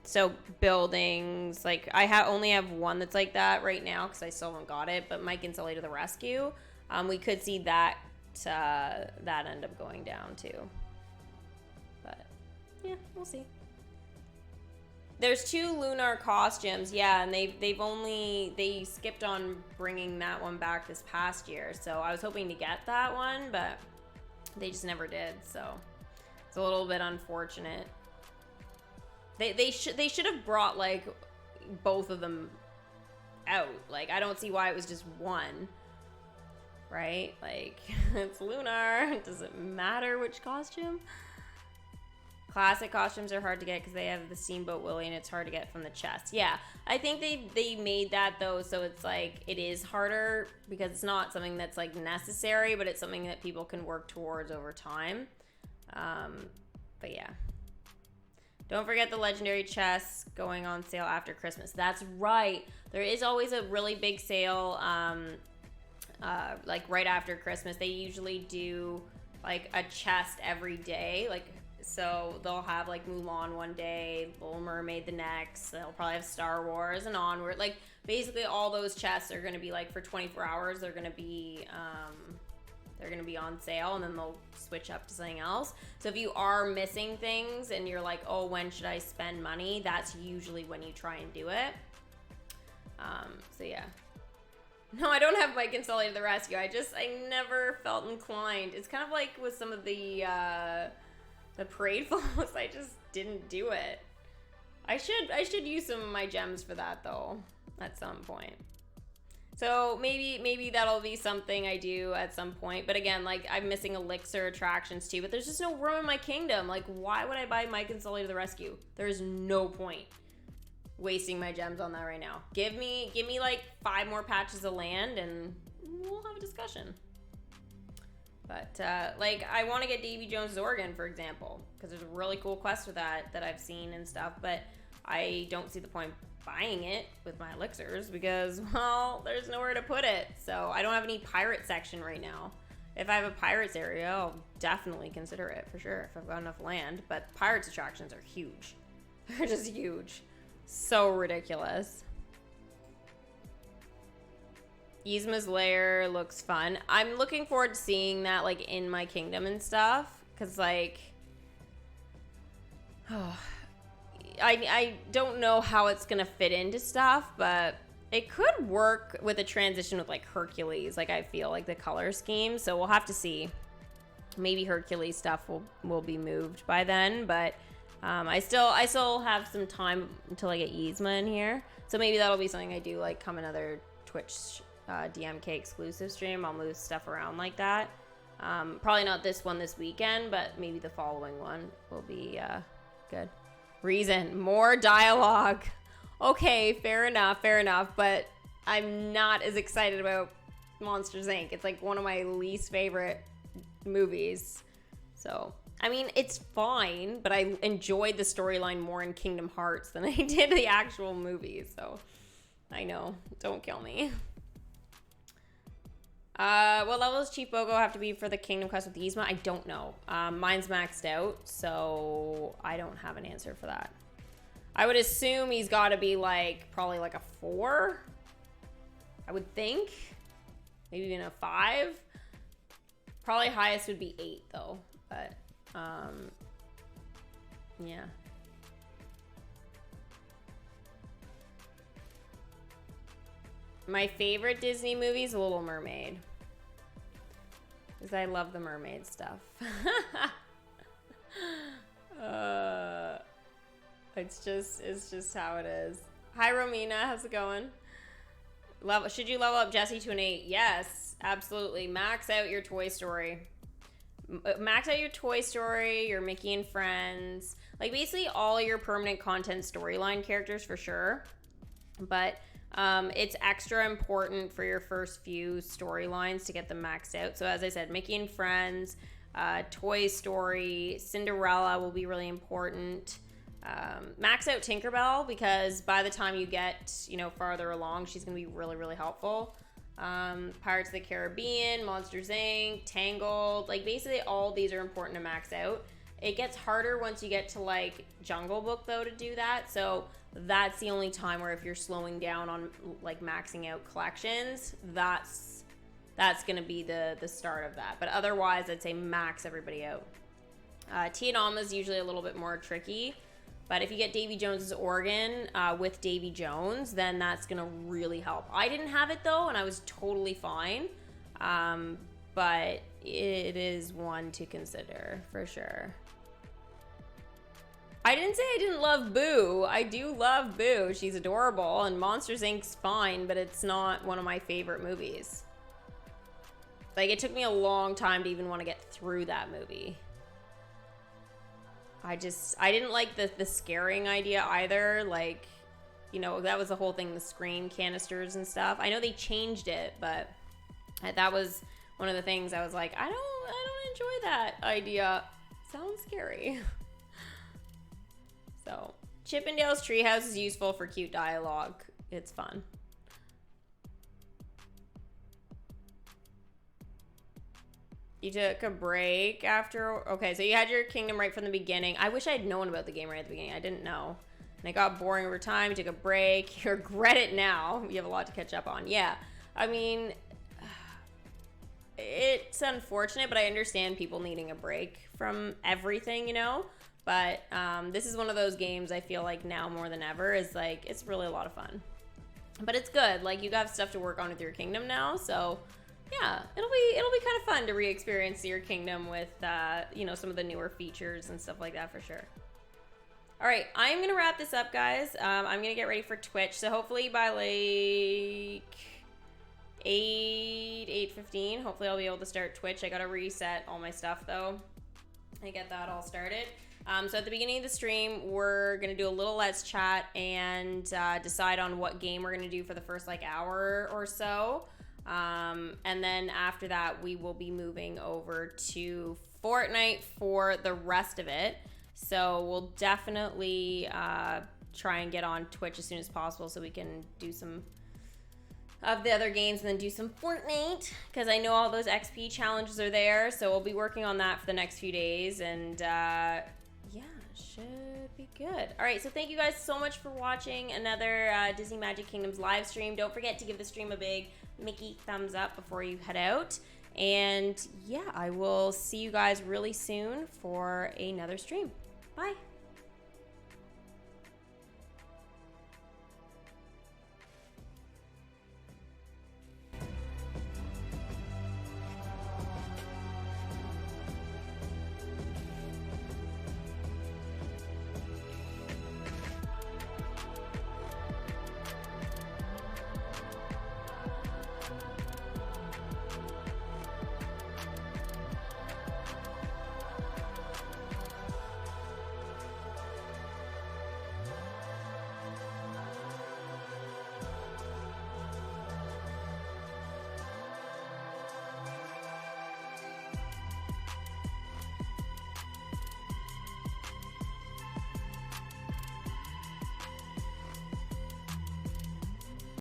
So buildings, like I only have one that's like that right now because I still haven't got it, but Mike and Sully to the rescue. We could see that end up going down too. But yeah, we'll see. There's 2 lunar costumes, yeah, and they skipped on bringing that one back this past year. So I was hoping to get that one, but they just never did. So it's a little bit unfortunate. They should have brought like both of them out. Like I don't see why it was just one. Right? Like it's lunar. Does it matter which costume? Classic costumes are hard to get because they have the Steamboat Willie and it's hard to get from the chest. Yeah, I think they made that though, so it's like it is harder because it's not something that's like necessary, but it's something that people can work towards over time. But yeah. Don't forget the legendary chests going on sale after Christmas. That's right. There is always a really big sale like right after Christmas. They usually do like a chest every day, like so they'll have like Mulan one day, Little Mermaid the next, they'll probably have Star Wars and onward. Like basically all those chests are going to be like for 24 hours they're going to be on sale, and then they'll switch up to something else. So if you are missing things and you're like, oh, when should I spend money, that's usually when you try and do it. So yeah. No, I don't have Mike and Sully to the rescue. I never felt inclined. It's kind of like with some of the parade floats, I just didn't do it. I should use some of my gems for that though at some point. So maybe that'll be something I do at some point. But again, like I'm missing elixir attractions too, but there's just no room in my kingdom. Like why would I buy Mike and Sully to the rescue? There's no point wasting my gems on that right now. Give me like 5 more patches of land and we'll have a discussion. But like I want to get Davy Jones' organ, for example, because there's a really cool quest with that I've seen and stuff, but I don't see the point buying it with my elixirs because, well, there's nowhere to put it. So I don't have any pirate section right now. If I have a pirates area, I'll definitely consider it for sure if I've got enough land. But pirates attractions are huge. They're just huge. So ridiculous. Yzma's lair looks fun. I'm looking forward to seeing that like in my kingdom and stuff, because like I don't know how it's gonna fit into stuff, but it could work with a transition with like Hercules. Like I feel like the color scheme, so we'll have to see. Maybe Hercules stuff will be moved by then, but I still have some time until I get Yzma in here, so maybe that'll be something I do, like come another Twitch DMK exclusive stream. I'll move stuff around like that. Probably not this one this weekend, but maybe the following one will be good. Reason, more dialogue. Okay, fair enough, but I'm not as excited about Monsters Inc. It's like one of my least favorite movies. So, I mean, it's fine, but I enjoyed the storyline more in Kingdom Hearts than I did the actual movie. So, I know, don't kill me. What level does Chief Bogo have to be for the Kingdom Quest with Yzma? I don't know. Mine's maxed out, so I don't have an answer for that. I would assume he's got to be like probably like a 4. I would think. Maybe even a 5. Probably highest would be 8 though. But yeah. My favorite Disney movie is Little Mermaid, because I love the mermaid stuff. It's just how it is. Hi Romina, how's it going? Should you level up Jessie to an 8? Yes, absolutely. Max out your Toy Story. Max out your Toy Story, your Mickey and Friends, like basically all your permanent content storyline characters for sure. But it's extra important for your first few storylines to get them maxed out. So as I said, Mickey and Friends, Toy Story, Cinderella will be really important. Max out Tinkerbell, because by the time you get, farther along, she's going to be really, really helpful. Pirates of the Caribbean, Monsters Inc., Tangled, like basically all these are important to max out. It gets harder once you get to like Jungle Book though to do that. So that's the only time where if you're slowing down on like maxing out collections, that's going to be the start of that. But otherwise, I'd say max everybody out. Tianama is usually a little bit more tricky. But if you get Davy Jones's organ with Davy Jones, then that's gonna really help. I didn't have it though, and I was totally fine. But it is one to consider for sure. I didn't say I didn't love Boo. I do love Boo. She's adorable, and Monsters Inc.'s fine, but it's not one of my favorite movies. Like, it took me a long time to even want to get through that movie. I didn't like the scaring idea either. Like, you know, that was the whole thing, the screen canisters and stuff. I know they changed it, but that was one of the things I was like, I don't enjoy that idea. Sounds scary. So, Chippendale's Treehouse is useful for cute dialogue. It's fun. You took a break after... Okay, so you had your kingdom right from the beginning. I wish I had known about the game right at the beginning. I didn't know. And it got boring over time. You took a break. You regret it now. You have a lot to catch up on. Yeah. I mean, it's unfortunate, but I understand people needing a break from everything, you know? But this is one of those games I feel like now more than ever is like, it's really a lot of fun. But it's good. Like, you have stuff to work on with your kingdom now, so... Yeah, it'll be kind of fun to re-experience your kingdom with, you know, some of the newer features and stuff like that for sure. All right, I'm going to wrap this up, guys. I'm going to get ready for Twitch. So hopefully by like 8:15, hopefully I'll be able to start Twitch. I got to reset all my stuff, though, and get that all started. So at the beginning of the stream, we're going to do a little Let's Chat and decide on what game we're going to do for the first, like, hour or so. And then after that, we will be moving over to Fortnite for the rest of it. So we'll definitely try and get on Twitch as soon as possible so we can do some of the other games and then do some Fortnite, because I know all those XP challenges are there. So we'll be working on that for the next few days, and yeah, should be good. All right, so thank you guys so much for watching another Disney Magic Kingdoms live stream. Don't forget to give the stream a big Mickey thumbs up before you head out. And yeah, I will see you guys really soon for another stream. Bye.